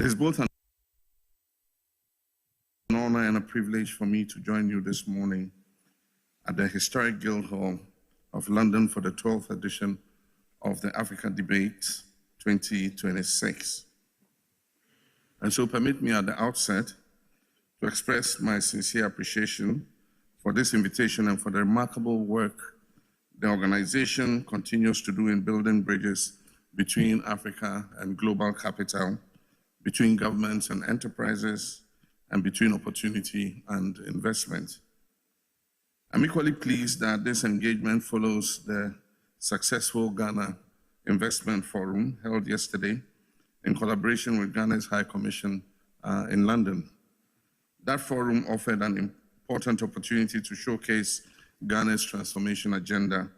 It is both an honor and a privilege for me to join you this morning at the historic Guildhall of London for the 12th edition of the Africa Debate 2026. And so permit me at the outset to express my sincere appreciation for this invitation and for the remarkable work the organization continues to do in building bridges between Africa and global capital, between governments and enterprises, and between opportunity and investment. I'm equally pleased that this engagement follows the successful Ghana Investment Forum held yesterday in collaboration with Ghana's High Commission in London. That forum offered an important opportunity to showcase Ghana's transformation agenda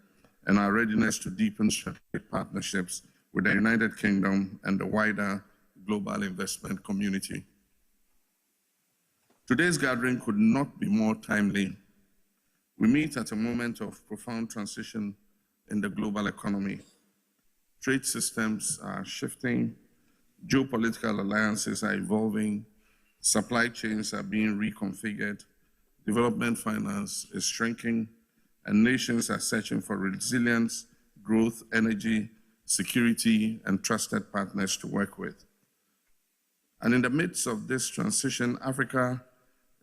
and our readiness to deepen strategic partnerships with the United Kingdom and the wider global investment community. Today's gathering could not be more timely. We meet at a moment of profound transition in the global economy. Trade systems are shifting, geopolitical alliances are evolving, supply chains are being reconfigured, development finance is shrinking, and nations are searching for resilience, growth, energy, security, and trusted partners to work with. And in the midst of this transition, Africa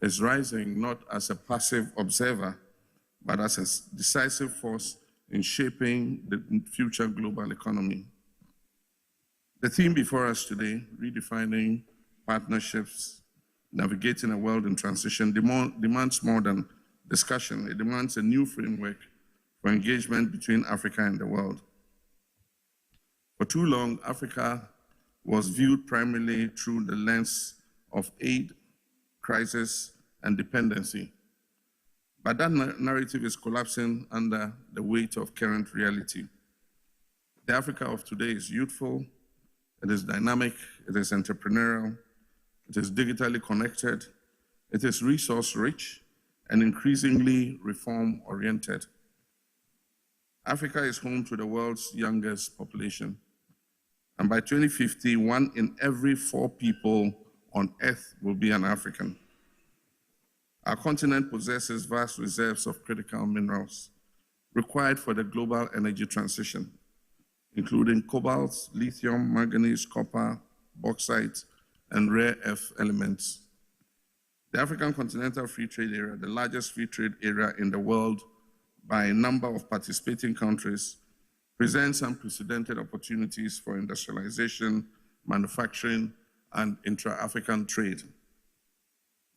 is rising not as a passive observer, but as a decisive force in shaping the future global economy. The theme before us today, redefining partnerships, navigating a world in transition, demands more than discussion. It demands a new framework for engagement between Africa and the world. For too long, Africa was viewed primarily through the lens of aid, crisis, and dependency. But that narrative is collapsing under the weight of current reality. The Africa of today is youthful, it is dynamic, it is entrepreneurial, it is digitally connected, it is resource-rich, and increasingly reform-oriented. Africa is home to the world's youngest population. And by 2050, 1 in every 4 people on Earth will be an African. Our continent possesses vast reserves of critical minerals required for the global energy transition, including cobalt, lithium, manganese, copper, bauxite, and rare earth elements. The African Continental Free Trade Area, the largest free trade area in the world by a number of participating countries, presents unprecedented opportunities for industrialization, manufacturing, and intra-African trade.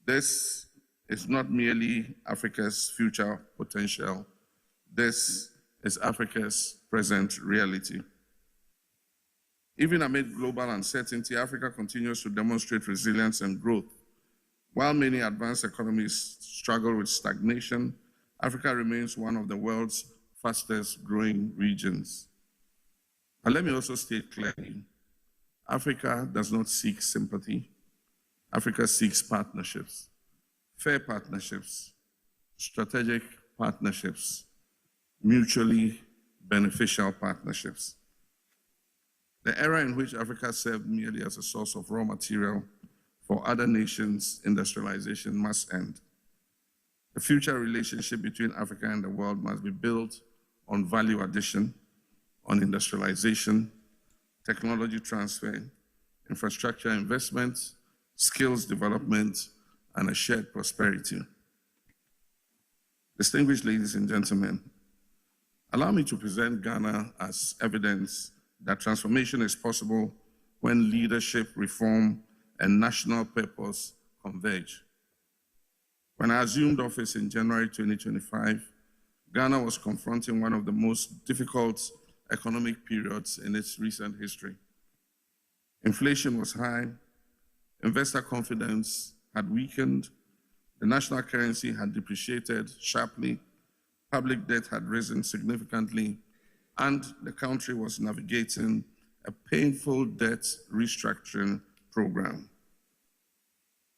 This is not merely Africa's future potential. This is Africa's present reality. Even amid global uncertainty, Africa continues to demonstrate resilience and growth. While many advanced economies struggle with stagnation, Africa remains one of the world's fastest growing regions. But let me also state clearly, Africa does not seek sympathy. Africa seeks partnerships, fair partnerships, strategic partnerships, mutually beneficial partnerships. The era in which Africa served merely as a source of raw material for other nations' industrialization must end. The future relationship between Africa and the world must be built on value addition, on industrialization, technology transfer, infrastructure investment, skills development, and a shared prosperity. Distinguished ladies and gentlemen, allow me to present Ghana as evidence that transformation is possible when leadership, reform, and national purpose converge. When I assumed office in January 2025, Ghana was confronting one of the most difficult economic periods in its recent history. Inflation was high, investor confidence had weakened, the national currency had depreciated sharply, public debt had risen significantly, and the country was navigating a painful debt restructuring program.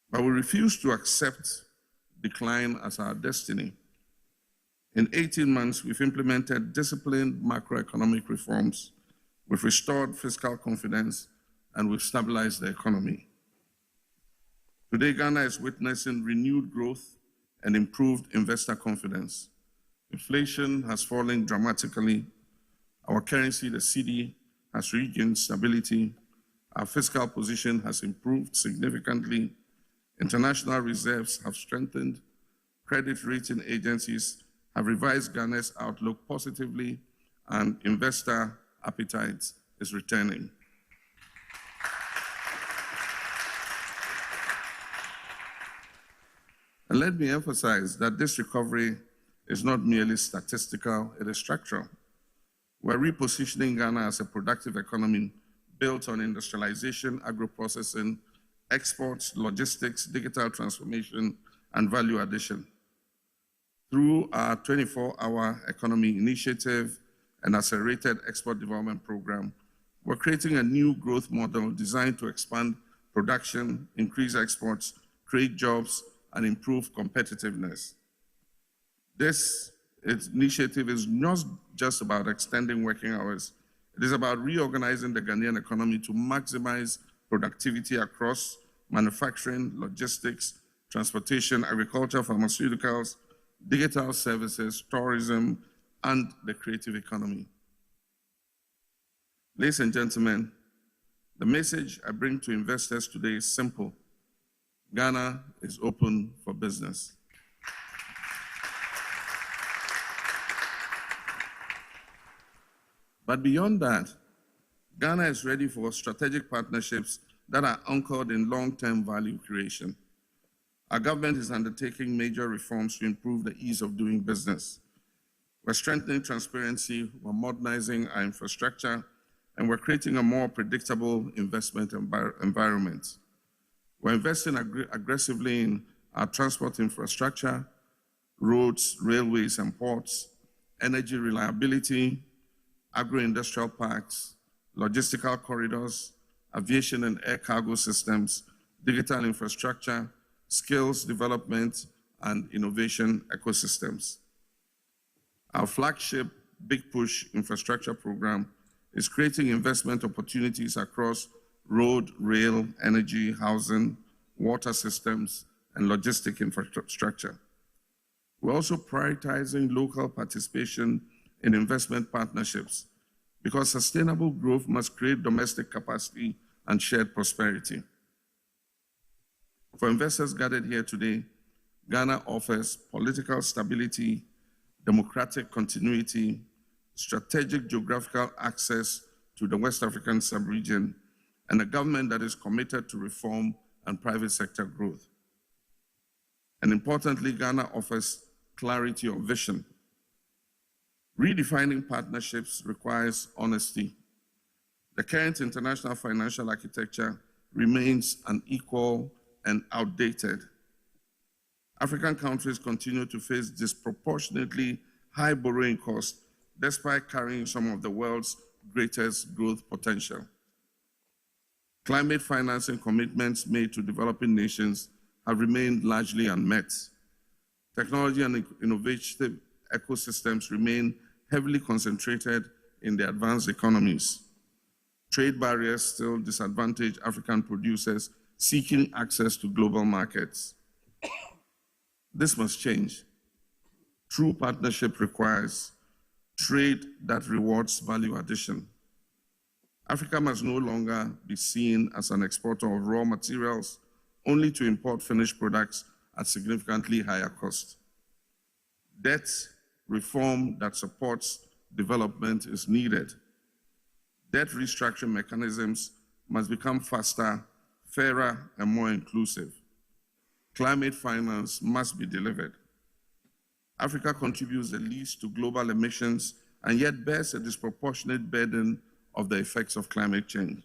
But we refused to accept decline as our destiny. In 18 months, we've implemented disciplined macroeconomic reforms, we've restored fiscal confidence, and we've stabilized the economy. Today, Ghana is witnessing renewed growth and improved investor confidence. Inflation has fallen dramatically. Our currency, the cedi, has regained stability. Our fiscal position has improved significantly. International reserves have strengthened. Credit rating agencies have revised Ghana's outlook positively, and investor appetite is returning. And let me emphasize that this recovery is not merely statistical, it is structural. We're repositioning Ghana as a productive economy built on industrialization, agro-processing, exports, logistics, digital transformation, and value addition. Through our 24-hour economy initiative and accelerated export development program, we're creating a new growth model designed to expand production, increase exports, create jobs, and improve competitiveness. This initiative is not just about extending working hours. It is about reorganizing the Ghanaian economy to maximize productivity across manufacturing, logistics, transportation, agriculture, pharmaceuticals, digital services, tourism, and the creative economy. Ladies and gentlemen, the message I bring to investors today is simple. Ghana is open for business. But beyond that, Ghana is ready for strategic partnerships that are anchored in long-term value creation. Our government is undertaking major reforms to improve the ease of doing business. We're strengthening transparency, we're modernizing our infrastructure, and we're creating a more predictable investment environment. We're investing aggressively in our transport infrastructure, roads, railways, and ports, energy reliability, agro-industrial parks, logistical corridors, aviation and air cargo systems, digital infrastructure, skills development, and innovation ecosystems. Our flagship Big Push infrastructure program is creating investment opportunities across road, rail, energy, housing, water systems, and logistic infrastructure. We're also prioritizing local participation in investment partnerships because sustainable growth must create domestic capacity and shared prosperity. For investors gathered here today, Ghana offers political stability, democratic continuity, strategic geographical access to the West African sub-region, and a government that is committed to reform and private sector growth. And importantly, Ghana offers clarity of vision. Redefining partnerships requires honesty. The current international financial architecture remains unequal and outdated. African countries continue to face disproportionately high borrowing costs despite carrying some of the world's greatest growth potential. Climate financing commitments made to developing nations have remained largely unmet. Technology and innovative ecosystems remain heavily concentrated in the advanced economies. Trade barriers still disadvantage African producers seeking access to global markets. This must change. True partnership requires trade that rewards value addition. Africa must no longer be seen as an exporter of raw materials only to import finished products at significantly higher cost. Debt reform that supports development is needed. Debt restructuring mechanisms must become faster, fairer, and more inclusive. Climate finance must be delivered. Africa contributes the least to global emissions and yet bears a disproportionate burden of the effects of climate change.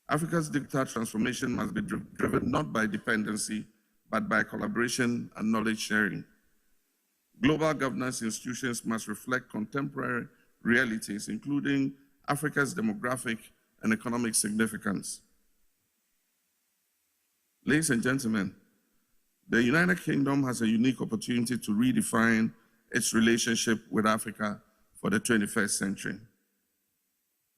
Africa's digital transformation must be driven not by dependency, but by collaboration and knowledge sharing. Global governance institutions must reflect contemporary realities, including Africa's demographic and economic significance. Ladies and gentlemen, the United Kingdom has a unique opportunity to redefine its relationship with Africa for the 21st century.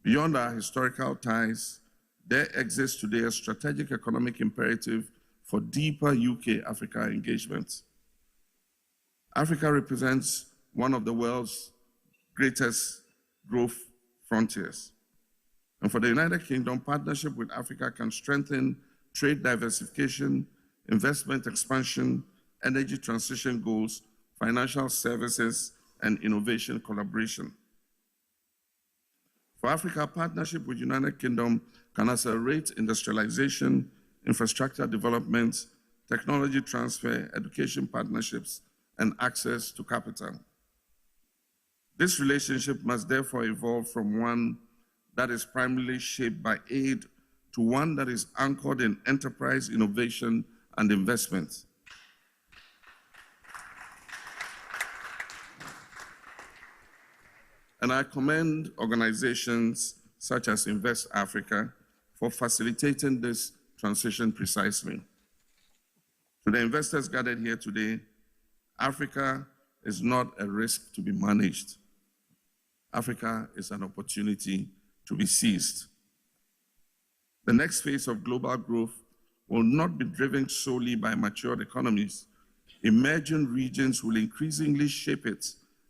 Beyond our historical ties, there exists today a strategic economic imperative for deeper UK-Africa engagement. Africa represents one of the world's greatest growth frontiers. And for the United Kingdom, partnership with Africa can strengthen trade diversification, investment expansion, energy transition goals, financial services, and innovation collaboration. For Africa, partnership with the United Kingdom can accelerate industrialization, infrastructure development, technology transfer, education partnerships, and access to capital. This relationship must therefore evolve from one that is primarily shaped by aid to one that is anchored in enterprise, innovation, and investment. And I commend organizations such as Invest Africa for facilitating this transition precisely. To the investors gathered here today, Africa is not a risk to be managed. Africa is an opportunity to be seized. The next phase of global growth will not be driven solely by matured economies. Emerging regions will increasingly shape it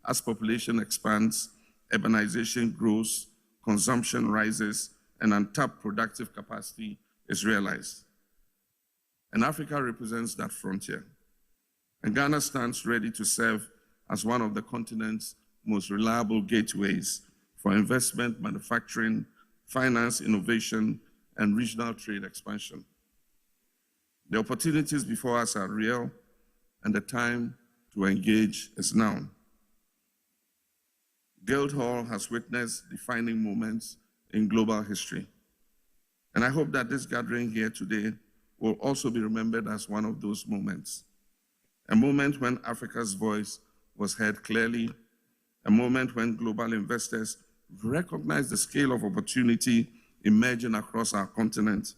as population expands, urbanization grows, consumption rises, and untapped productive capacity is realized. And Africa represents that frontier. And Ghana stands ready to serve as one of the continent's most reliable gateways for investment, manufacturing, finance, innovation, and regional trade expansion. The opportunities before us are real, and the time to engage is now. Guildhall has witnessed defining moments in global history. And I hope that this gathering here today will also be remembered as one of those moments. A moment when Africa's voice was heard clearly, a moment when global investors recognized the scale of opportunity emerging across our continent,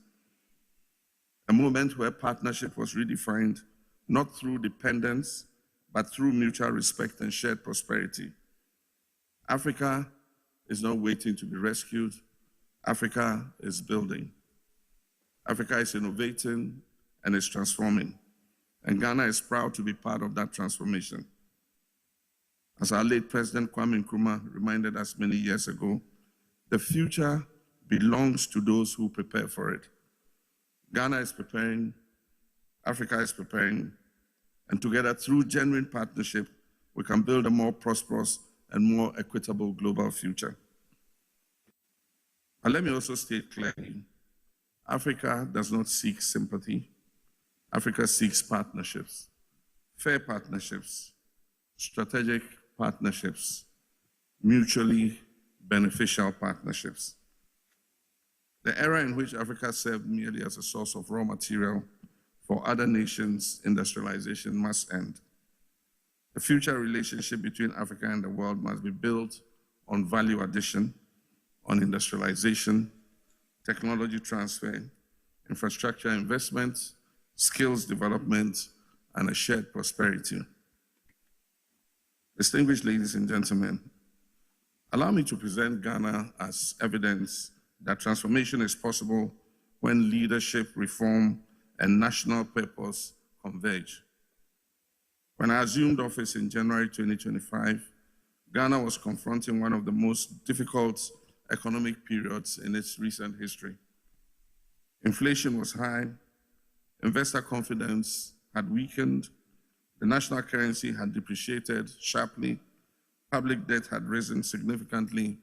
a moment where partnership was redefined, not through dependence, but through mutual respect and shared prosperity. Africa is not waiting to be rescued. Africa is building. Africa is innovating and is transforming. And Ghana is proud to be part of that transformation. As our late President Kwame Nkrumah reminded us many years ago, the future belongs to those who prepare for it. Ghana is preparing, Africa is preparing, and together through genuine partnership, we can build a more prosperous and more equitable global future. And let me also state clearly, Africa does not seek sympathy. Africa seeks partnerships, fair partnerships, strategic partnerships, mutually beneficial partnerships. The era in which Africa served merely as a source of raw material for other nations' industrialization must end. The future relationship between Africa and the world must be built on value addition, on industrialization, technology transfer, infrastructure investment, skills development, and a shared prosperity. Distinguished ladies and gentlemen, allow me to present Ghana as evidence that transformation is possible when leadership, reform, and national purpose converge. When I assumed office in January 2025, Ghana was confronting one of the most difficult economic periods in its recent history. Inflation was high, investor confidence had weakened, the national currency had depreciated sharply, public debt had risen significantly,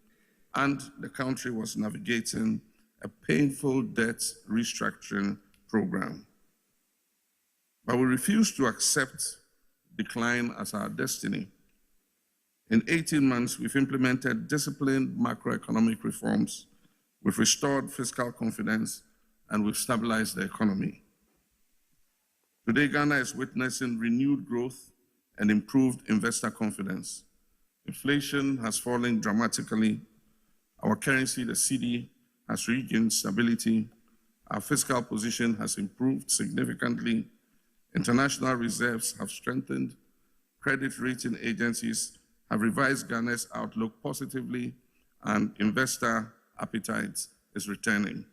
and the country was navigating a painful debt restructuring program. But we refused to accept decline as our destiny. In 18 months, we've implemented disciplined macroeconomic reforms, we've restored fiscal confidence, and we've stabilized the economy. Today, Ghana is witnessing renewed growth and improved investor confidence. Inflation has fallen dramatically. Our currency, the cedi, has regained stability. Our fiscal position has improved significantly. International reserves have strengthened. Credit rating agencies have revised Ghana's outlook positively, and investor appetite is returning.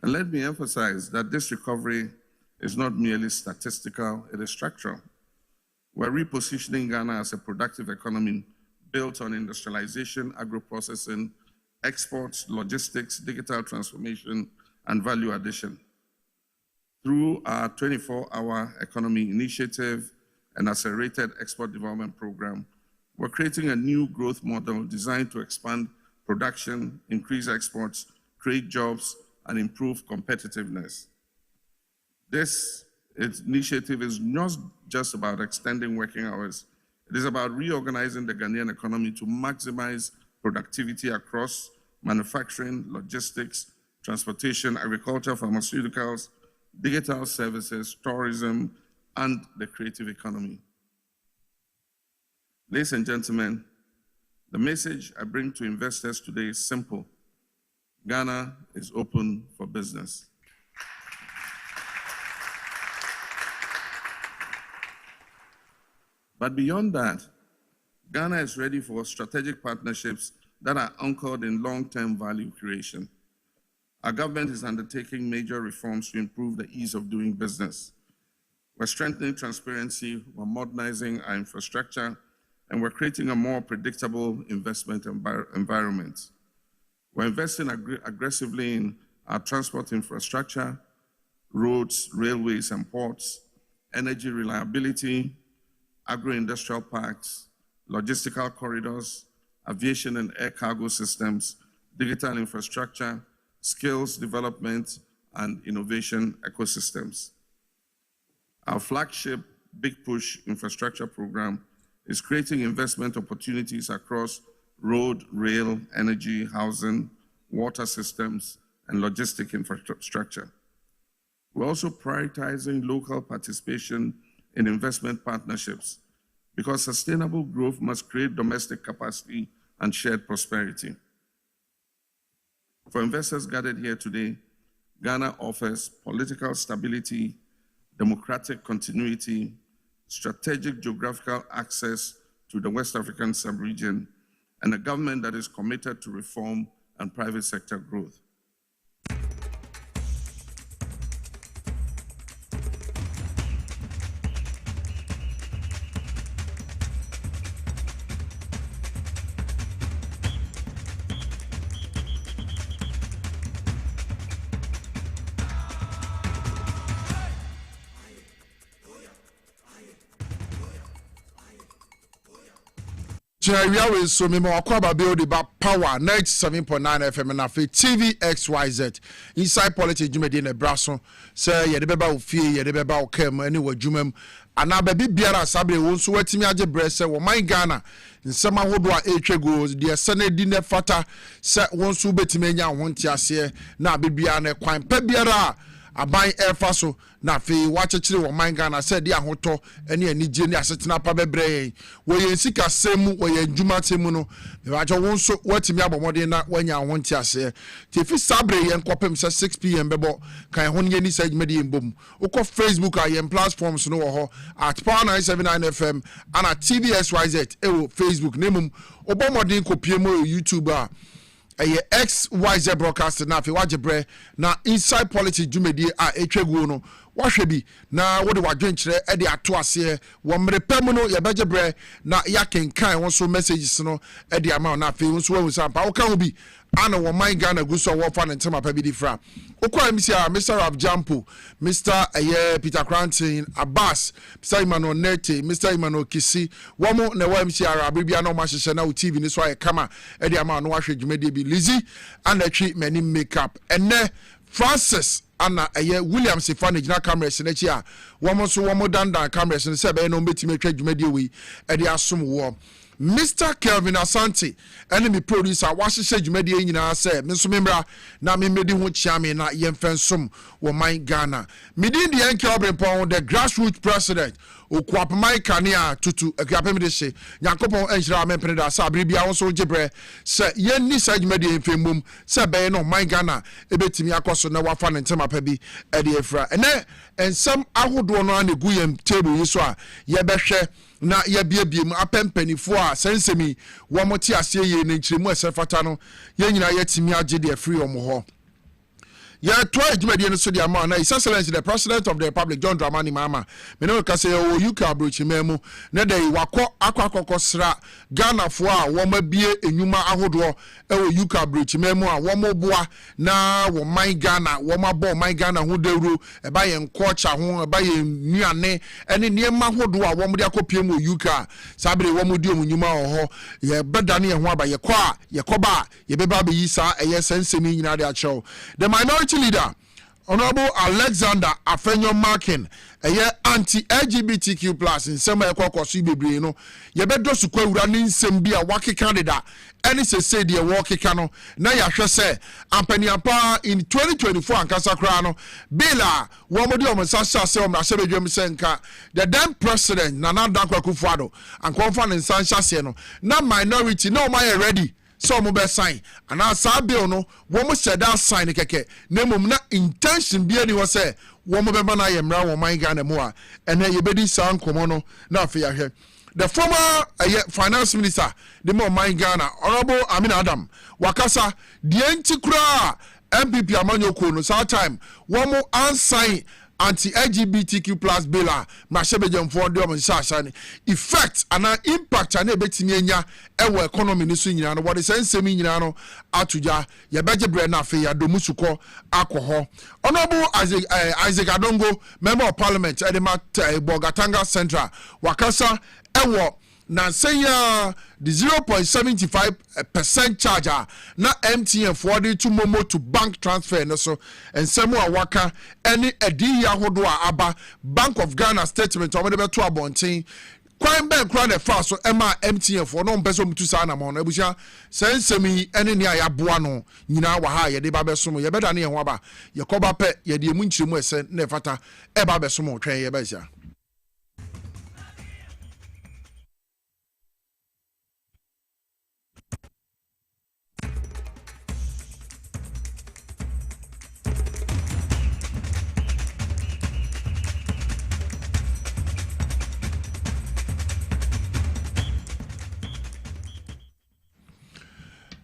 And let me emphasize that this recovery is not merely statistical, it is structural. We're repositioning Ghana as a productive economy built on industrialization, agro-processing, exports, logistics, digital transformation, and value addition. Through our 24-hour economy initiative and accelerated export development program, we're creating a new growth model designed to expand production, increase exports, create jobs, and improve competitiveness. This initiative is not just about extending working hours. It is about reorganizing the Ghanaian economy to maximize productivity across manufacturing, logistics, transportation, agriculture, pharmaceuticals, digital services, tourism, and the creative economy. Ladies and gentlemen, the message I bring to investors today is simple. Ghana is open for business. But beyond that, Ghana is ready for strategic partnerships that are anchored in long-term value creation. Our government is undertaking major reforms to improve the ease of doing business. We're strengthening transparency, we're modernizing our infrastructure, and we're creating a more predictable investment environment. We're investing aggressively in our transport infrastructure, roads, railways, and ports, energy reliability, agro-industrial parks, logistical corridors, aviation and air cargo systems, digital infrastructure, skills development, and innovation ecosystems. Our flagship Big Push infrastructure program is creating investment opportunities across road, rail, energy, housing, water systems, and logistic infrastructure. We're also prioritizing local participation in investment partnerships because sustainable growth must create domestic capacity and shared prosperity. For investors gathered here today, Ghana offers political stability, democratic continuity, strategic geographical access to the West African sub-region, and a government that is committed to reform and private sector growth. Chinaria so me mo akwaba build ba power 97.9 FM na fe TV XYZ inside politics jumedi na braso say ye de beba ofie ye de beba okam ani wadwumam ana ba bibiara sabre won so watimi age brese wo man Ghana nsema hodo a etwego de senedi ne fata se won so betimi anya ho ntiase na bibia na kwan pa biara aban efa so na fe wachechire wo man Ghana said dia hoto ene anije ne asetena pa bebre wo ye sika semu wo ye djuma temu no me wacho won so watimi abomode na wanya ho ntiase ti fi sabre ye nkopem se 6 pm bebo kan ho ne ni sajmede embom uko Facebook ayen platforms no wo ho at power 979 FM and at TVSYZ ewo Facebook nemum obomode kopie mo YouTube a XYZ broadcast na fe wajebre na inside politics jumedi a etwegu no wahwebi na wode wadwenkyere e de ato ase wo mrepam no ye bejebre na yakenkan won so messages no e de ama na fe won so wu sampa wo kan obi ana wo man Ghana guso wo fa ntema pa bi di fra okwa misia Mr. Rab Jampo Mr. Peter Cranton Abbas Mr. Emmanuel Nete Mr. Emmanuel Kisi wo mo na wa misia Rab bia na o ma hyehyɛ na o TV ni so aye kama e de ama no wahwe dwumedi bi Lizzy and atwi many makeup ene Francis ana William Sifane gina cameras na chi a wo mo so wo mo dandan cameras no se be no betimi atwa dwumedi wi e de asom wo Mr. Kelvin Asante enemy producer wahyehyɛ dwumadi nyina sɛ me nso membra na me medi ho chiame na yemfensom wo man Ghana midin de enke Obrempong the grassroots president okuapamai kania tutu akuapem de hye Nyankopɔn enhyira amempene da sa abere bia wo so gebre sɛ yenni sa dwumadi emfemmum sɛ bɛyɛ no man Ghana ebetimi akoso na wafa ne ntema pa bi e de efra ene ensam ahodo no anegu yem table yi so a yebɛhwɛ na yabiebiem apempanifo a sensemi wo moti ase ye ne nkyiremu esefata no ye nyina yetimi age de free omo ho Yeah, try Jumedi and Sudia Mana, His Excellency, the President of the Republic, John Dramani Mama. Mino Kase, O Yuka Bruchimemu, Nede, Wako, Aquacosra, Ghana Foa, Woma Bie, Enuma Ahodro, O Yuka Bruchimemu, Womo Boa, na, my Ghana, Woma Bo, my Ghana, who deru, a buy and coacha, who buy Niane, and in near Mahodua, Womudia Copiemu Yuka, Sabri Womudium, Numa or Ye Bedani and Waba, Yakwa, Yakoba, Yebeba Yisa, a yes and semi in that show. The minority leader, Honorable Alexander Afenyo Markin, a year anti-LGBTQ plus in some Ekoko Brino, Yebedo Sukwe running Sembia Waki candidate, and it's a say the Waki Cano, Naya Shase, and Penyapa in 2024 and Casacriano, Bela, Womodio Masasa Selma Sebejum Senka, the then president, Nana Dankwa Kufado, and Confan in San Shasiano, not minority, no my ready. So mo be sign and as bill no wo mo said that sign keke na mum na intention bi ani wo say wo mo be na yemra wo man Ghana mu a ene ye bedi san komo no na afi ahwe the former finance minister the mo man Ghana Honorable Amin Adam wakasa die ntikura MPP amanyoko no sa time wo mo unsign anti-LGBTQ plus bill mashebejam for the omsasane effect and impact and betimi anya ewo economy ni so nyina no what is ensemi nyina no atuja ye beje bre na afi ya domusuko akoho Honorable Isaac Adongo member of parliament Edema Bogatanga Central wakasa ewo na say the 0.75% charger na MTN forwarded to Momo to bank transfer no so and some waka any edi ahodo aba Bank of Ghana statement o be to abonten kwan ben kran the fast so ema MTN for no mpeso mutu sa na mo no ebusia sensemi ene ne ayaboa no nyina wa ha ye de ba beso mo ye beda ne ye ho aba ye koba pe ye de mu nchiremu ese na fata e ba beso mo twen ye ba sia.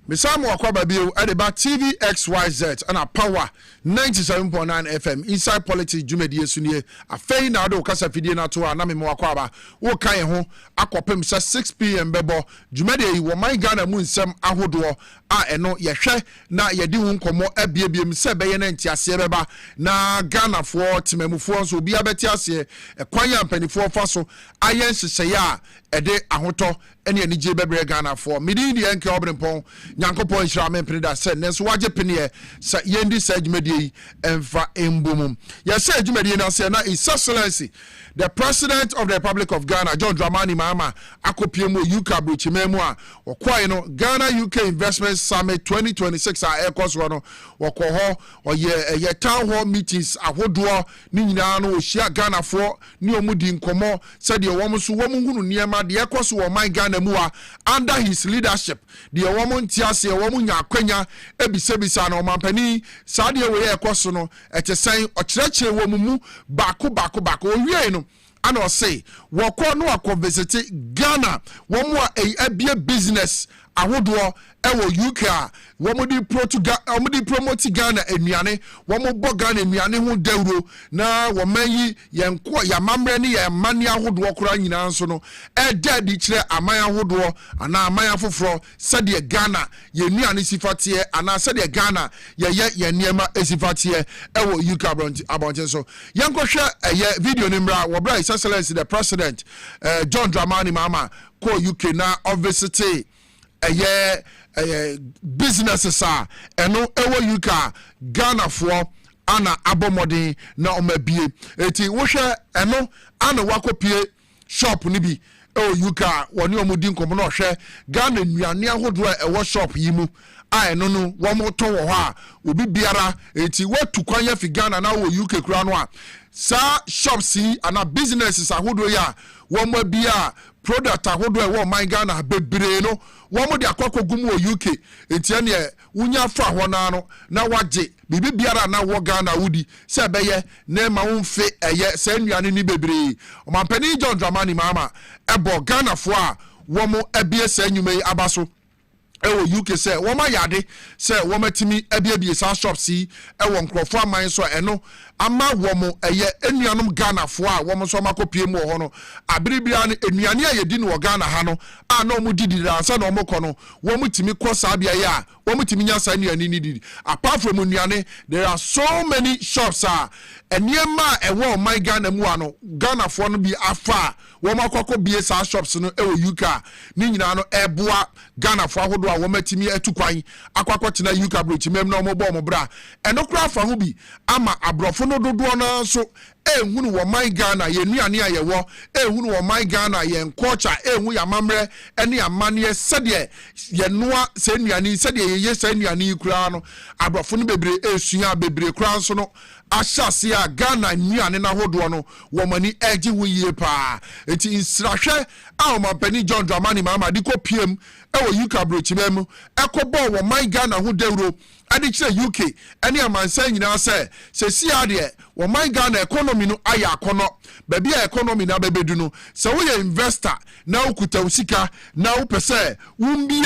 Misamo Akwaba Bill at about TV XYZ and a power 97.9 FM inside politics Jumedi Sunie a fey na do kasa fidie to anami mo akwaba wo kan ho akopem 6 p.m. bebo Jumedi wo man Ghana mu nsem ahodo a eno ye hwe na ye di hu nkomo abiebiem se beye na ntiase beba na Ghana fo timamufo nso obi abeti ase ekwan ya mpanifo fa so ayen hyehyɛ ya ede ahoto ene anije bebre Ghana fo midi di enke Obrempong nyankopon hira mempene da se nenso waje pene sa yendi sa dwumadi emfa embomum ya se dwumadi na se na His Excellency the President of the Republic of Ghana John Dramani Mahama akopiemu UK Bruchimemu a okwai no Ghana UK Investment Summit 2026 a ekoso no wokoho oye town hall meetings ahodo ni nyina no ohia Ghana fo ni omudi nkomo se de wo so wo hunu niema de ekoso wo man Ghana mu a under his leadership de wo ntiase wo nya akwanya ebisebisa na omampani sa de we ekoso no etesen okyerekere wo mu bako owie no and I say, wako no akonvesete Ghana, wamwa a business, I would ewo UK, wamudi promote Ghana emiane, wamo bo Ghana emiane hu deuro, na wamenyi yankwa ya mamreni ya mania hodwo kura nyina nso no, di chire amaya hodwo, ana amaya foforo, sadi Ghana, ye nuane sifatie, ana sadi Ghana, ye niema esifatie, ewo UK abonten so. Yanko share video nimra, wabra His Excellency the President, John Dramani Mahama, ko UK na obviously, businesses are eno ewo UK Ghana for ana abomodin na omabie eti wo hwe eno ana wakopie shop ni bi ewo UK woni omudi nkomo na hwe Ghana nnuane ahodo ewo shop yi mu a eno no wo moto wo ha obi biara eti watu kwanya fi Ghana na wo UK kura no a sa shops yi ana businesses ahodo ya wo mabia product ahodo e wo man Ghana bebre no wo mo de akoko gumu o UK entia ne unya fa ho na no na waje bibi biara na wo Ghana wudi se beye na ma wo mfe eye se nnuane ni bebre o mampani John Dramani Mahama ebo Ghana fo a wo mo ebie se nyuma yi abaso UK say woma yade say woma timi ebie sa shop si ewo nkrofo aman so eno ama womo eye enuanom Ghana fo a womo so makopie mu ho no abiribia ne enuane a yedi no Ghana ha no a na omo didi ansa na omo kɔ no womo timi kɔ sa bia ya womo timi nya sa enuane ni didi apart from enuane there are so many shops eniema ewo my Ghana mu ano Ghana fo no bi afa womo akɔkɔ bie sa shops no ewo UK ni nyina no eboa Ghana fo ahodo a womatimi atukwan akwakɔtena UK bridge mem na omo bɔ bra eno kura fa ho bi ama abrofo no dodo na so ehunu wo man Ghana ye nuane a ye wo ehunu wo man Ghana ye culture ehu ya mamre ene amane sede ye noa se nuane sede ye se nuane kura no abrofo no bebre esua bebre kura so no ahyase a Ghana nuane na hodo no wo mani eji hu yie pa enti insrahwe a o mapani John Dramani mama di ko piem ewo UK bridge mem ekobɔ wo man Ghana ho dawro ade kyerɛ UK ene amansan nyina se si ade wo man Ghana economy no aya akono ba bia economy na bebedu no se wo ye investor na ukuta usika na wo pese wumbie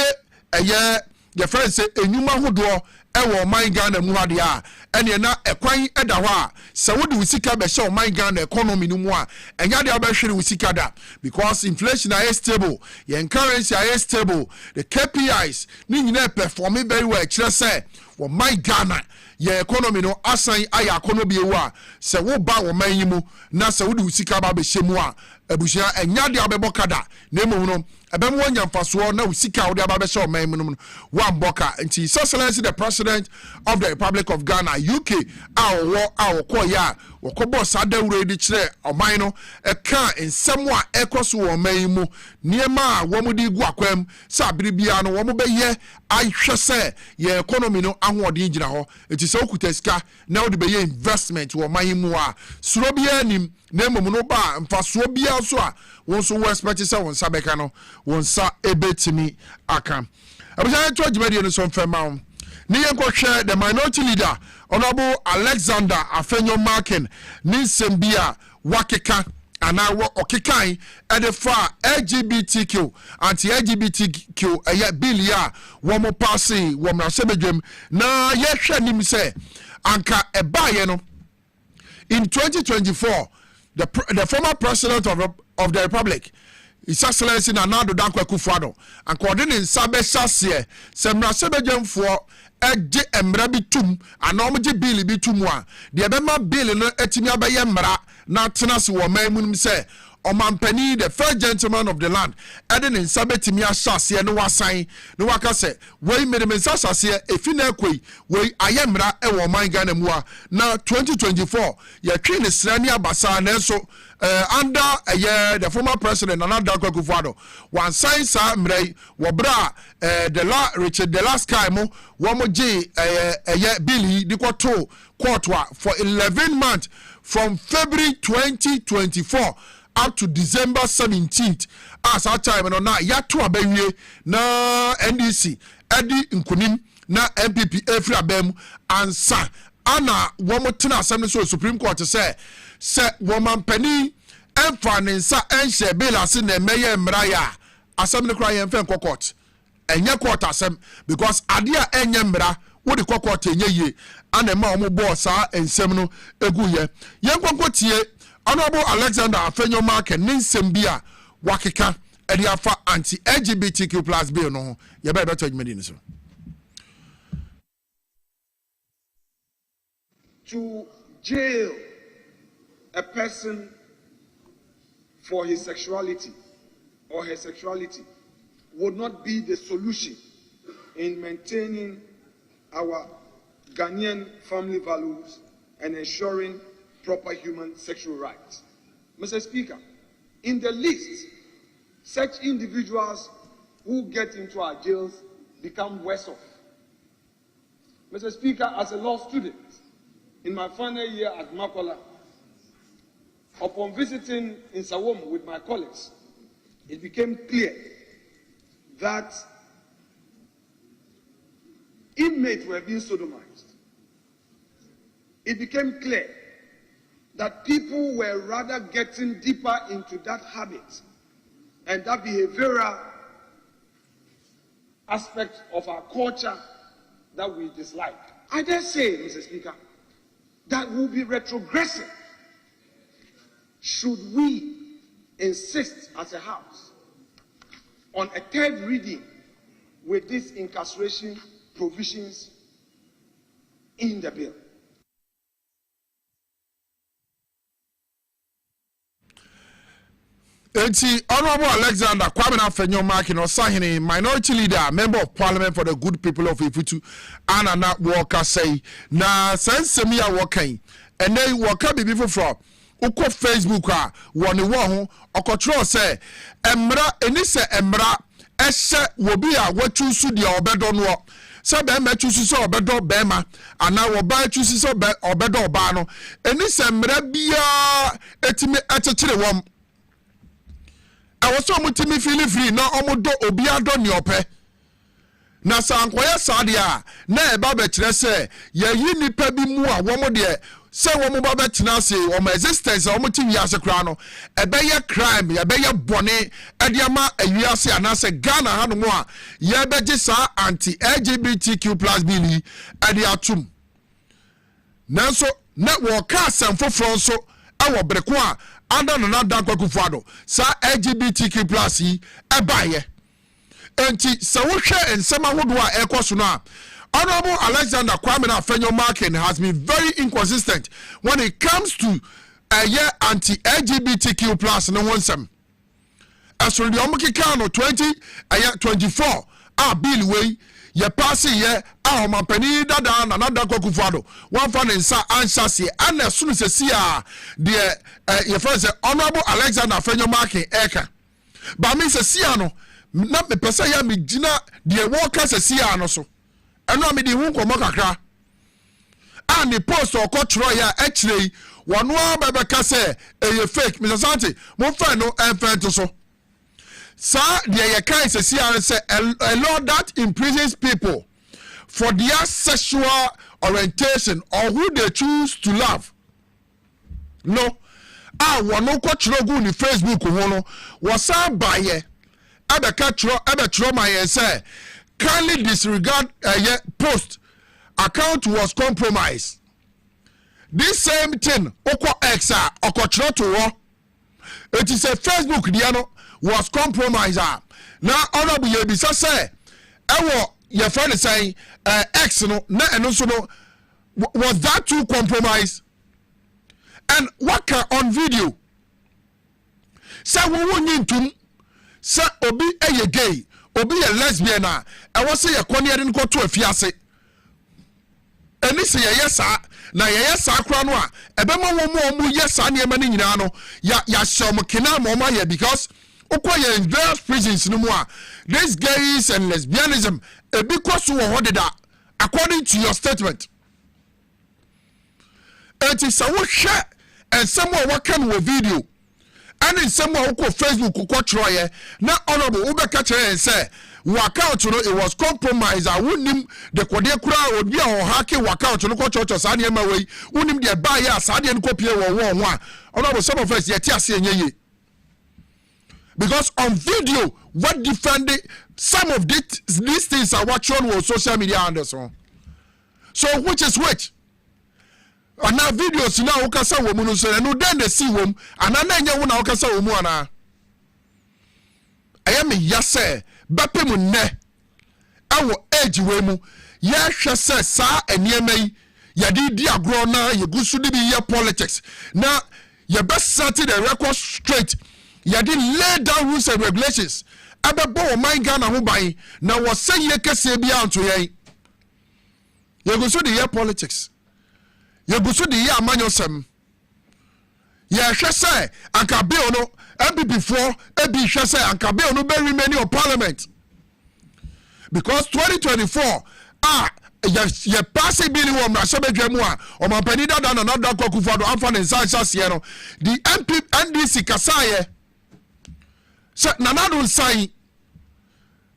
eye ye friend se enyuma hodo ewo man Ghana mu hade a ene na ekwan eda ho a se wo de usika be hye man Ghana economy no mu a enya de abehwere usika da because inflation is stable your currency is stable the KPIs ni nyina perform very well kire se wo man Ghana your economy no asan aya akono bi ewu a se wo ba wo man yimu na se wo de usika ba be hye mu a abusia enya de abebo kada na emu no ebem wonya mfaso na usika wo de aba be hye o man mu no one boka nti Excellency the President of the Republic of Ghana UK awo ya wokobo sadawure di kire oman no eka ensem a ekoso wo man mu niema a wo mu di gu akwam sa biribia no wo mu beye ahwe se ye economy no ahoɔden gyina hɔ enti se okuta sika na wo de beye investment wo man mu a suro bia nim na emom no ba mfaso bia so a won so wo expect se won sabeka no won sa ebetimi aka abusha to jimadi no so mfema ni yenkohwe the minority leader Honorable Alexander Afenyo Markin ni sembia wakeka ana okekan edefa LGBTQ anti-LGBTQ bill ya womo passe womra sebedwem na yehwe nim se anka ebaye no in 2024 the former president of the Republic His Excellency Nana Dankwa Akufo-Addo anka ode ne nsa be hyase semra sebedwemfo eje emra bitum anomje bill bitum a de bema bill no etimi abaye mra na tenase wo man munum se omampani the first gentleman of the land ede ne nsa betimi ahyase no wasan no waka se we mere mensa hyase efi na akoi we ayemra e wo man Ghana mu a na 2024 ye twi ne srani abasa na so under the former president Nana Dankwa Akufo-Addo one sign sa mrei wobra Richard the last guy mo wo mo gi Billy di kwato court for 11 months from February 2024 up to December 17th as that time no na ya to abawie na NDC edi nkunim na MPP efri abem ansa ana wo mo tena asem so Supreme Court say woman penny emfa ne nsa enhye bill ase na meye mra ya asem ne kra ye mfa court enye court asem because ade a enye mra wo de court enye ye ana ma omo boss a ensem no egu ye yenkonkotie Honorable Alexander Afenyo Markin ne nsem bia wakeka ede afa anti-LGBTQ+ bill no ye be beto adwumadi ni so to jail a person for his sexuality or her sexuality would not be the solution in maintaining our Ghanaian family values and ensuring proper human sexual rights. Mr. Speaker, in the list, such individuals who get into our jails become worse off. Mr. Speaker, as a law student, in my final year at Makola, upon visiting in Sawom with my colleagues, it became clear that inmates were being sodomized. It became clear that people were rather getting deeper into that habit and that behavioral aspects of our culture that we dislike. I dare say, Mr. Speaker, that will be retrogressive should we insist as a House on a third reading with these incarceration provisions in the bill. Enti Honorable Alexander Kwame Afenyo Markin Osahini, Minority Leader, Member of Parliament for the Good People of Ifutu, Anna Walker say, na sensemi a wakai, and then waka be before from uko Facebook a woni wo ho okotro say emra eni se emra ehye wobi a wachusu de obedo no se be ma chusu se obedo be ma ana wo ba chusu se obedo ba no eni se emra bia etimi etechire wom awoso mutimi feel free na omodo obi ado ni ope na sankoya sade a na eba be kire se ye yi nipa bi mu a wo mo de se wo mo ba betina se o ma existence o mo ti wiase kra no ebe ye crime ye be ye bone ediama awiase anase Ghana hanu mo a ye beje sa anti LGBTQ+ bill ade atum nanso na wo ka sem foforo nso awo breko a ada na da kwakufuado sa LGBTQ+ yi ebaye enti se wo hwe ensema hodo a ekoso no a Honorable Alexander Kwame Afenyo Markin has been very inconsistent when it comes to anti-LGBTQ+ no one sem. As for the Omukikano 2024 bill way ye pass ye mampani dada na nada kwakufado one fan in sa answer and as soon as see the your first Honorable Alexander Afenyo Markin eka but me se see no na me pesa ya me gina the worker se see no so eno me di hu komo kakra and the post or control ya actually one bebe ka say e fake Mr. Santi mo fa no enfant so sir the kai say a law that imprisons people for their sexual orientation or who they choose to love no one no control go ni Facebook ho no was baye ebe ka tro my say kindly disregard post account was compromised. This same thing oko X okotro to wo it is a Facebook diano was compromised. Now honorable ye bi say ewo your friend is saying X no na eno so no was that too compromised and what on video say wo wonyi say obi eye gay obi a lesbian I was say a corner and go to a fiase. And this is yes, sir. Now, yes, I crown one. A bema woman, yes, I near many nano. Ya shall mokina moma because Okoye in various prisons no more. This gays and lesbianism a big question what did that according to your statement. It is a share and someone what can with video. And in someone who called Facebook who called Troy, not honorable Uber catcher and say, work out, you know, it was compromised. I wouldn't him the Kodia crowd would be a hacky work out to look at church or Sadi my way, wouldn't him buy a Sadi and copy or 1. Honorable some of us yet ye. Because on video, what defended some of these things are watching on social media and so on. So which is which? And now videos now ukasa wo mu no so no den dey see wo and na nya wo na ukasa wo mu ana ayame yase bepe mu ne awo age we mu ya hwe se sa eniema yi ya di agro na ye gusu di bi ye politics na ye best set the record straight ya di lay down rules and regulations abebo wo man Ghana ho ban na wo say ye kese bia anto ye gusu di ye politics Yegusu di ya amanyosem. Ye hwe say anka bill no MPP4 ebi hwe say anka bill no be remain of parliament. Because 2024 ye pass bill wo na so bedwam a o mampani dada na nada kwakufado amfa ne nsansa se no the MP NDC kasaye se nanado nsan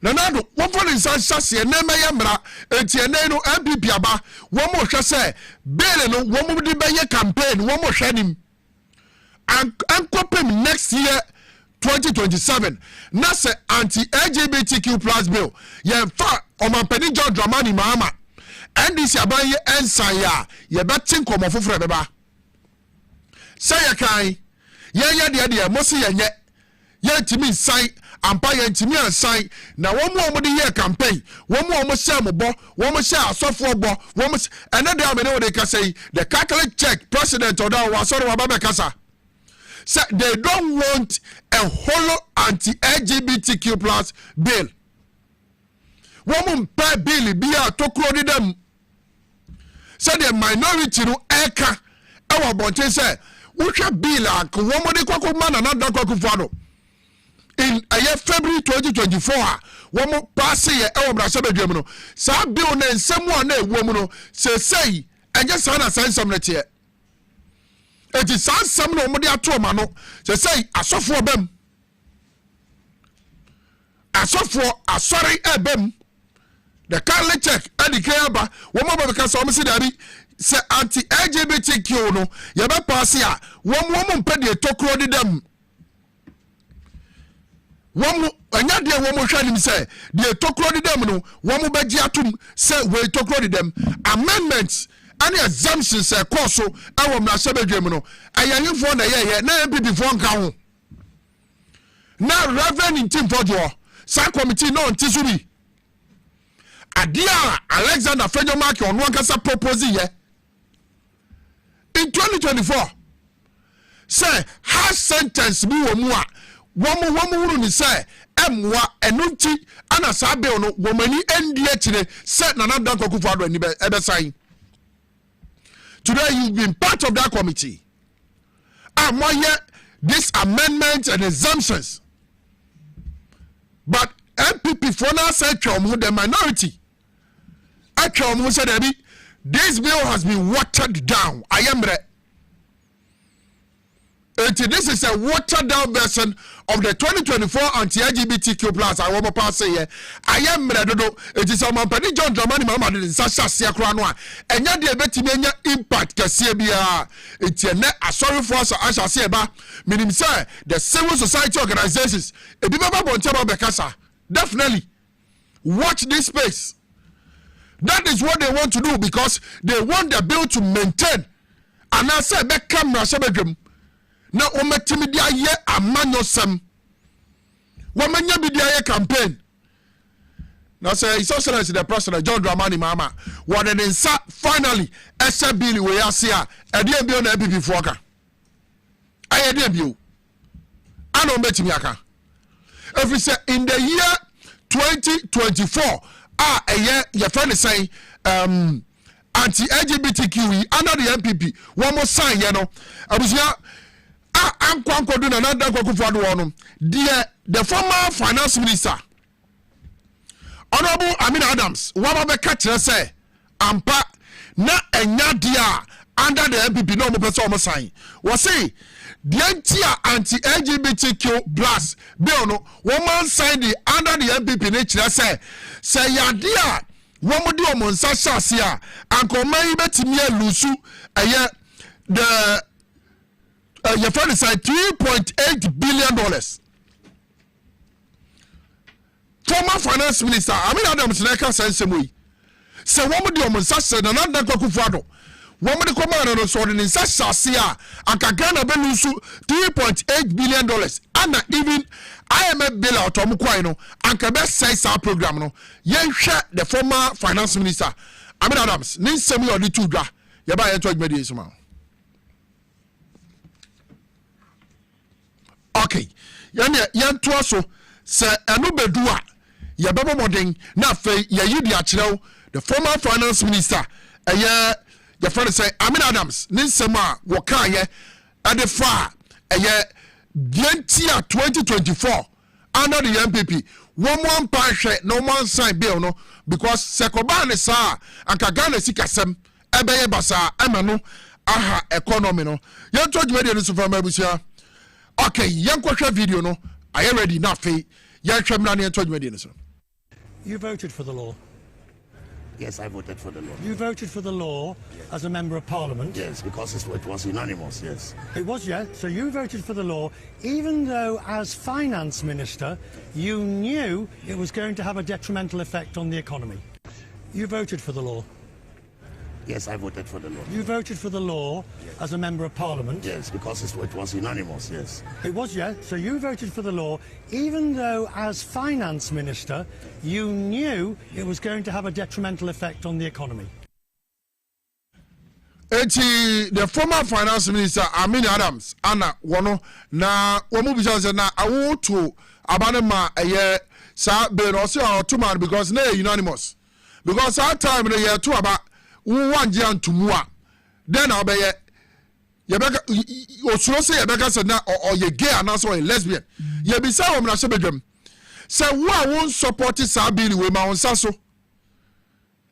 nanado wo for nsansa se na meye mra entiene no MPP aba wo mo hwe say bill no wo mo di beye campaign wo mo hwe nim and kopem next year 2027 na se anti-LGBTQ plus bill yɛmfa ɔmampani John Dramani Mahama NDC aban ye ensan ya yɛbɛte nkɔmmɔ foforɔ bɛba sɛ yɛkan yɛyɛ deɛ mo se yɛnyɛ yɛntimi nsan ampa yɛntimi ansan na wɔn mu de yɛ campaign wɔn mu hyɛ mobɔ wɔn hyɛ asɔfoɔ bɔ wɔn ɛne de amene wɔde kasa yi the Catholic Church president ɔda wɔ asɔre wɔ bɛbɛ kasa say they don't want a hollow anti-LGBTQ plus bill. Woman pay bill be a tokro di them. Say the minority no eka ewa bonte say usha bill a woman de kwako man and not kwako fado. In a year February 2024, woman pass ye ewa brasebe dwemno. Sa bill na nsemu na woman no say and just hana sign some net here. It is some no money at home, no. Say, I saw for them. I saw for a sorry ebem. The Catholic Church, and the Kayaba, woman because I'm saying, say anti-LGBTQ, no, Yaba Passia, one woman paid the tokro di them. One, another woman shall him say, the tokro di them, no, one more begiatum, say, we tokro di them. Amendments. Any assumptions say course so I na sebe dwem no ayan fo na ye na MPP fo nka ho na reverend team for jo sa committee no ntisu bi adia Alexander Fejo Mark on one kasa propose ye in 2024 say harsh sentence bi wo mu a wo mu ni say emwa enunti ana sa bill no wo mani endi akire say Nana Dankwa Akufo-Addo ani ebe sign. Today you've been part of that committee. And one year, these amendments and exemptions. But MPP for now said the minority. Actually, said this bill has been watered down. I am ready. This is a watered down version of the 2024 anti-LGBTQ plus. I want to pass here. I am ready. It is a Mampani John Dramani Mahama in Sasha Siakranwa. And yet the betimenya impact Kasibia. It's a sorry for us. I shall say about meaning say the civil society organizations. A bit about Bekasa. Definitely watch this space. That is what they want to do because they want the bill to maintain. And I say back camera sebedrum. Na ometimi dia ye amanyosem womanya bi dia ye campaign na say his excellency the president John Dramani Mahama what an insa finally ese bill we ase a ede bi na MPP fo aka aye de bi o ana ometimi aka if we say in the year 2024 ye friend say anti-LGBTQ under the MPP one more sign you know abusia Ankwanko do Nana Dankwa Akufo-Addo the former finance minister Honorable Amina Adams wama be catch say ampa na enya dia under the MPP no mo pese o mo sign we say the anti-LGBTQ plus bill no woman sign the under the MPP ne kire say ya dia wo mo di o mo nsa hyase a ankoman betimi alusu the your friend is like $3.8 billion. Former finance minister, Amina Adams Neka says some way. Say, what would you say? Nana Dankwa Akufo-Addo. What would the commander so in such Sasia and Kagana Belusu $3.8 billion. And even IMF bill out of Mukwano and Quebec says our program. No, yen share the former finance minister, Amina Adams. Nin semi or the two dra. Yaba enjoyed mediation. Okay, yan to so se eno bedua ye bebo modern na fe ye yidi akireo the former finance minister your friend say Amina Adams ninsema wo ka ye ade fa yentia 2024 under the MPP one pa hwe no one sign bill no because sekoba ne sa anka Ghana sikasem ebeye basa emano aha economy no yan to dwede no so fa mabusia. Okay, young question video no. Are you ready now? You voted for the law. Yes, I voted for the law. You voted for the law as a member of parliament? Yes, because it was unanimous, yes. It was, yes. So you voted for the law, even though as finance minister, you knew it was going to have a detrimental effect on the economy. You voted for the law? Yes, I voted for the law. You voted for the law as a member of parliament? Yes, because it was unanimous, yes. It was, yes. So you voted for the law, even though as finance minister, you knew it was going to have a detrimental effect on the economy. The former finance minister, Amin Adams, Anna, Wano, na, Wamu na, I want to Abanema a year, Sir, but also 2 months because they unanimous. Because our time in the year 2 about 1 year to more. Then I'll be Yabeka, or so say Yabeka said now, or ye gay and also a lesbian. Ye be so I'm not them. So, why won't support it Sabini with my own sasso?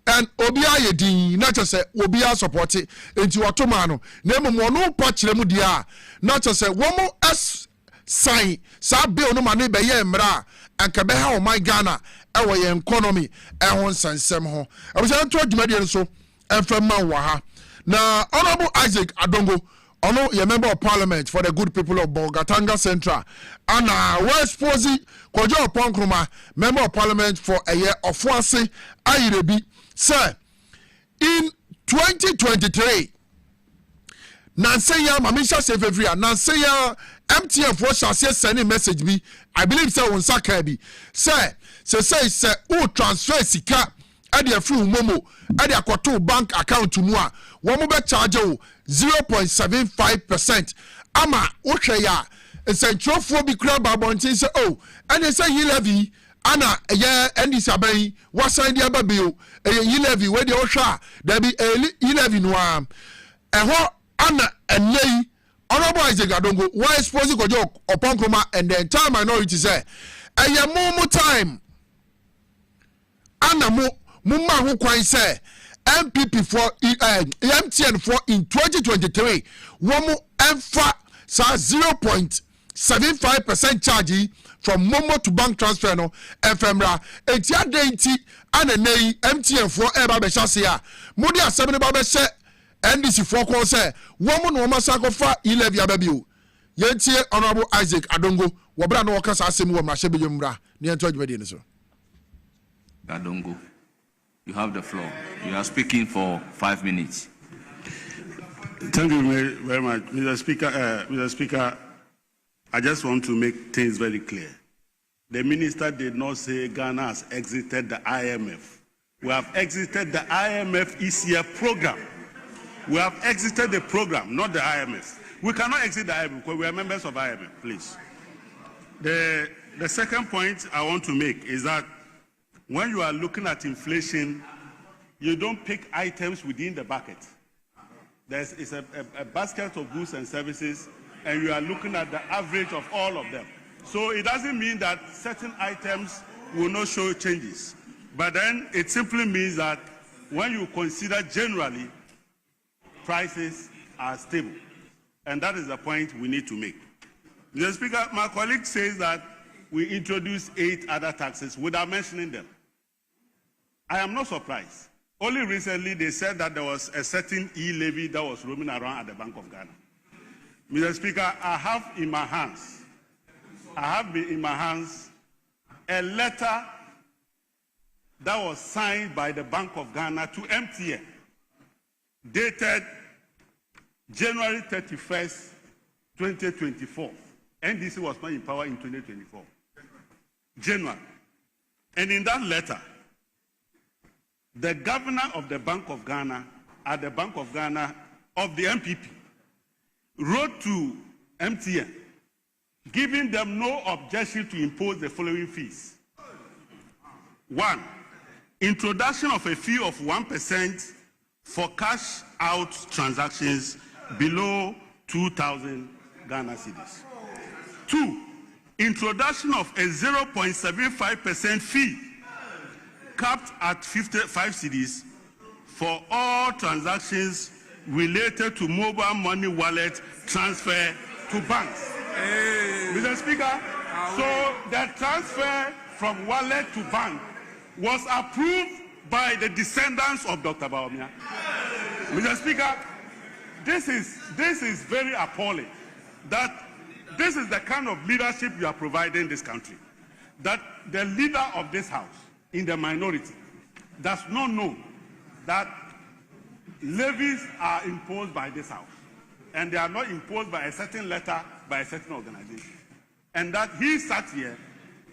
And Obia ye din, not just say, Obia support it into Ottomano. Name no patch remudia, not just say, one more as sign, Sabi no money by Yemra, and Kabeha or my Ghana, our economy, and one son Semho. I was told Median so, and from Mawaha. Now, Honorable Isaac Adongo, a member of parliament for the good people of Bogatanga Central, and West Posey, Kojo Ponkruma, member of parliament for a year of Fwasi, Ayirebi. Sir, in 2023, Nanseya Mamisha Sefevria, Nanseya MTF for shall send a message me. I believe so on Sakabi. Sir, say, who transfer Sika at their free Momo at their Koto bank account to Mua, one mobile charge 0.75%. Ama, Oshaya, a central phobic club about say, oh, and they say he levy. Anna, a year and this abay, what's the idea about you? A ye levy, where the Osha, there be a ye levy noam. And what Anna and Lay, Honorable Isaac Adongo, why is supposed to go upon Kuma and the entire minority say, a year more time. Anna Mumma who quite say, MPP for MTN for in 2023, one more MFA 0.75% charge from Momo to bank transfer no FMRA etia denti ana nei MTN for eba be hyasia mudi asem ne ba be hye NDC for call say womo no masako fa 11 ababio yentie Honorable Isaac Adongo wobra no wokasa asem wo mrahye bejumra ne ento adwumadi ne so. Adongo, you have the floor. You are speaking for 5 minutes. Thank you very much, Mr. Speaker. I just want to make things very clear. The minister did not say Ghana has exited the IMF. We have exited the IMF ECF program. We have exited the program, not the IMF. We cannot exit the IMF because we are members of IMF, please. The second point I want to make is that when you are looking at inflation, you don't pick items within the bucket. It's a basket of goods and services, and you are looking at the average of all of them. So it doesn't mean that certain items will not show changes. But then it simply means that when you consider generally, prices are stable. And that is the point we need to make. Mr. Speaker, my colleague says that we introduced 8 other taxes without mentioning them. I am not surprised. Only recently they said that there was a certain e-levy that was roaming around at the Bank of Ghana. Mr. Speaker, I have in my hands a letter that was signed by the Bank of Ghana to MTN, dated January 31st, 2024. NDC was not in power in 2024. January. And in that letter, the governor of the Bank of Ghana, at the Bank of Ghana of the MPP, wrote to MTN, giving them no objection to impose the following fees. 1, introduction of a fee of 1% for cash out transactions below 2,000 Ghana cedis. 2, introduction of a 0.75% fee capped at 55 cedis for all transactions related to mobile money wallet transfer to banks. Mr. Speaker, so the transfer from wallet to bank was approved by the descendants of Dr. Bawumia. Mr. Speaker, this is very appalling that this is the kind of leadership you are providing this country. That the leader of this house in the minority does not know that levies are imposed by this house and they are not imposed by a certain letter by a certain organization. And that he sat here,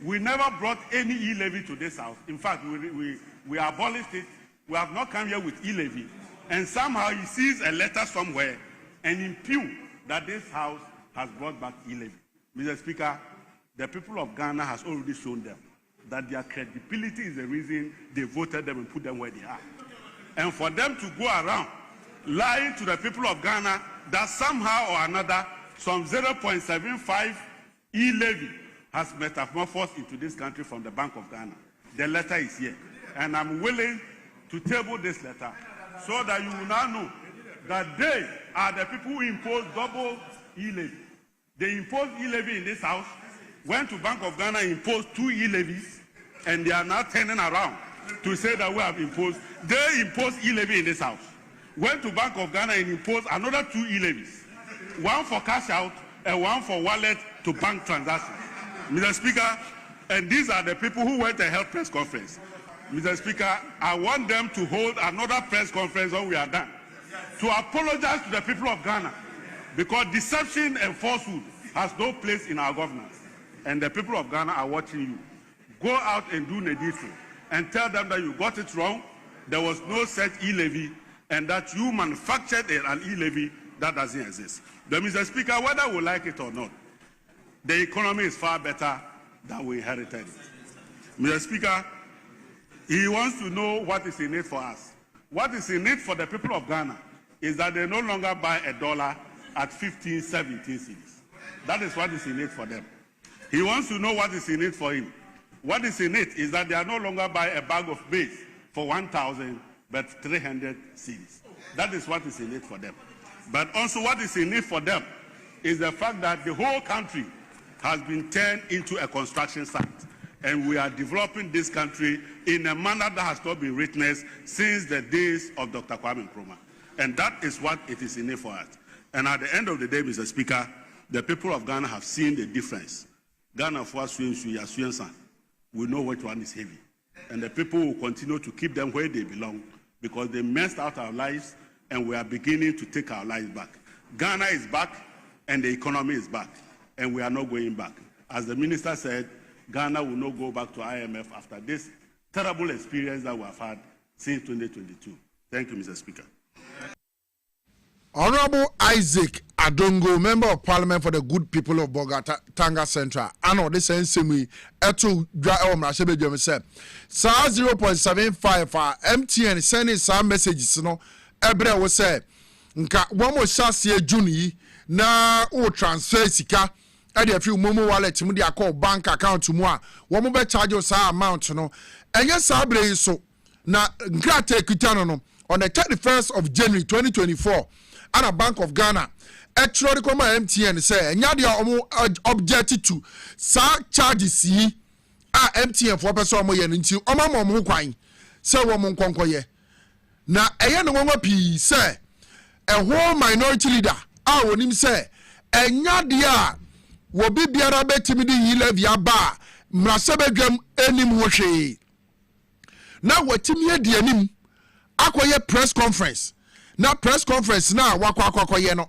we never brought any e-levy to this house. In fact, we abolished it. We have not come here with e-levy. And somehow he sees a letter somewhere and impugns that this house has brought back e-levy. Mr. Speaker, the people of Ghana has already shown them that their credibility is the reason they voted them and put them where they are. And for them to go around lying to the people of Ghana that somehow or another some 0.75 e-levy has metamorphosed into this country from the Bank of Ghana. The letter is here. And I'm willing to table this letter so that you will now know that they are the people who impose double e-levy. They imposed e-levy in this house, went to Bank of Ghana, imposed 2 e-levies, and they are now turning around to say that we have imposed. They imposed e-levy in this house, went to Bank of Ghana and imposed another 2 e-levies, one for cash out and one for wallet to bank transactions. Mr. Speaker, and these are the people who went and held press conference. Mr. Speaker, I want them to hold another press conference when we are done to apologize to the people of Ghana, because deception and falsehood has no place in our governance. And the people of Ghana are watching you. Go out and do needful and tell them that you got it wrong, there was no such e-levy, and that you manufactured an e-levy that doesn't exist. But Mr. Speaker, whether we like it or not, the economy is far better than we inherited it. Mr. Speaker, he wants to know what is in it for us. What is in it for the people of Ghana is that they no longer buy $1 at 15, 17 cedis. That is what is in it for them. He wants to know what is in it for him. What is in it is that they are no longer buy a bag of maize for 1,000 but 300 cedis. That is what is in it for them. But also what is in it for them is the fact that the whole country has been turned into a construction site. And we are developing this country in a manner that has not been witnessed since the days of Dr. Kwame Nkrumah. And that is what it is in it for us. And at the end of the day, Mr. Speaker, the people of Ghana have seen the difference. Ghana for us, we know which one is heavy. And the people will continue to keep them where they belong because they messed out our lives and we are beginning to take our lives back. Ghana is back and the economy is back and we are not going back. As the minister said, Ghana will not go back to IMF after this terrible experience that we have had since 2022. Thank you, Mr. Speaker. Honorable Isaac Adongo, Member of Parliament for the Good People of Bogota, Tanga Central. I know this NCME, Eto Mrashebe Jome said, Sa 0.75 MTN sending some messages, no, Ebre was said, Nka, one more shasi Juni, na o transfer sika, and a few momo wallet to me, call bank account to moi, one more charge us our amount, no, and yes, I believe so. Na, Grate Kitano, on the 31st of January 2024, and a Bank of Ghana, actually come MTN say, and yadia objected to sa charges ye MTN for person mo yen nti o ma mo kwan say wo mo nkonkoye na eye no wo pi say a whole minority leader a wonim say enya de a wo bibiara betimi de yi levy aba mrasebedwam enim wo hwe na watimi adi anim akoye press conference na press conference na wakwakoye no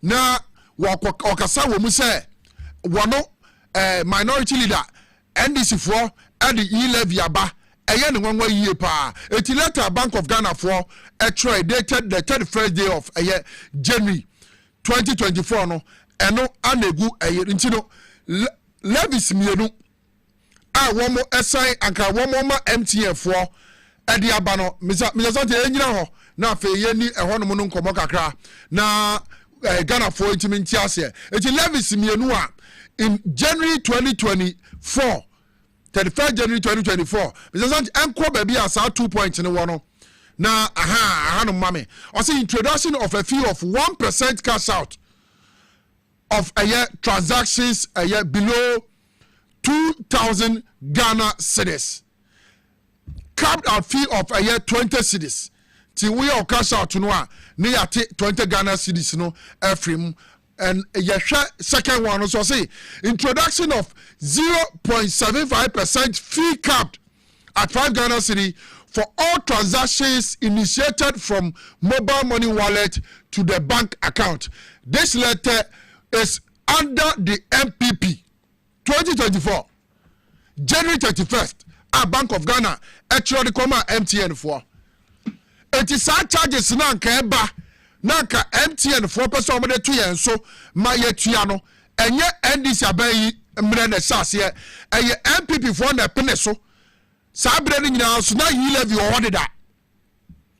na wakasa wo mu say wono minority leader NDC for at the e-levy aba eye ne nwanwa yie pa eti letter Bank of Ghana for dated the 31st day of January 2024 no eno anegu nti no levies mienu a womo assign anka womo ma MTN for edi aba no Mr. Sante enyina ho na fe ye ni eho no no nkomo kakra na Ghana for intimate ase eti levies mienu a in January 2024 31st January 2024 Mr. Sante enko baby as 2 points in one na no mame also introduction of a fee of 1% cash out of a year transactions a year below 2,000 Ghana cedis. capped at fee of a year 20 cedis. Till we are cash out to no near 20 Ghana cedis no Ephraim. And second one also say introduction of 0.75% fee capped at 5 Ghana cedi for all transactions initiated from mobile money wallet to the bank account. This letter is under the MPP 2024 January 31st at Bank of Ghana actually come MTN for. It is our charges now keba. Naka MTN 4% of the 2 years so my tuano and yet NDC abayi mrene sasye and ye MPP for na peneso sabreni na so na yi levy or what that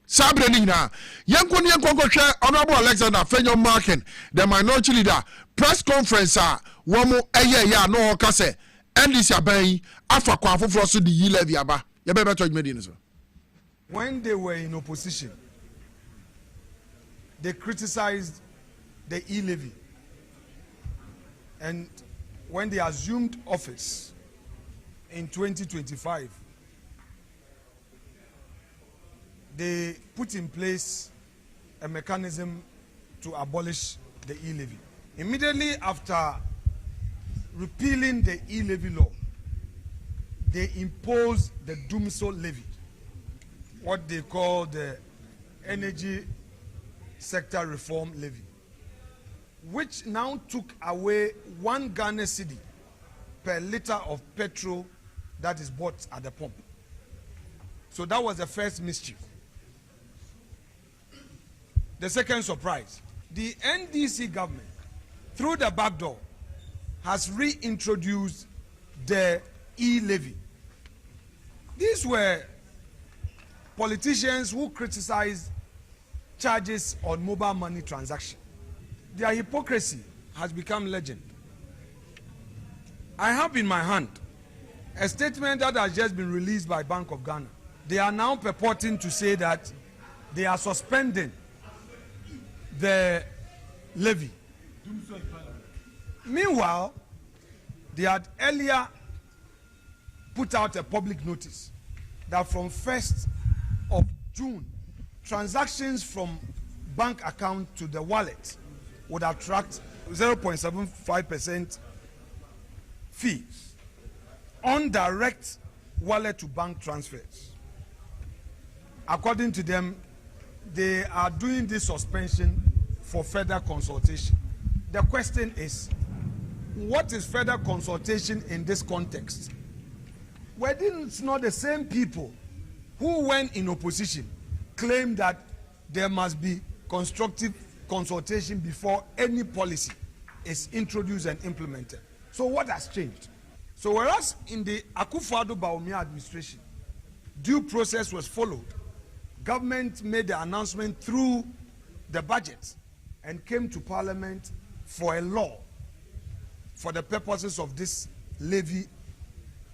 sabreni na yankon share honorable Alexander Fenyo Markin the minority leader press conference womo ya no kase NDC abayi afa kwa foforo so the yi levy aba ye be beto adwumedi so. When they were in opposition, they criticized the e-levy. And when they assumed office in 2025, they put in place a mechanism to abolish the e-levy. Immediately after repealing the e-levy law, they imposed the Dumso levy, what they call the energy sector reform levy, which now took away 1 Ghana cedi per liter of petrol that is bought at the pump. So that was the first mischief. The second surprise, the NDC government, through the back door, has reintroduced the e-levy. These were politicians who criticized charges on mobile money transaction. Their hypocrisy has become legend. I have in my hand a statement that has just been released by Bank of Ghana. They are now purporting to say that they are suspending the levy. Meanwhile, they had earlier put out a public notice that from 1st of June, transactions from bank account to the wallet would attract 0.75% fees on direct wallet to bank transfers. According to them, they are doing this suspension for further consultation. The question is, what is further consultation in this context? Were these not the same people who, when in opposition, claimed that there must be constructive consultation before any policy is introduced and implemented? So what has changed? So whereas in the Akufo-Addo-Bawumia administration, due process was followed, government made the announcement through the budget and came to parliament for a law for the purposes of this levy.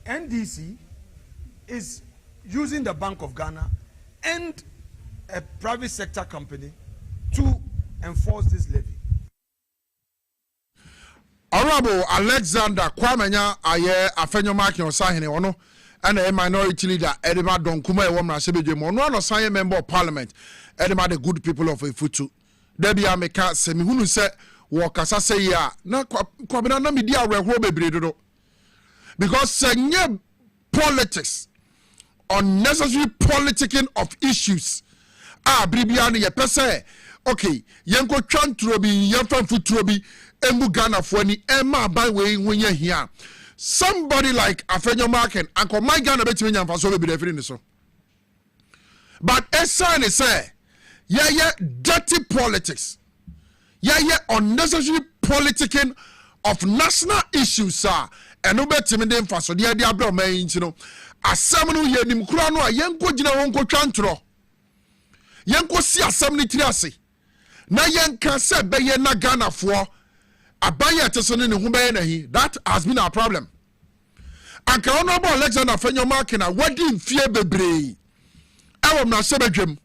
NDC is using the Bank of Ghana and a private sector company to enforce this levy. Honorable Alexander Kwamenya aye afenyo marking on sahene ono and a minority leader Edema Donkuma e womna sebedwemo no no sign member of parliament Edema the good people of Ifutu debi ameka semihunu se wo kasa se ya na kwabena na media awerho bebre dodo because senye politics, unnecessary politicking of issues bribia ne ye pese okay yenko twantro bi yemfa futuro bi embu Ghana for ni ema ban we nwenya hia somebody like Afenyo Markin anko my Ghana betimi nyamfa so be defiri ni so but esan say yeah dirty politics yeah unnecessary politicking of national issues eno betimi de mfa so de abro man ntino asem no ye nim kura no a yenko gina wonko twantro yenko si asem ni tiri ase na yenka se be ye na Ghana for abaya tesone ne ho be na hi. That has been our problem. And Honorable Alexander Fenyo Markin wadi mfie bebre ewo na sebedwem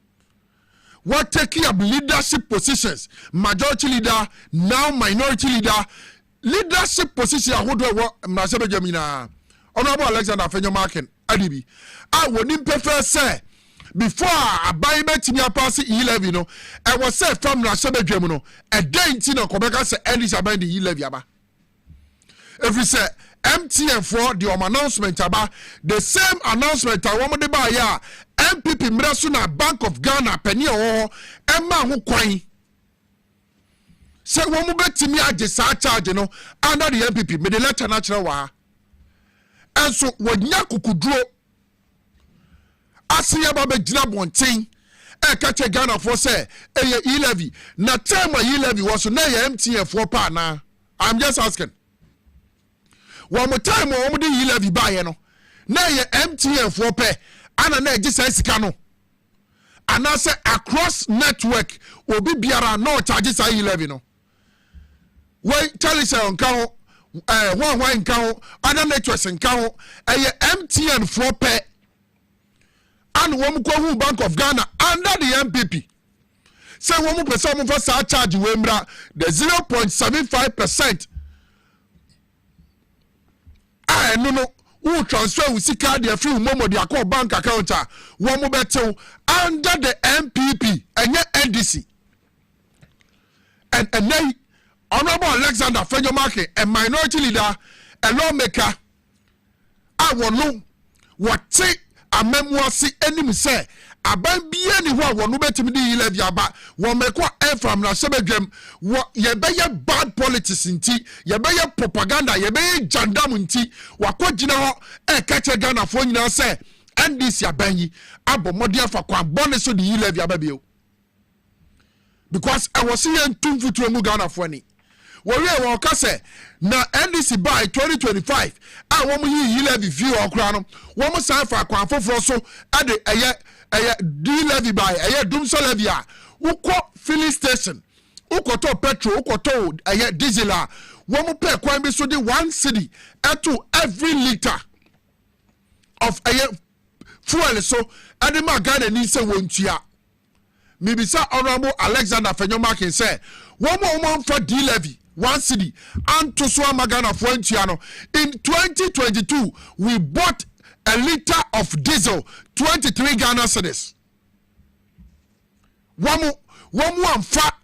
what taking up leadership positions, majority leader, now minority leader, leadership position ahodo wo na sebedwem na Honorable Alexander Fenyo Markin adibi a woni prefer say before abai betimi apase e11 no e was say from na se bedwam no e den ti no kobeka say Ellis abai the e11 aba every say MTN for the announcement aba the same announcement a wo de ba ya MPP mraso na Bank of Ghana penny o emma ho kwan say wo mo betimi age sa charge no under the MPP me the letter natural wa enso wonya kukuduro asiya ba be gina bonten e ka che Ghana for say eye e11 na time e11 was na ye MTN for pa na I'm just asking one more time wo mo de e11 ba ye no na ye MTN for pe ana na ege sai sika no ana say across network obi biara no charge sai e11 no we Charlie say on ka one nka ho other networks nka ho eye MTN for pe and wo mko hu Bank of Ghana under the MPP say wo mu pese mo for sa charge we mra the 0.75% no who transfer we sika de free momo de akọ bank account wo mu betew under the MPP enye NDC and nay Honorable Alexander Fenyomake, a minority leader, a lawmaker, I will know what take a memoir see any say. A ban be anyone will no better me the 11 yaba, one make what air from na sebegem, what ye be bad politics in tea, ye be propaganda, ye be jandam in tea, what could you know a catch a gun of one now say, and this ya banyi, abo modia for kwa bonus to the 11 yaba. Because I was seeing 2 foot to Ghana for any. Wọ́n wọ́n kásẹ̀ na NDC by 2025 a wọ́n mu yí levy view ọkùnrin no wọ́n mu san fa kwan foforọ so ẹ̀dẹ̀ ẹ̀yẹ D levy by ẹ̀yẹ dumso levy a wọ́kọ̀ filling station wọ́kọ̀ tó petrol wọ́kọ̀ tó ẹ̀yẹ diesel a wọ́n mu pẹ̀ kwan bi so de 1 cedi to every litre of ẹ̀yẹ fuel so ẹ̀dẹ̀ ma Ghana ní sẹ́ wọ́n tua mibisa Honorable Alexander Fenyomake say wọ́n mu for D levy 1 cedi and to so Magana Fuentiano. In 2022, we bought a liter of diesel, 23 Ghana cedis. One more fat,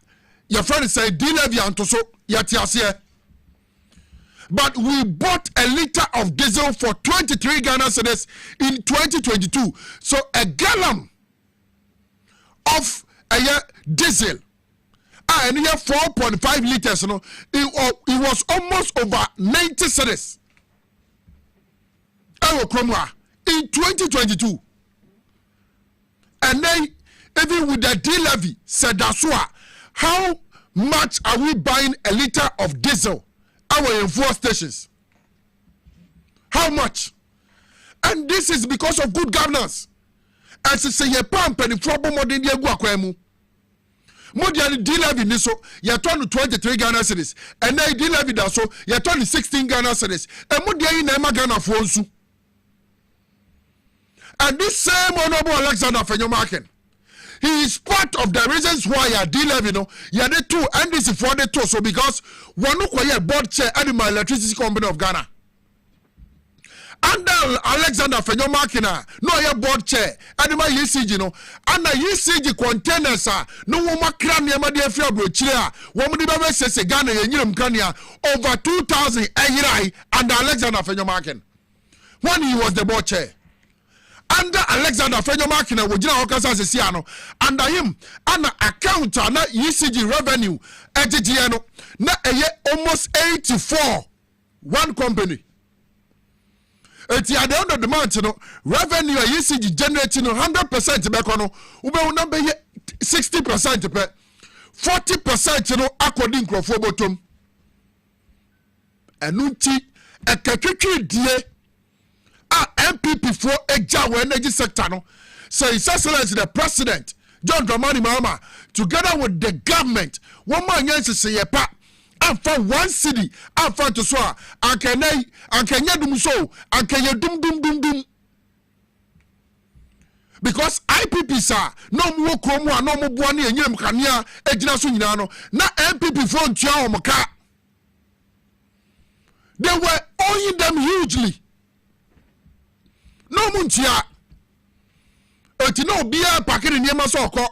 your friend said, D-levy and to so yatiasie. But we bought a liter of diesel for 23 Ghana cedis in 2022. So a gallon of diesel, and here 4.5 liters, no, it was almost over 90 cedis. In 2022. And then, even with the D-levy, said Dasua, how much are we buying a liter of diesel in 4 stations? How much? And this is because of good governance. As I say, you pump and trouble more than you Modiani D-levy ni so you turn to 23 Ghana cedis and then D-levy da so you turn to 16 Ghana cedis and Modiani na ema Ghana for nsu. And this same Honorable Alexander Fenyomake, he is part of the reasons why you D-levy no you the two and this is for the two so because one who board chair at my electricity company of Ghana. Under Alexander Fenyomake na no ye board chair anima ECG no and ECG containers no woma kra ne ma de afia brochire a wo mo de be sese Ghana ye nyiram kania over 2000 ayirai under Alexander Fenyomake when he was the board chair. Under Alexander Fenyomake na wogina okasa sese ano under him and account na ECG revenue ejeje no na eye almost 84 one company. At the end of the month, no revenue ECG generating 100% back on ube number 60% per 40% no according to bottom. Enunti ekekeke die a MPP for ejawa energy sector no. So His Excellency the President John Dramani Mahama together with the government one man yense say yepa and for 1 cedi and for to so ankenya dum so ankenya dum because IPP sa no mo kromu a no mo boa na enyem kanea ejina so nyina no na MPP for ntua omoka they were owing them hugely no muntia enti no bia pakere niema so okọ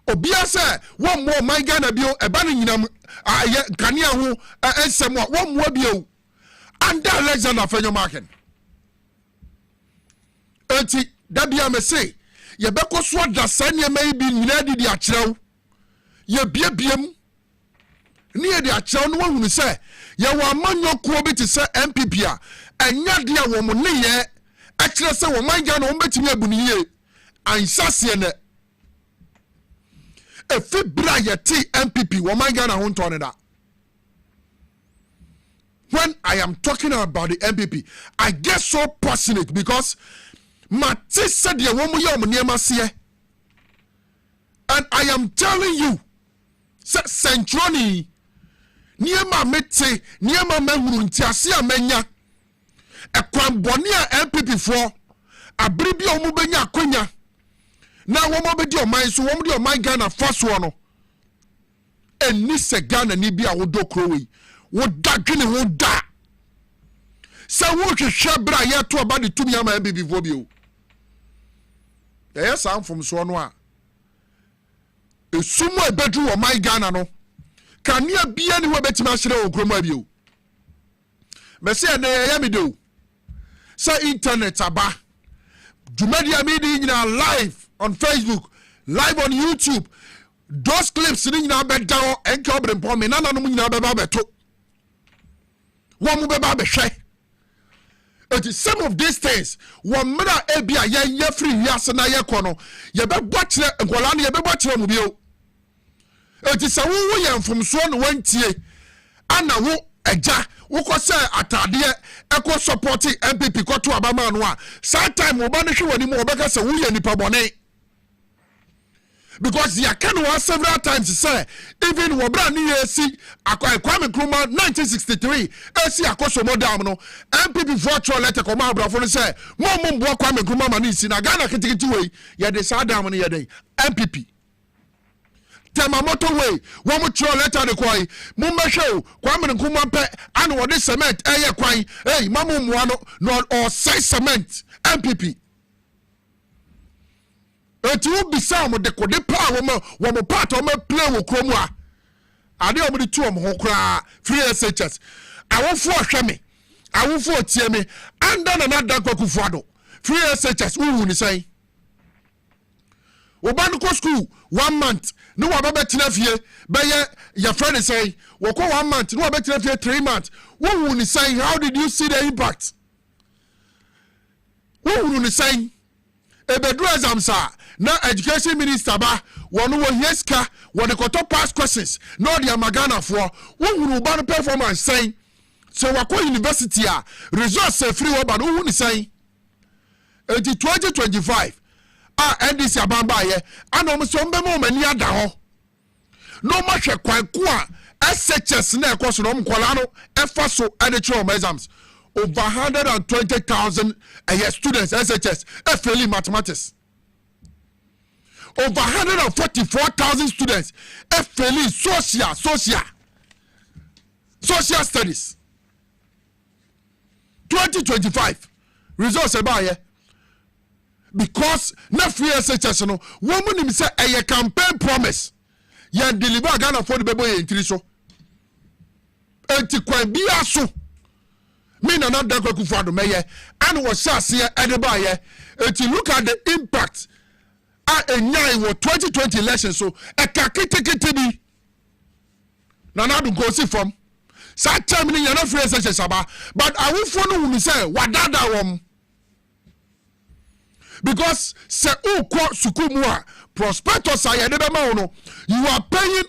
obia se won mo man Ghana bio eba no nyinam aye kane ho ensem a won mo bio under Alexander Fenyomaken enti da bia me say ye beko so da sane mai bi nyina di akyerew ye biebiem ni ye di akyerew no wahunu se ye wa manyoko bi te se MPP a enya de a wo mo ne ye akire se wo man Ghana wo betimi abuniye ansase ne efi bra ye ti MPP wo man Ghana ho ntone da. When I am talking about the MPP, I get so passionate because Mati said the woman yom niema sie. And I am telling you, Centroni, niema mete, niema mehuru ntiasia menya. E kwambonia MPP for abribi omu benya akonya. Na womo be di oman so womo di oman Ghana first one. Eni se Ghana ni bia wodo krowe. Woda gene woda. Sa wo hwehwe bra ye to aba de tumi ama MPP for bio. Yes, I'm from so no a. Esumo ebedu wo man Ghana no. Kania bia ni wo betima hire wo kroma bio. Me say na ya me do. Sa internet aba. Dumedia media nyina live on Facebook, live on YouTube. Those clips ni nyina be dawo enke Obrempong me nana no nyina be ba beto. Wo mu be ba be hwe. Some of these things, one mera ebia ye free yase na ye kono, ye be bochire nkola na ye be bochire mu bio. Eti sa wo ye mfomso no wantie, ana wo eja, wo ko se atade e ko support MPP ko to abama no a, sa time wo ba no hwe wani mu obeka se wo ye nipa bone. Because ya can was several times say even wobra ni yesi Kwame Nkrumah 1963 esi akoso modam no MPP virtual letter ko ma brafo no say mo mbo Kwame Nkrumah ma ni si na Ghana kitikiti we ye de sadam no ye den MPP Temamoto we wo mo throw letter de kwai mo mehwe Kwame Nkrumah pe an wo de cement eye kwai mamu mwa no or say cement MPP eti wo bisa mo de kode pa wo mo part o ma play wo kromu a ade o mo de tu o mo ho kra free SHS awofo hwe me awofo tie me anda na da kwakufu ado free SHS wo ni sai wo ban ko school 1 month no wa ba betina fie be ye your friend say wo ko 1 month no wa betina fie 3 months wo ni sai how did you see the impact wo ni sai ebedu exams na education minister ba wono wo hieska won ko pass questions no the Magana for wo ba no performance say so wako university a resource free wo ba no hu ni say 2025 NDC abamba ye anom so mbe mo mani ada ho no ma hwe kwan ko a SHS na ekoso no mkola no efa so editorial exams over 120,000 students SHS failing mathematics. Over 144,000 students failing social studies. 2025 results about here because na free SHS no woman him say a campaign promise yan deliver Ghana for the bebo ye ntiri so enti kwan bia so me na da kwakufu ado meye and was sase edeba ye enti look at the impact enyai wo 2020 election so e kakete bi na do go see from sa time ni yana free SHS aba but awufo no hu say wadada wom because se ukọ sukumu a prospectus ayedebe no you are paying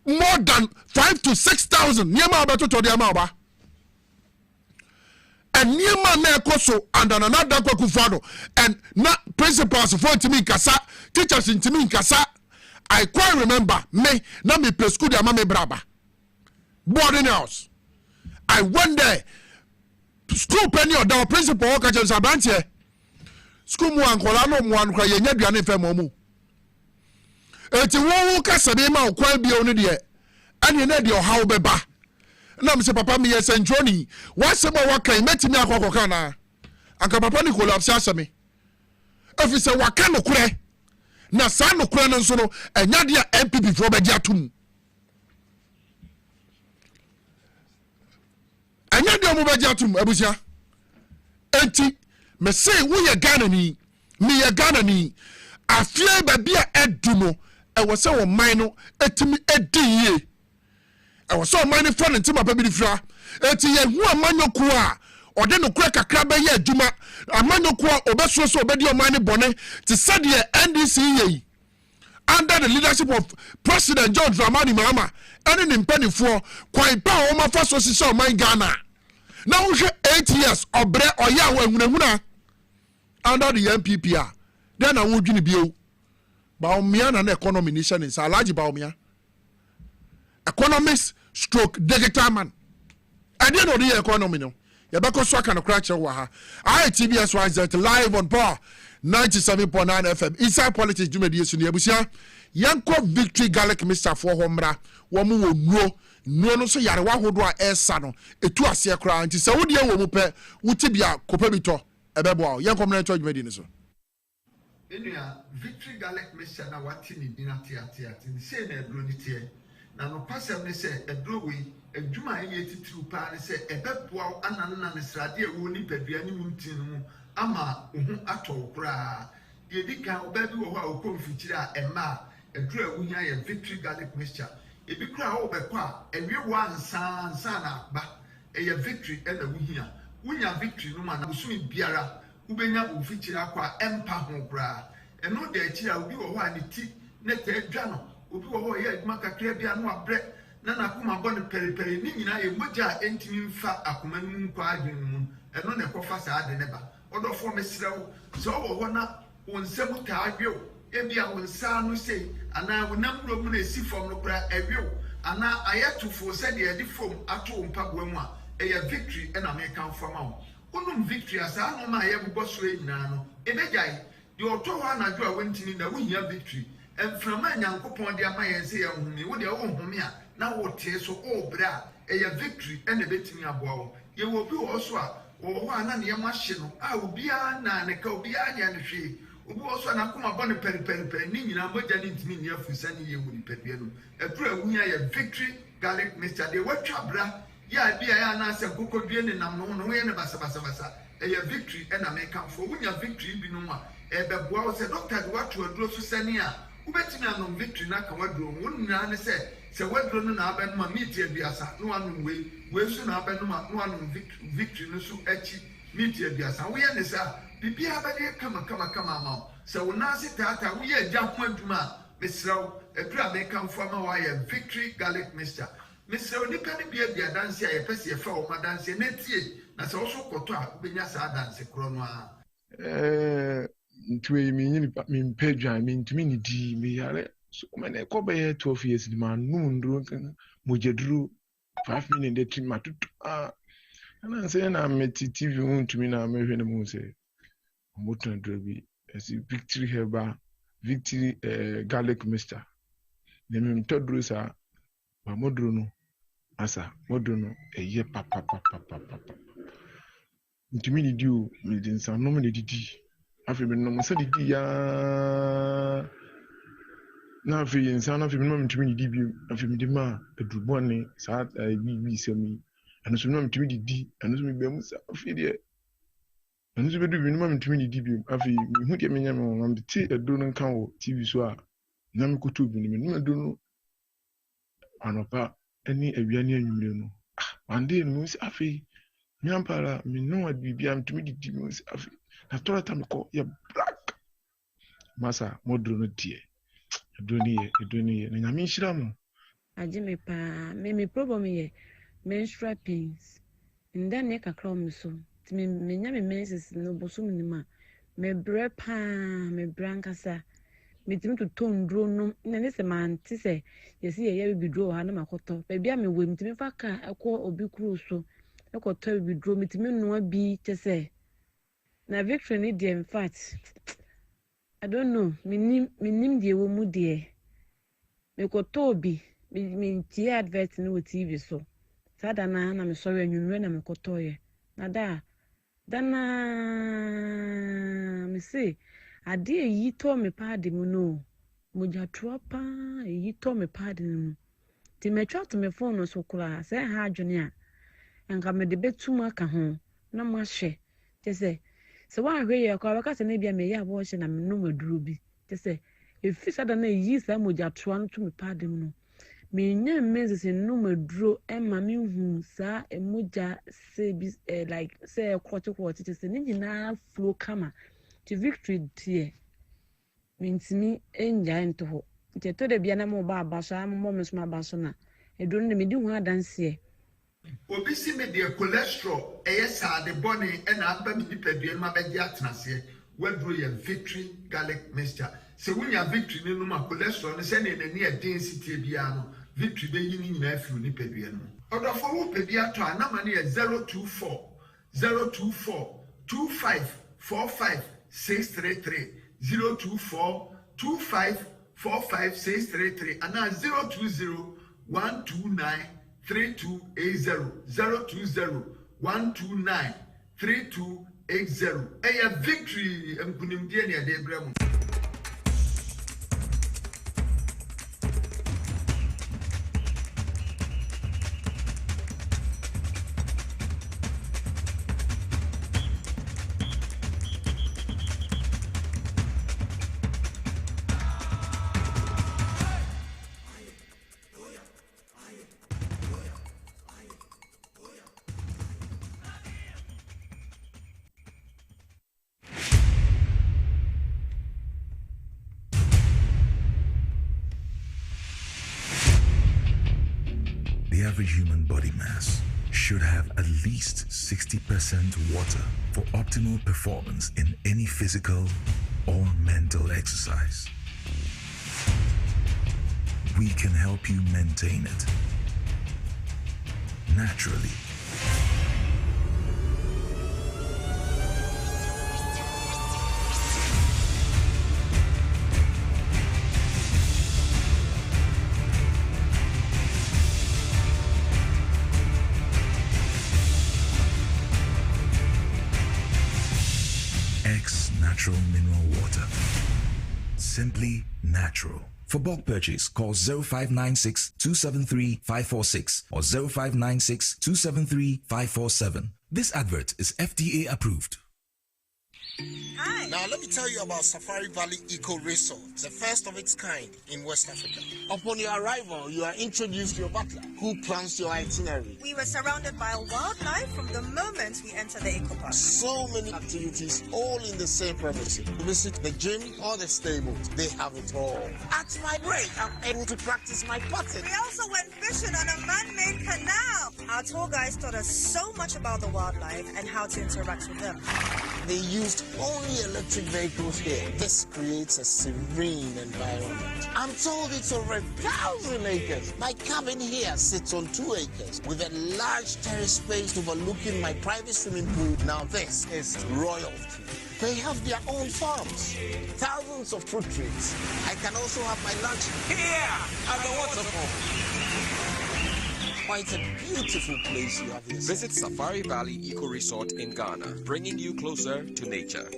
more than 5,000 to 6,000 niema abeto to de ama ba and niema na ekoso and another kwakufado and na principals for ntimi nkasa teachers ntimi nkasa I quite remember me na me play school de ama me braba boarding house I went there school penny or the principal worker just abrantie school mu ankola no mu ankora ye nya duane fe momu eti wo kasa be ma okwan bi onu de ane na de ohaw beba na me se papa me ye sentroni wasem wa kan metimi akokoka na anka papa ni collapse aseme efi se waka no kure na sa no kure no nso no enya de a MPP fo be dia tum enya de mo be dia tum abusia enti me say wo ye Ghana ni me ye Ghana ni afie ba bia edumo e wo se wo man no etimi ediye e wo so man ni fo ntima pa bi di fra enti ye hu amanyoku a ode no kura kakra be ye adwuma amanyoku a obeso so obedi o man ni bone ti said ye NDC ye under the leadership of President John Dramani Mahama ene ni mpanifo kwan pa o ma fa so sisi o man Ghana na wo hwe 8 years obre oya wa hunahuna under the MPP a then na wo dwini bio Baumia na economy nation in Salaji Baumia economist stroke digital man I didn't know the economy no yabako so kan crack wa ha ITBS YZ live on power 97.9 FM inside politics jumedi esu ne abusia yanko victory garlic mr for homra wo mu wo nuo no so yare wa hodo a esa no etu ase kra nti se wodi wo mu pe wutibia kopa bito ebebo yanko mna to jumedi ne so enua victory garlic mixture na wati ni dina tia ni se na edro ni tie na no pasem ne se edro wi adwuma eye titiru pa ne se ebeboa ananna ne srade ewo ni padua ni muntin mu ama ohu atɔ kra de dika obabi wo ho a okomfikyire a ema edro ewu hia ye victory garlic mixture ebi kra wo bekɔ a ewie wo ansa na ba eye victory e na wu hia wunya victory no ma na busumi biara ubenya ufikyire akwa empa ho kra eno de akira obi wo ho ani ti ne te dwa no obi wo ho ye adwuma kakra bia no abre na nakoma bɔ ne periperi ni nyina ye mogya entimi mfa akoma nu nkwa adwen mu eno ne kofa saa de ne ba odofo mesrew so wo ho na wonsem ta adwew ebia wonsa no sei ana wonam ro mu na esi fom no kra ewew ana ayetufo se de edi fom ato mpaboa mu a eye victory na me kan fama wo unum victory asa no ma ye bobɔ so nyina no ebegyae de oto ho anadwo a wontini na wohia victory emframa nyankopɔn de ama ye se ye humi wo de wo humi a na wo tie so obra eye victory na betimi aboa wo ye wo bi wo so a wo ho ana ne yamahye no a obia na ne ka obia nya ne hwe obi wo so na koma bɔ ne periperi ni nyina mogya ne ntimi ne afusa ne ye wo ni padua no edura wunya ye victory garlic mixture de watwa bra ya bia ya na se kokodue ne nam no ye ne basa eye victory na me kamfo wunya victory bi no a ebeboa wo se doctor de wato aduro so sane a ubetimi anom victory na ka waduro wonna ne se waduro no na abenu ma meat abiasa no anom we so na abenu ma no anom victory no so achi meat abiasa wo ye ne sa bibia abade kama ma se wona se tata wo ye agya ho adwuma mesraw edura me kamfo ma wa ye victory garlic mixture mesraw nipa ne bia danse a ye pese ye fa wo ma danse na tie na se wo so koto a ubenya sa danse kro no a ntwe mi nyini mi mpedwan mi ntumi ni di mi yare so mane ko be 12 years di man nu ndro mo jedru 5 minutes de trim matutu ana se na meti TV ntumi na mehwe ne mu se mo tandro bi esi victory herba victory garlic mixture ne mi ntodro sa ba modro no asa modro no eye papa ntumi ni di o mi din sa no me di afi bi no se di ya na afi insana afi no mtumi di bi afi mi di ma edubone sa bi semi anu so no mtumi di anu so mi be mu sa afi de anu so be du bi no mtumi di bi afi mi hu de menya me won bi ti edo no kan wo TV so a na mi koto bi ni me edo no anopa ani awiane anwumre no ande no si afi mi ampara mi no adi bi am mtumi di mi si afi na tola tamiko ya black masa modro no die edoni ye na nyame nhira mo ajime pa me problem ye menstrual pains nda ne kakra o so timi me nya me menses no bosum ni ma me bre pa me brankasa me timi to tondro no na ne se man ti se yesi ye bidro ha na makoto ba bia me wem timi fa ka ekọ obi kru so ekoto bidro me timi no abi tese na victory ni de in fact I don't know minim de wo mu de me ko tobi me tie advert no TV so sada na me sorry anwumre na me ko toye na da dana me say ade yi to me paade mu no moja tropa yi to me paade mu ti me twa to me phone no so kura say ha adwene a enka me de betum aka ho na ma hye te say so wa hwe ye kwa baka se na bia me ya bo hye na me no maduro bi te say efi sada na yi sa moja troa no to me paade mu no me nya mezes no maduro ema me hu sa emoja se bi like say kwoti te say ni nyina flow kama to victory tie mentimi enja ento ho nte to de bia na mo ba abaso am me so abaso na eduro ne me di hu adanse obi si me de cholesterol sa de bone na aba mi nipadua ma be dia tenase waduro ye victory garlic mixture se wunya victory ne no ma cholesterol ne se ne nani e density bia no victory be yi ni nyina afi nipadua no odofo wo pedia to anama ne 024 25 45 633 024 25 45 633 and 020 129 3280 020 129 3280 a victory mkunimdie ne ade bremu. The average human body mass should have at least 60% water for optimal performance in any physical or mental exercise. We can help you maintain it naturally. Natural mineral water. Simply natural. For bulk purchase, call 0596 273 546 or 0596 273 547. This advert is FDA approved. Hi. Now let me tell you about Safari Valley Eco Resort, the first of its kind in West Africa. Upon your arrival, you are introduced to your butler, who plans your itinerary. We were surrounded by wildlife from the moment we entered the eco park. So many activities, all in the same premises. Visit the gym or the stables, they have it all. At my break, I'm able to practice my putting. We also went fishing on a man-made canal. Our tour guides taught us so much about the wildlife and how to interact with them. They used only electric vehicles here. This creates a serene environment. I'm told it's over 1,000 acres. My cabin here sits on 2 acres with a large terrace space overlooking my private swimming pool. Now this is royalty. They have their own farms, thousands of fruit trees. I can also have my lunch here at the waterfall. Quite a beautiful place you have here. Visit Safari Valley Eco Resort in Ghana, bringing you closer to nature.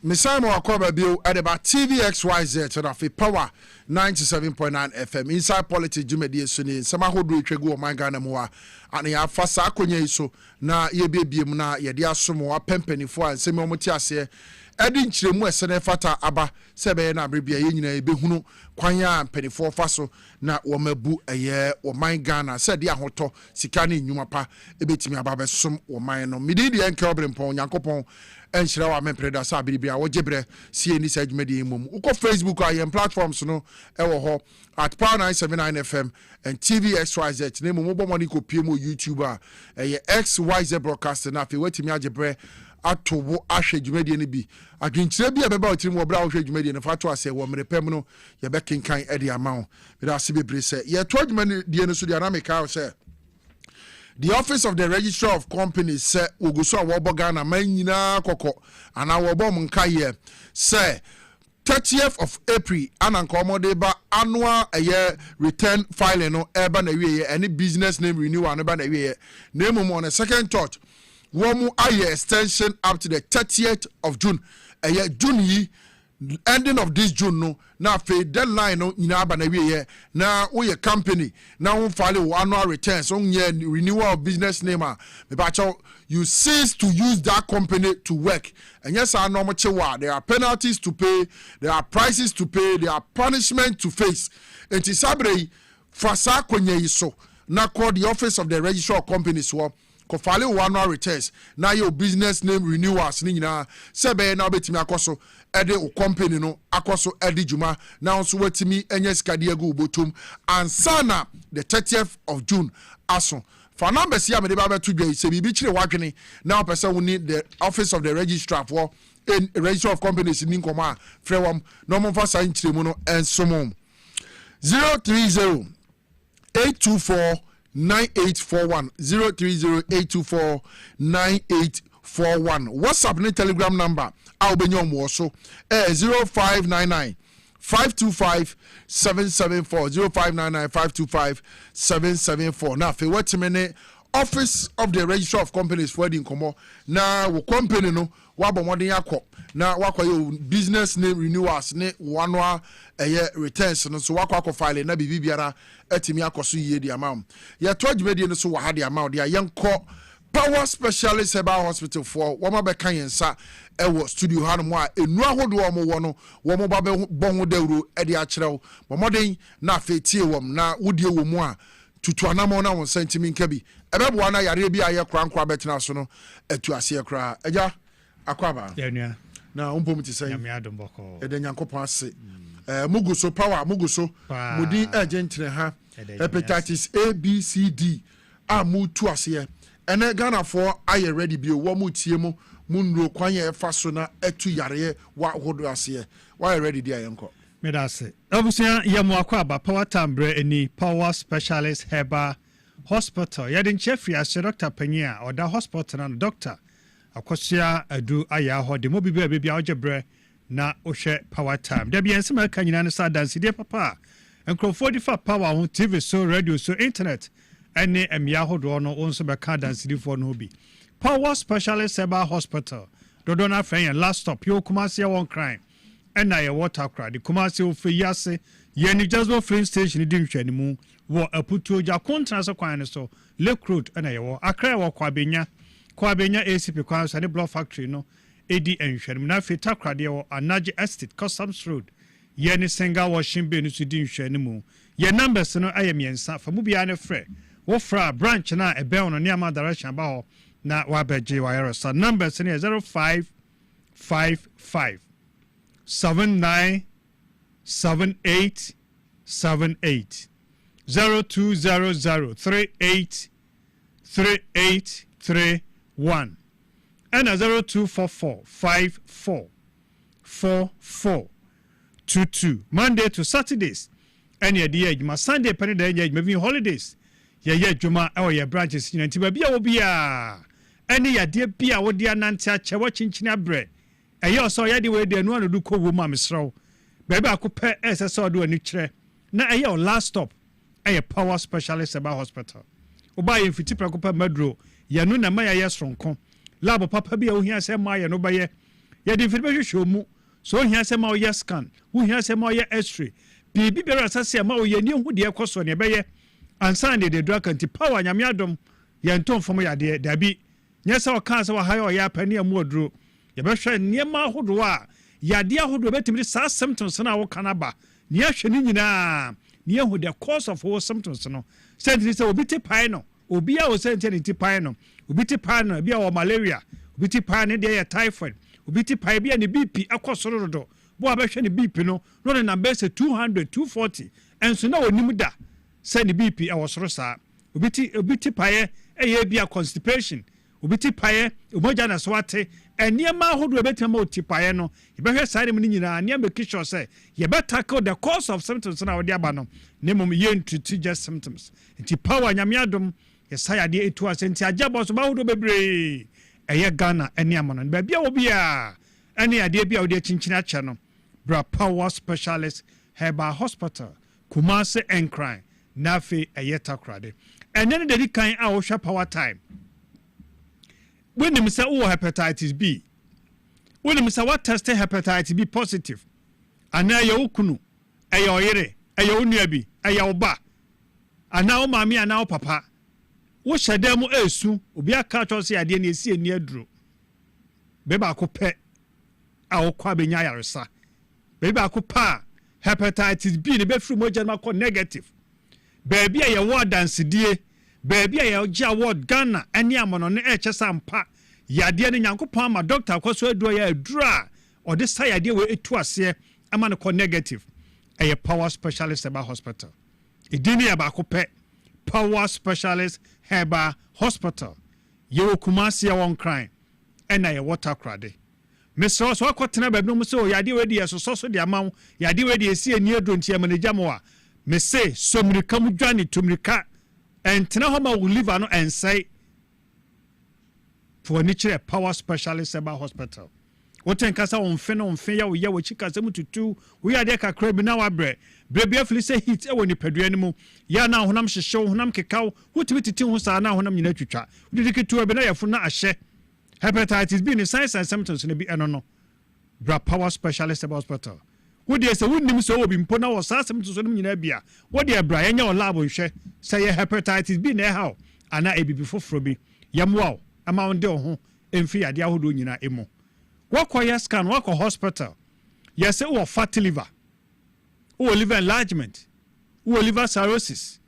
Misamo Akoba Bill at about TVXYZ and a power 97.9 FM inside politics Jumedi Suni Samahodu Tregu my Ghana Moa and ya fasa akonye so na ye bebie mu na ye de asomo apempanifo a nsemi omotiase edi nkyiremu esene fata aba sebe na abrebia ye nyina ebehunu kwan ya mpanifo faso na wo mabu eye wo man Ghana se de ahoto sika ne nyuma pa ebetimi aba besom wo man no mididi enke Obrempong Yankopon enhyira wa mempreda sa biribia wo gebre sie ni sajumedi mum uko Facebook ayem platforms no ewo ho at Power 979 FM and TVXYZ ne mum bo money ko pie mo YouTube a eye XYZ broadcast na fe wetimi agebre ato wo ahwe dwumadie no bi adwenkyerɛ bi a bɛba otiri mu obra ahwe dwumadie no fa to ase wo mmerepam no ye bɛkenkan ade ama wo bida ase bebre sɛ ye to dwumadie no so dia na meka sɛ the office of the registrar of companies sɛ woguso a wɔbɔ Ghana man nyinaa kɔkɔ ana wɔbɔ mo nka ye sɛ 30th of April ananka omode ba annual return filing no eba na wie any business name renewal no ba na wie name on a second thought womu aye extension up to the 30th of June June yi ending of this June no na fe deadline no nyina ba na wie na wo ye company na wo file annual returns on ye renewal of business name me ba you cease to use that company to work. And yes, I know much. There are penalties to pay, there are prices to pay, there are punishment to face. And Tisabre, Fasa Kwenye Iso, now call the office of the registrar of companies. Ko file annual returns. Now your business name renewals. Nina, Sebe na betimi akoso, ede o company no, akoso edi juma, now so wetimi enyes kadiegu ubotum, and sana the 30th of June, aso. For numbers here, me deba to day. Se bibi chire wadwene. Now person will need the office of the registrar for in registrar of companies in Nkoma. Frewam no mo fa sign chire mu no ensomom. 030 824 9841 030 824 9841. WhatsApp ni Telegram number. I'll be your more so 0599 525 774 0599 525 774. Now, if you want to many office of the registrar of companies for the incomo now, wo company no wabo modern yakop now wako your business name renewals ne one returns no so wako file na bibiara etimi akoso ye di amount ya told media no so wa the amount ya yanko power specialist about hospital for wama beka yensa ewo studio hanom a enu ahodo omo wo no wo mo ba bon ho dawro e de a kyerɛw momoden na afetie wom na wodie wo mu a tutu anamo na won sentimi nka bi ebebo na yare bi aye krankra betena so no atu ase kra agya akwaba ya nua na umpom ti sɛ nyame adom bɔkɔ e de nyankopɔn ase muguso power muguso mudi agentene ha hepatitis A B C D a mu tu ase ene Ghana for aye ready bi wo mu tie mu munro kwanye fa so na etu yare wa hodo ase wa ready dia yenko medase obusia yemu akwaba power tambre eni power specialist herbal hospital yadin chef ya Dr. Panya or da hospital na doctor akosia adu aya ho de mo bibia bibia ojebre na ohwe power time da bia nsema ka nyina no sa dance de papa enkrofo di fa power on TV so radio so internet ene emia hodo no onso be ka dance di fo no bi power specialist herbal hospital dodona fen last stop yo kumase won crime ena ye water cry the kumase ofe yase ye ni Jasbo filling station di nhwani mu wo aputu ja kontra so kwan so Lake Road ena ye wo akra wo kwabenya ACP kwan so ne block factory no edi nhwani na feta krade wo Anaje Estate Customs Road ye ni Senga washing be no so di nhwani mu ye numbers no ayemiensa fa mu bia ne frɛ wo fra branch na ebe ono ne ama direction ba ho na wa beje wa yero so numbers ne 0555 797878 0200383831 and 0244544422 Monday to Saturdays and your day my Sunday penny day maybe holidays ye juma our your branches in Tibia will be any ya dear Pia would dear Nantia Chawa Chinchina bread. Ayo so ya di we de no do ko wo ma mesrew bebe akopɛ SSO do ani kyerɛ na ayo last stop ayo power specialist about hospital oba ye fiti prakopɛ madro ya no na ma ya yesronko lab papa bi a wo hia sɛ ma ya no bɛyɛ ya di fiti bɛhwehwɛ mu so hia sɛ ma wo yɛ scan wo hia sɛ ma wo yɛ x-ray bibi bɛra asase ma wo yɛ ni hu de ɛkɔso ne bɛyɛ ansan de drug anti power nyame adom yɛ ntom fom ya de dabi nyɛ sɛ o kan sɛ wa ha yɛ ya pani amu oduro yɛbɛhwɛ nneɛma ahodoɔ a yɛade ahodoɔ bɛtumi de saa symptoms no a woka no ba ne yɛhwɛ no nyinaa ne yɛhu the cause of all symptoms no sɛntini sɛ obi te pae no obi a wɔ sɛntini ne te pae no obi te pae no bi a wɔ malaria obi te pae ne deɛ yɛ typhoid obi te pae bi a ne BP akɔ soro dodo bo a bɛhwɛ ne BP no no ne number sɛ 200 240 ɛnso na wɔnim da sɛ ne BP ɛwɔ soro saa obi te pae ɛyɛ bi a constipation obiti paye umoja na swate eniema ahodo ebetema oti paye no yebehwe sare mu nyina ne make sure say ye better tackle the cause of symptoms na wodi aba no ne mum ye treat just symptoms nti power nyamiadom yesaya de etu asenti ajabo so ba ahodo bebre eye Ghana eniama no ba bia obi a ene ade bia wodi chinchina che no bra power specialist Herbal Hospital Kumase Enkran Nafe Ayetakrade and then the kind our power time when them say oh hepatitis B when them say what tested hepatitis B positive and now you kunu ayo yere ayo nuabi ayo ba and now mami and now papa wo hyedem esu obi aka cho se ade na esi eni aduro beba akopɛ a wo kwa benya yaresa beba akopa hepatitis B ne be free mo general co negative baby a yawo dansedie baby a yawo award Ghana eni amono ne echesa mpa yade ne nyankopon ama doctor akoso aduro ya adura o de sa yade we etu ase ama ne co negative a power specialist Herbal Hospital idini ya ba akopɛ power specialist Herbal Hospital yewo Kumasi ya won crime ena ye water crade Mr. So akotena ba no so yade we de so so de amaw yade we de esi eni adonti amanagya mo a me say somrika mu dwane tumrika entena ho ma wo liver no ensai for nature power specialist Herbal Hospital woten kasa won fe no mfe ya wo ya wo chika se mututu wo ya de kakra bi na wa bre bia fili se hit e woni padua ni mu ya na honam hyehyew honam kekaw wotimi titi ho sa na honam nyina twitwa wodidi ketu abi na yafu na ahye hepatitis B ni signs and symptoms ne bi eno no bra power specialist Herbal Hospital wodi ese wonnim so obi mpo na wo sa symptoms no nyina bia wodi bra yenya wo lab hwe say hepatitis B na how ana ebibi foforo bi yamwa ama wonde ho emfi ade ahodo nyina emo wakoya scan wako hospital yes wo fatty liver wo liver enlargement wo liver cirrhosis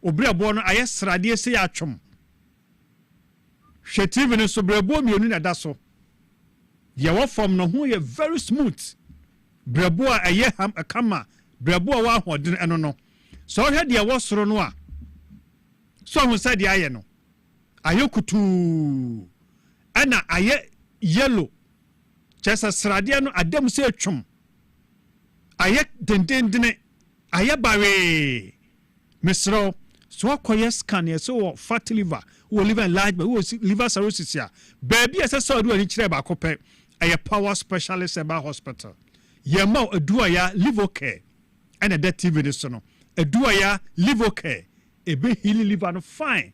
obrebo no ayesrade ese ya atwom hwetivi ne so brebo mionu na da so ye wo form no ho ye very smooth brebo a aye ham akama brebo a wa hodin eno no so hwe de wo soro no a so hu said aye no ayokutu ana aye yellow chesa srade no adem se atwom aye dendendene aye bawe misro so akoye scan ye so fatty liver wo liver enlargement wo liver cirrhosis ya baby ese so adu ani kire ba kopɛ aye power specialist Herbal Hospital yema adua ya liver care and that TV de so no adua ya liver care ebe heal liver no fine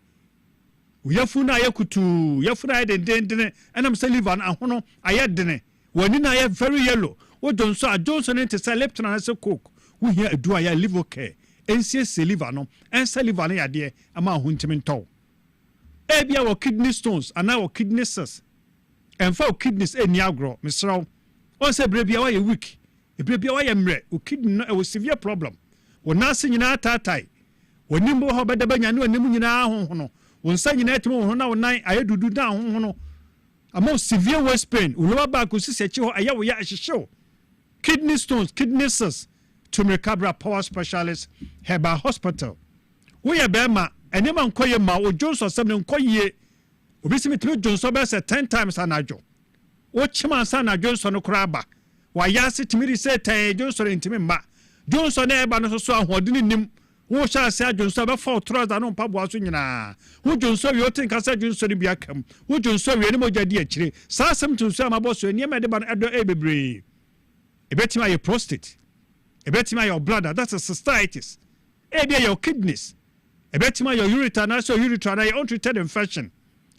uyafuna aye kutu yafuna aye dendendene enam se liver no ahono aye dene wani na aye very yellow wo donso a Johnson into say lepton and say coke wo here adua ya liver care ensie se liver no ense liver no yade ama ho ntimi ntow ebia wo kidney stones ana wo kidney cells enfa wo kidneys eni agro misraw on se brebia wa ye weak brebia wa ye mre wo kidney no e wo severe problem wo nase nyina tatai wo nimbo ho bedabanya ne onim nyina ho no wo nsa nyina etimo ho na wo nan ayedudu da ho no ama severe waist pain wo lower back wo sisechi ho aye wo ya ahyehyew kidney stones kidney cells to recover power specialist Herbal Hospital wo ye bema enema nkoye ma wo Johnson sem ne nkoye obisimi timi Johnson be say 10 times anajo wo chima sa na Johnson no kraba wa yase timi ri say 10 Johnson ntimi ma Johnson na eba no so ahodini nim wo sha say Johnson be for trouser no mpaboa so nyina wo Johnson yo tin ka say Johnson bi akam wo Johnson wi ni mo jadi akire sa sem tun so amabo so enema de ba no edo ebebre ebetima your prostate ebetima your bladder that's a cystitis ebia your kidneys ebetima your urethra na so urethra na your untreated infection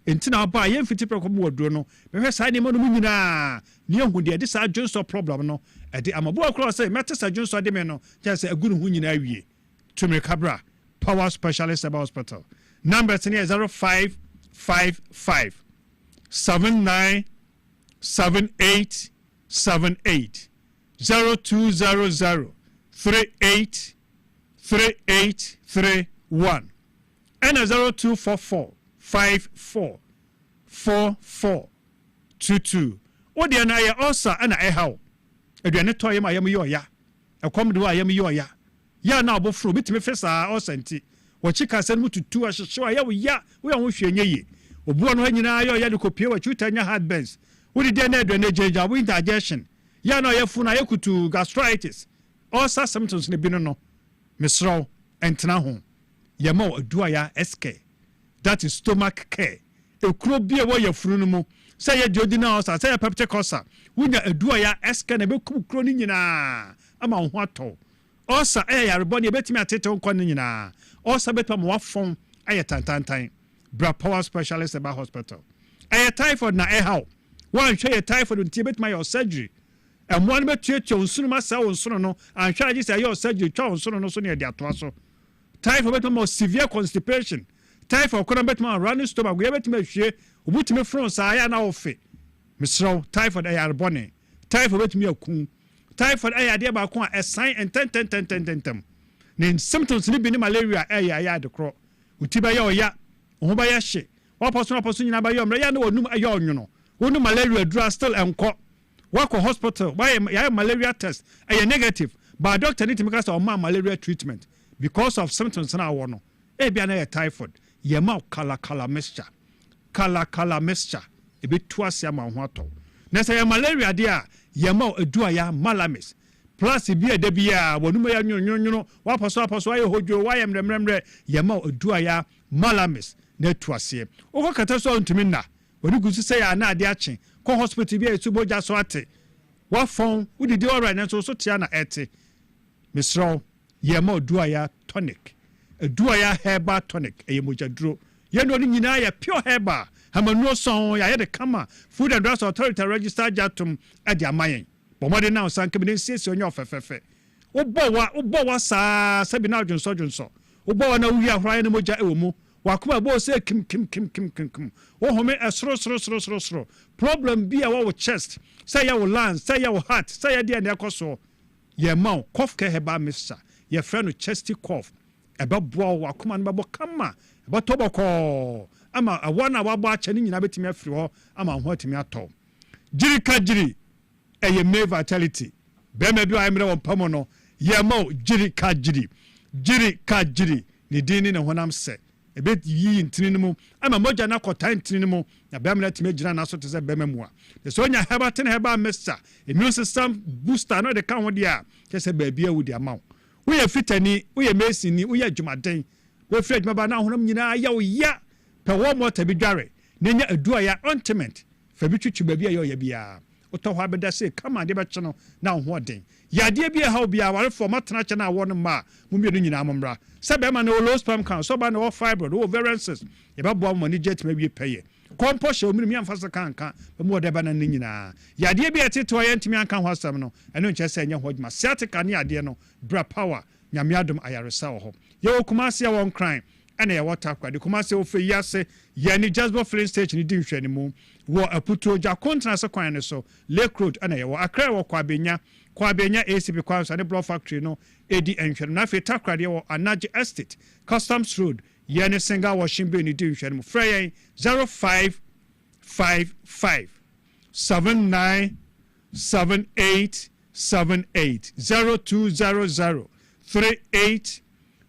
entina ba ye mfiti prekom waduro no behwe sa ne mo no nyina ne hu de de sa Johnson problem no e de amabo akro say metasa Johnson de me no just agunu hu nyina awie to me cabra power specialist Herbal Hospital number is 0555 797878 0200 383831 and 0244 544422 odi na ya osa ana ehaw aduane toye ma yam yo ya ekom de wa yam yo ya ya na obofro bitime fesa osa nti wo chika se mu tutu ahyehywa ya wo ya wo hwenye ye obuo no nyina ayo ya de kopie wa chuta nya heartburns wodi de na do na jeja wo indigestion ya na yefu na yekutu gastritis all such symptoms ne bi no misro entena ho yema adua ya SK that is stomach care ekuro bia wo yefuru no mu say ye duodenal ulcer say peptic ulcer wunya adua ya SK na be kuro ni nyina ama ho ato ulcer yarebɔ ne betimi atete nkɔ ni nyina ulcer betwa mo wafon tantantan bra power specialist about hospital typhoid na how one hwe ye typhoid ntie betimi your surgery and one betua nsunu ma sa nsunu no anhwa agi say your surgery twa nsunu no so ne de atoa so typhoid betimi severe constipation typhoid kono betimi running stomach we betimi hwe obutimi front sa ya na ofe misro typhoid yarebɔ ne typhoid betimi akun typhoid de ba ko a sign and ten ne symptoms ni bi ni malaria ya de kro utiba ya oya ho ba ya hye waposo nyina ba ya omra ya na wonum ya onwono wonu malaria dura still enko wako hospital ya malaria test negative but doctor need to make us malaria treatment because of symptoms na wono bia na ya typhoid ye ma kala mixture be tuase ma ho ato na say malaria dia ye ma adua ya malamis plus bi ede bia wonum ya nyonyono waposo aye hojo wa ye mremremre ye ma adua ya malamis na tuase o kata so ntumi na woni gusu say ya na ade ache ko hospital bia etu boja so ate wa fon udidi alright na so tia na ete misro ye ma adua ya tonic adua ya herbal tonic ye mojaduro ye no ni nyina ya pure herbal hamanu son ya de kama food and drugs authority register jatum ade amayen bomode now san kemene siesie onye ofefefe wo wa sa sabi na dwonso wo na wi ahora ne moja ewomu wakoma bo se kim wo home esro problem bi a wo chest say ya wo lungs say ya wo heart say ya dia na ekoso ye ma cough ke heba mixture ye friend chesty cough ebe bo wakoma no bo kama ebe toboko ama awana wabo acha ni nyina betimi afiri ho ama ho atimi atɔ jiri eye me vitality be me bi o amre won pamo no ye ma jiri ka jiri ni dini ne honam se ebe yi ntini no mu ama moja na kɔta ntini no mu na be amre atimi gyina na so te se be memu a so onya heba mixture immune system booster no de ka ho dia ke se ba bia wudi ama wo ye fitani wo ye mesini wo ye dwumaden wo firi dwuma na honam nyina ya wo ya pe wo mo tabi dware nenya adua ya ointment fa bi twitwi ba bia ya bia oto ho abeda se kama de be kye na ho den ya de bia ha bia ware for matena kye na wo no ma mu bi no nyina amomra se be ma na low sperm count so ba na wo fibroid wo variances ye ba bo mo ni jet ma bi peye compost o mi amfasa kanka be mo de ba na nyina ya de bia teto ya ntimi anka ho asam no eno nche se nya ho adwuma sciatica ne ade no bra power nyame adom ayaresa wo ho ye wo kumase ya won crime ana ya water kwa de kumase wo fe yase ya ni Jasper filling station ni di hwani mu wo aputo ja kontra se kwan ne so Lake Road ana ya wo akra wo kwa benya ACP kwa so ne block factory no edi enhwani na fe takra de wo Anaji Estate Customs Road ya ne singa washing bay ni di hwani mu frey 0555 797878 0200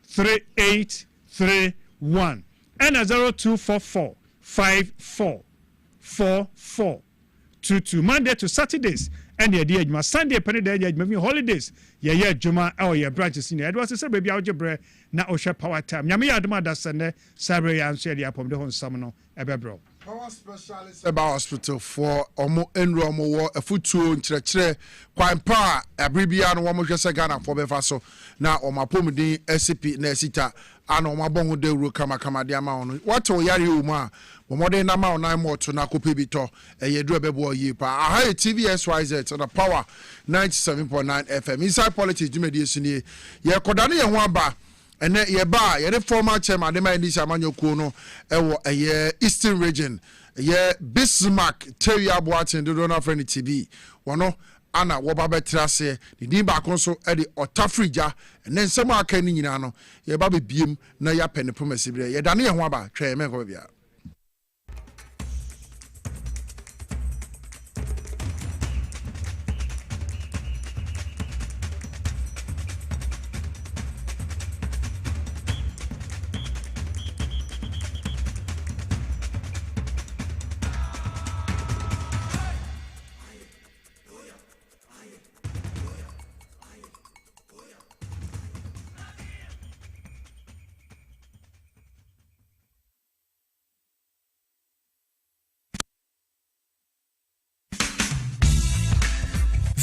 3831 and 0244 544422 Monday to Saturdays and the day my Sunday penny day maybe holidays yeah juma or your branches in Edward say baby algebra na osha power time nyame yadoma da sene sabre ya nso ya pom de ho nsam no ebebro power specialist about hospital for omo enro omo wo afutuo nkyerɛkyerɛ kwan pa abribia no wo mo hwese Ghana for befa so na omapomdin SCP na sita ana omabongo de ru kama de ama ono what o yare o mu a bomode na ma onan mo to na kope bi to yedru bebo yi pa aha TV SYZ on the power 97.9 FM inside politics jumedi esuni ye kodane ye ho aba ene ye ba ye former chairman de man dis amanyoku no ewo ye Eastern region ye Bismarck Terry Aboatin do na friend TV wono ana wo ba betrase ni din ba konso e de otafrija ene nsem aka ni nyina no ye ba be biem na ya pene pomasibre ye dane ye ho aba twa me ko bia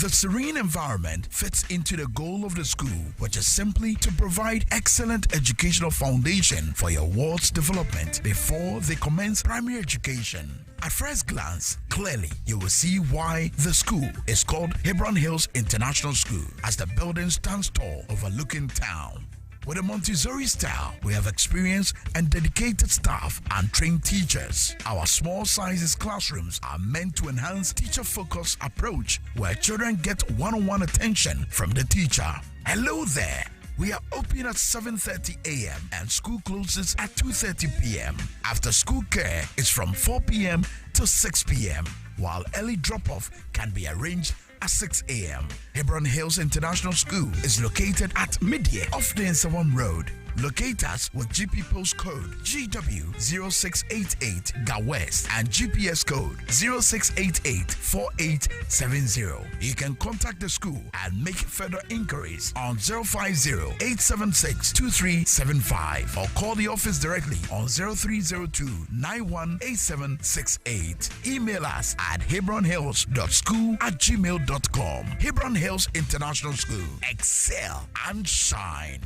The serene environment fits into the goal of the school, which is simply to provide excellent educational foundation for your ward's development before they commence primary education. At first glance, clearly you will see why the school is called Hebron Hills International School, as the building stands tall overlooking town. With a Montessori style, we have experienced and dedicated staff and trained teachers. Our small sizes classrooms are meant to enhance teacher-focused approach where children get one-on-one attention from the teacher. Hello there. We are open at 7:30 a.m. and school closes at 2:30 p.m. After school care is from 4 p.m. to 6 p.m., while early drop-off can be arranged at 6 a.m. Hebron Hills International School is located at Midye off the Nsawam Road. Locate us with GP postcode GW0688 GA West and GPS code 06884870. You can contact the school and make further inquiries on 050-876-2375 or call the office directly on 0302-918768. Email us at hebronhills.school@gmail.com. Hebron Hills International School. Excel and shine.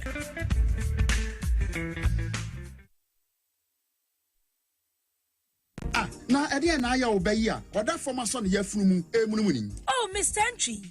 Na ede na ya obayi a oda forma so ne yafunu mu emunumuni. Oh, Mr. Entry,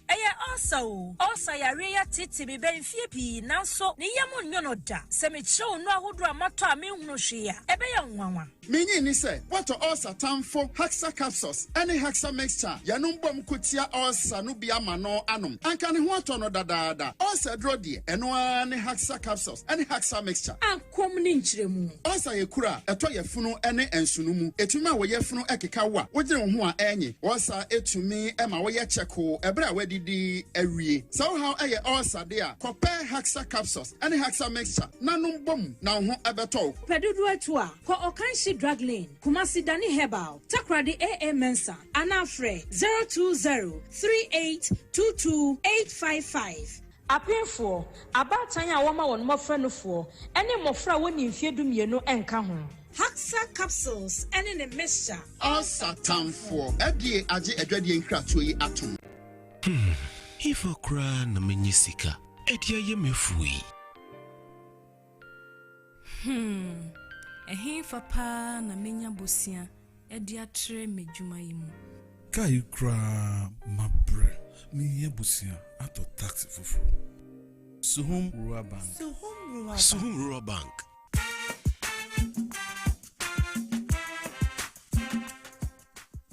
also yare ya titi be benfie pi nanso ne yamo nyono da. Se me che onu ahodo amato a me hunu hwe a ebe ya nwanwa. Menyi ni se what ulcer tamfo Haxa capsules any Haxa mixture yanum bom kutia ulcer no bia ma no anom. Anka ne ho ato no dadaada. Ulcer dro de eno ne Haxa capsules any Haxa mixture. Akom ni nchiremu. Ulcer ye kura eto yefunu ene ensunu mu. Etuma wo yefunu ekeka wa. Wogire ho a enye. Ulcer etumi ema wo ye cheko ebra wadidi awie. So how eye ulcer de a compare Haxa capsules any Haxa mixture nanum bom na ho ebeto. Pedudu atu a ko okanshi drug lane Kumasi Dani Herbal Takradi AA Mensa Anafre 02038228555 Apefo abatanya woma won mofra no fo ene mofra woni mfiedu mienu enka ho Haxa capsules ene ne mixture ulcer tamfo edie age adwadie nkratoyi yi atom. If a cry na menyisika edia ye mefui. Ehin fapa na menya bosia edi atre medwuma yi mu. Kai kra mabre me ye bosia ato taxi fufu. Suhum Rural Bank. Suhum Rural Bank.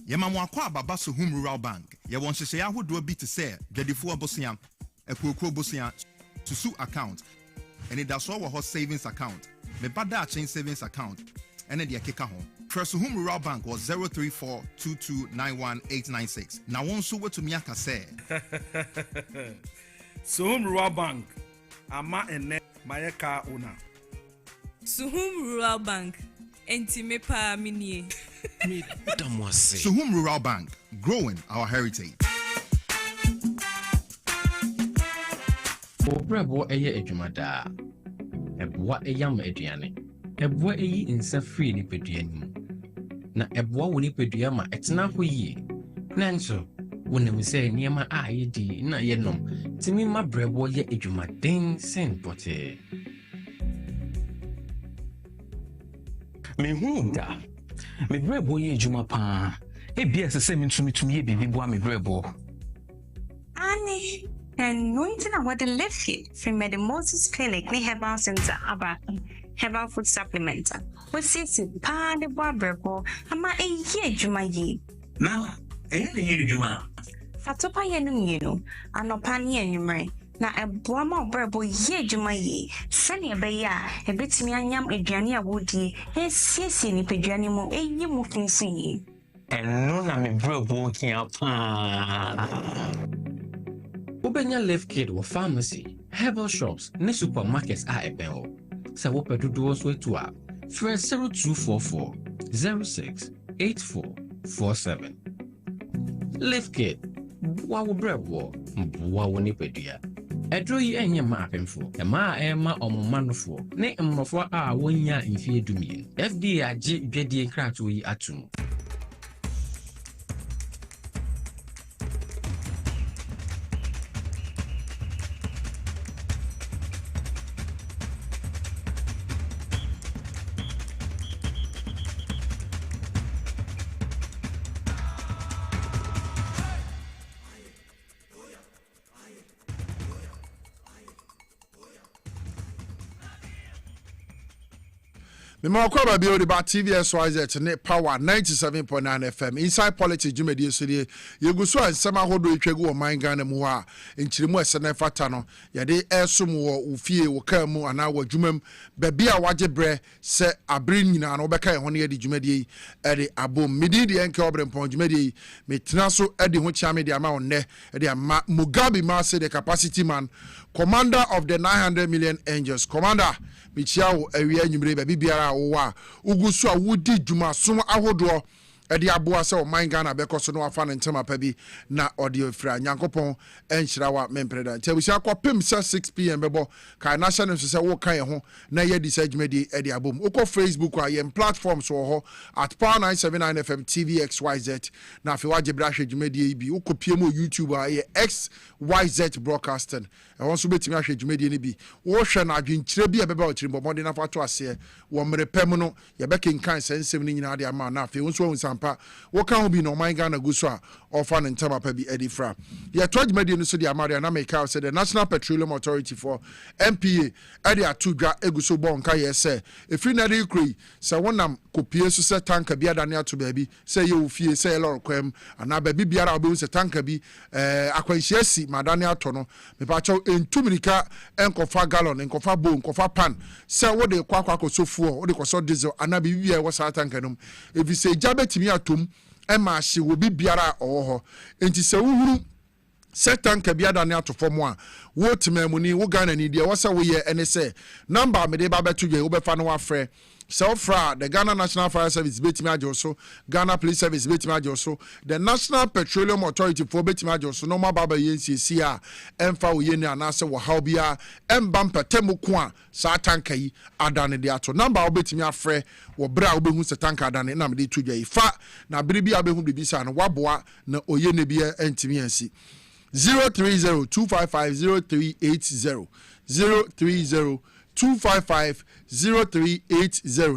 Yemamo akwa baba Suhum Rural Bank. Ye won hye ya hodo bi te se dwadifo abosia, ekokro bosia, susu account. And it does our savings account. Me bada chain savings account. And then the keka home. First Suhum Rural Bank was 034229186. Now one so what to me aka say. Suhum Rural Bank. Ama ene mayeka una. Suhum Rural Bank. Enti me pa minie. Me damwase. Suhum Rural Bank. Growing our heritage. Obrempong eye adwumada. Eboa eyam aduane. Eboa eyi nsa free ni peduane. Na eboa woni pedua ma etena ho yie. Nanso, wonim se niema a yedi na yenom. Timi ma brebo ye adwumaden sen pote. Me hunda. Me brebo ye adwuma pa. Ebia se me ntumi ye bibi boa me brebo. Ani and going to know what the left here from the Moses Clinic, we have our center about herbal food supplement. What sits in pan the barber, ama a year jumayi. Now, a year juma. Fatopa yenum, and no pani and na a boama berbo ye jumayi. Sunny a baya, a bit me and yam a jania woody, a sissy ni pejanimo, a ye moving see. And none of me brebo here pan. Ubenya Left Kid or pharmacy, herbal shops, ne supermarkets are ebeo. Sa wope dudu so etua. Fresh 0244 06 8447. Left Kid, wa brebo, wa woni pedua. Edro yi enye ma apemfo. E ma ema omomanofo. Ne mmofo a wonya mfie dumie. FDA agi dwedie krato yi atum. Mema kwa ba bio de ba TVSYZ ne power 97.9 FM inside politics jumedi so yegu so ansema hodo etwegu o man Ghana mu ha enchirimu esene fata no ye de esum wo ufie wo kan mu ana wa dwumam ba bia waje bre se abre nyina no beka ye ho ne ye de dwumadi e de abom midi de enke Obrempong dwumadi metena so e de ho chia me de ama onne e de ama Mugabe ma se the capacity man commander of the 900 million angels commander michiawo awia nyimire ba bibiara wo wa ugusu a wodi dwuma som ahodo ede aboa se o man Ghana bekoso no afa ne ntema pa bi na ode ofira nyankopon enhyira wa mempreda tebusia kopem 6 pm bebo kai national so se wo kan ho na ye di sagmedi ede abom uko Facebook a yem platforms wo ho at power 979 FM TVXYZ na afi waje brahwe dwumedi bi uko piem o YouTube a ye XYZ broadcasting e won so betimi ahwe dwumedi ni bi wo hwe na adwenkyire bi e beba o tirimbo mode na fato ase wo mrepem no ye bekenkan sensem ni nyina de ama na afi won so pa woka ho bi no man Ghana guso a ofa ne ntama pa bi edifra ye toj media no so di amaria na make out say the National Petroleum Authority for MPA ade atudwa eguso bon ka ye say efri na de kroi say wonam kopie so say tanka bi adane ato ba bi say ye ofie say lor kwam ana ba bi biara obe say tanka bi akwanhia si madane ato no me pa chaw entumirika enkofa gallon enkofa bo enkofa pan say wo de kwakwa kosofuo wo de koso diesel ana bi bia wo sa tanka no evi say jabetimi atom ema hye wo bibiara oho enti se wuhuru setan ka bia da ne atofo a wo temamuni wo Ghana ni de wo se wo ye ene se number me de ba beto dwe wo be fa no afre Selfra, the Ghana National Fire Service, Betty Joso, Ghana Police Service, Betty Joso, the National Petroleum Authority for Betty Joso, no more Baba Yensia, Emfa Yeni Anasa, Wahabia, Mbampa Temukwa, Satankai, Adani Diato, number of Betty Afre, or Bra Ubehus Tanka Adani, Namdi Tuja, Fa, na Bribi Abehum Bisa, and Wabwa, no Oyenebia, and Timiansi. 030-255-0380, 030-255-0380.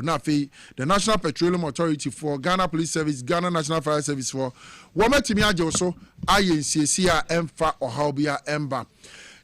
Nafi, the National Petroleum Authority for Ghana Police Service, Ghana National Fire Service for Wometimi Ajoso, INCCA, Emfa, or Haubia, Emba.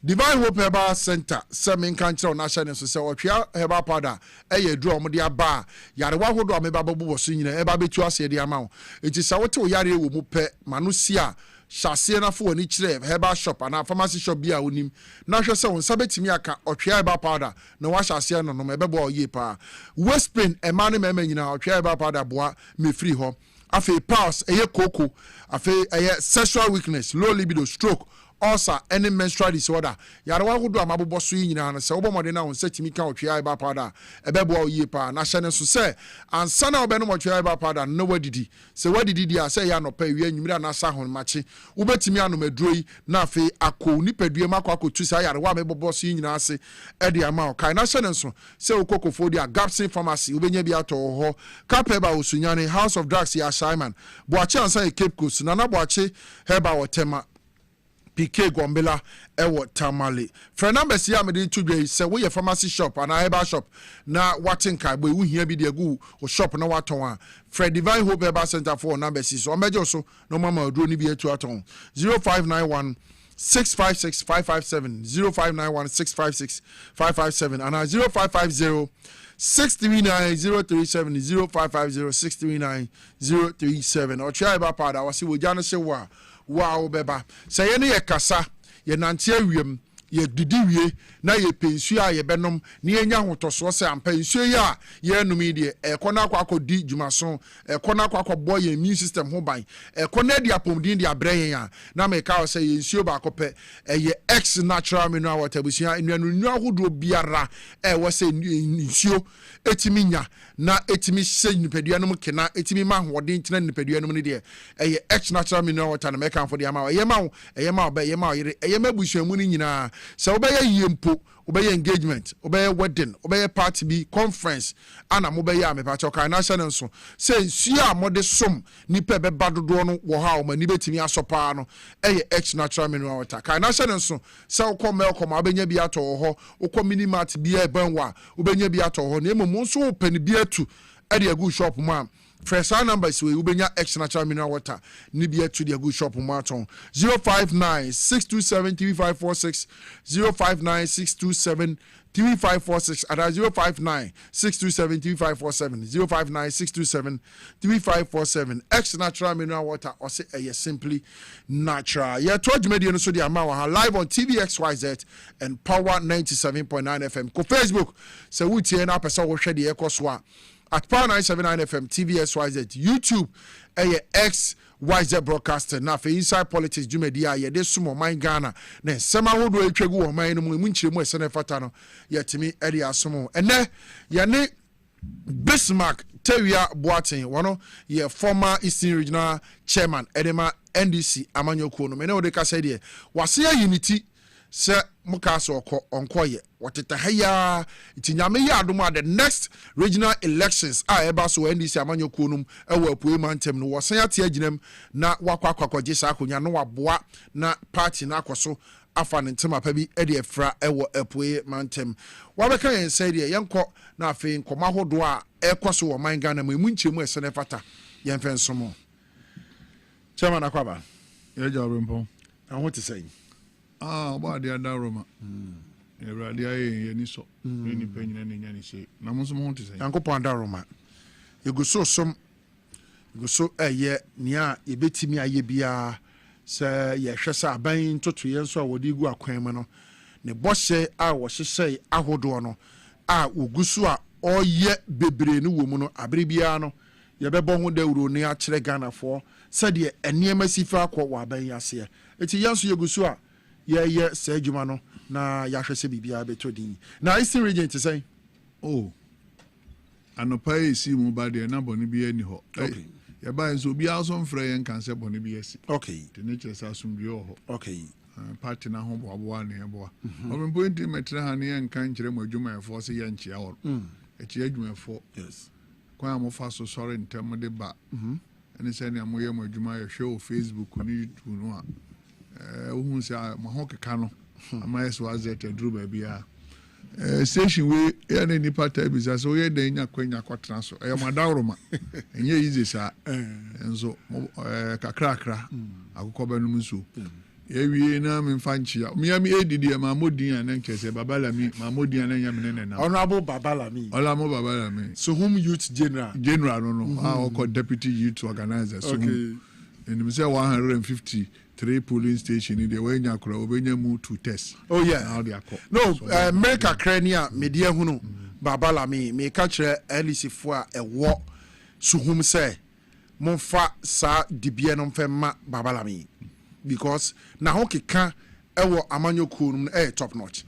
Divine Hope Herbal Center, Semin Country National Society, Herbal Powder, Draw Modia Bar, Yarawa Hodo, Amebabu, Senior, Ebabe to us, the amount. It is our two Yari Mupe, Manusia. Shasi na fo ni chire herbal shop and pharmacy shop bia onim na hwe se won sabetimi aka otwe herbal powder na wa shasi no no mebebo ye pa Westpin emane mema nyina otwe herbal powder boa me free ho afi pulse eye koko afi eye sexual weakness low libido stroke ulcer any menstrual disorder yare wa hodo amabobo so nyina na se obomode na won setimi ka otwe herbal powder ebebo ye pa na hye ne so se ansa na obeno otwe herbal powder no wadidi se wadidi dia se ya no pa wi anwumira na sa hon machi ubetimi anom adroi na afi akọ nipadue makọ tu sa yare wa mebobo so nyina ase e de ama o kai na hye ne so se okokofo dia Gapsin Pharmacy ubenya bi ato ho kapeba osunyane House of Drugs ya Simon boache ansa e Cape Coast na na boache herbal wotema PK Gombela ewo Tamale. For numbers here, me to be say we a pharmacy shop and a herbal shop. Na watin kai boy we here be the go or shop na waton. For Divine Hope Herbal Center for numbers is on measure so no mama do ni be to aton 0591 656 557 0591 656 557 and 0550 639 037 0550 639 037 or try about powder. I was see we jana se wa. Wow beba say ye ne ye kasa ye nante awiem ye didiwie na ye pensu a ye benom ne enya hotoso se ampa nsu ye a ye enumi de ekona akodi dwumaso ekona akobɔ ye immune system ho ban ekona de apomdin de abrɛ yen a na me ka say ye nsu ba akopɛ ye X natural mineral water busia nnu ahodo biara wo say nsu etimi nya na etimi hye nipadua no kena etimi ma hoɔden kyena nipadua no ne de ye X natural mineral water na me kan for de ama ye ma ba ye ma yere ye ma busuamu ni nyina sɛ wobɛyɛ yempo wobɛyɛ engagement wobɛyɛ wedding wobɛyɛ party bi conference ana mobɛyɛ a mepakyɛ ɔka na hyɛ ne nso sɛ nsuo a mode som nipa bɛba dodoɔ no wɔ ha a ɔmani bɛtumi asɔ paa no ɛyɛ X natural mineral water ka na hyɛ ne nso sɛ wokɔ melcom a wobɛnya bi atɔ wɔ hɔ wokɔ minimart bi a ɛbɛn wɔ a wobɛnya bi atɔ hɔ na mmom nso wopɛne bi atu ɛde agu shop mu a fresh numbers we ubenya X natural mineral water ni bi to the good shop marathon 059 627 3546 059 627 3546 at 059 627 3547 059 627 3547 X natural mineral water or say simply natural. Yeah, told media no so the amount live on TVXYZ and Power 97.9 FM. Ko Facebook so we tie na person wo hwe de ekoswa at Power 979 FM TVXYZ YouTube XYZ broadcaster na for inside politics jumedia ye de sumo man Ghana na sema hodo etwegu wo man no mu nchiremu esene fata no yetimi ede asomo ene ye ne Bismarck Tewia Boateng wono ye former Eastern Regional Chairman edema NDC amanyokuo no me ne wo de ka say de wase unity se mukaso onkoye wateta haya itinyame ya adom the next regional elections eba so NDC amanyokuo num ewo apue mantem no wosan ate aginam na wakwakwakwagye sa akonya no waboa na party na akoso afa ne ntema pa bi ede efra ewo apue mantem wabeka yen say de yenko na afi nkoma hodo a ekoso wo man Ghana mu nchemu esene fata yen fensomo chairman akwaba ye ja Obrempong I want to say ba dia da Roma Ewrade aye ye ni so ni panyina ne nya ni se na mo so mo to say Yankopon da Roma yeguso som yeguso eye nia yebetimi aye bia se ye hwese aban toto ye nso a wodi gu akwan mu no ne bɔhyɛ a wɔhyehyɛ ahodo no a oguso a ɔyɛ bebre ne wo mu no abere bia no yɛbɛbɔ ho dawuro ne akyerɛ Ghanafoɔ sɛdeɛ ɛniɛma sifa akɔ wɔ aban ase eti yanso yeguso a ye say adwuma no na yahwe se bibia beto din na Eastern region te say anopa esi mu ba de na boni bi ani ho ye ba nso obi aso mfrɛ ye nkan se boni bi esi te ne kyerɛ sa asum bi ho party na ho boa ne boa Obrempong nti metre ha ne ye nkan kyerɛ mu adwuma efo se ye nkyia ho ekyia adwuma efo kwa mo fa so sɔre ntem de ba ene sɛ ne mo ye mo adwuma ye hwɛ o Facebook ni YouTube no a ohun sa mo ho keka no ama yeso azet aduru ba bia station we ya ne nipa ta bi sa so ye dan nya kwanya kwatena so e mo adawroma enye easy sa enzo kakrakra akokɔ banum so ye wie na me mfanchia me ya me edidi ma modin an nkese babalami ma modin an nya me ne na honorable babalami so whom youth general no our deputy youth organizer so and me say 153 polling station in the way nyakura obenya mu to test America krania media hunu babalami me ka kire elisifo a ewo suhum say monfa sa dibie no mfema babalami because na ho keka ewo amanyoko num top notch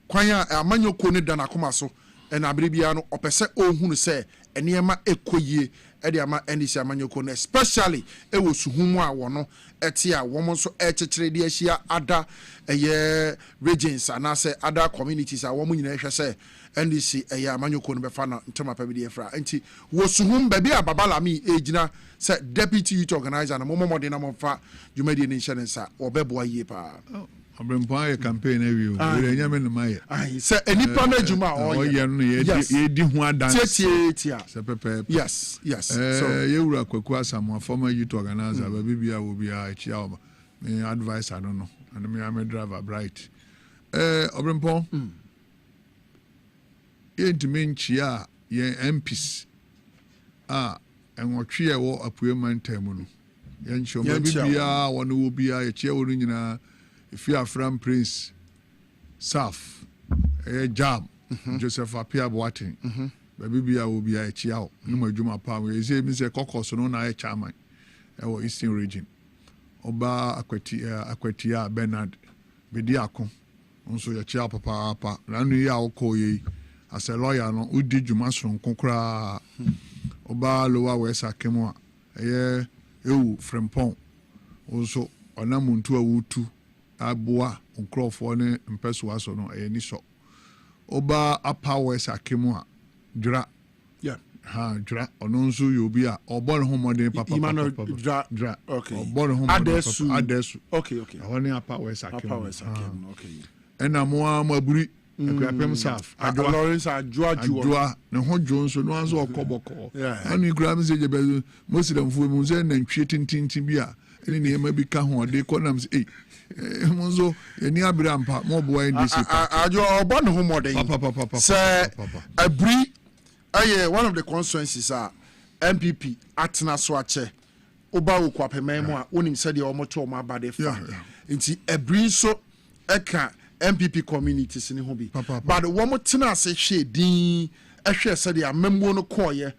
kwanya amanyoko ne dana koma so na abrebia no opese ohunu say eniema ekoyie ede ama NDC amanyoko no especially ewo suhumu a wono ete a wo so ekekere de ahia ada eye regions and say other communities a wo nyina hwe say NDC eye amanyoko no befa na ntoma pa bi de fra enti wo suhum ba bi ababalami ejina say deputy youth organizer na momode na momfa jumadi ni nsa obeboa yie pa Obrempong campaign every we nya me no maye say enipa na juma o ye no ye di ho adanse tia say pepe yes so ye wura kwaku asamo former youth organizer ba bibia wo bia achia oba me advice I don't know and me am driver bright Obrempong ye ntime nchia ye MPs enwotwe wo apue mantam no ye nchio ba bibia wono wo bia ye chia wo nyina if you are from Prince South Jam Joseph Apia Boateng baby bia will be a chiao no madwuma pa we say me say kokos no na chairman e wo Eastern region oba akwatia Bernard Bediako nso ya chia papa na nu ya okoye as a lawyer no udi dwuma sonko kra oba lowa west akemo ewu Obrempong also onamuntu awutu aboa nkrofo ne mpeso aso no ni so oba apawes akemu a dra dra ono nso yobi a obon homode papa dra okay obon homode adesu okay awoni apawes akemu okay ena mo amaburi akrapem saf Lawrence adwoa ne ho dwo nso no anso okoboko ani kura mse je be muslim fu mu se na ntwe tintintin bi a ɛne nneɛma bi ka ho ɔde kɔ nam sɛ mo nso yɛni abere ampa mo boa NDC ajo ɔbɔ ne ho mmɔden sɛ abiri ɛyɛ one of the constituencies a MPP atena so akyɛ oba wo kwapɛman mu a wonim sɛ deɛ ɔmo to ɔmo abade fa nti abiri nso ɛka MPP communities ne ho bi but wɔn tena ase hwɛ din ɛhwɛ sɛ deɛ amammuo no kɔɔyɛ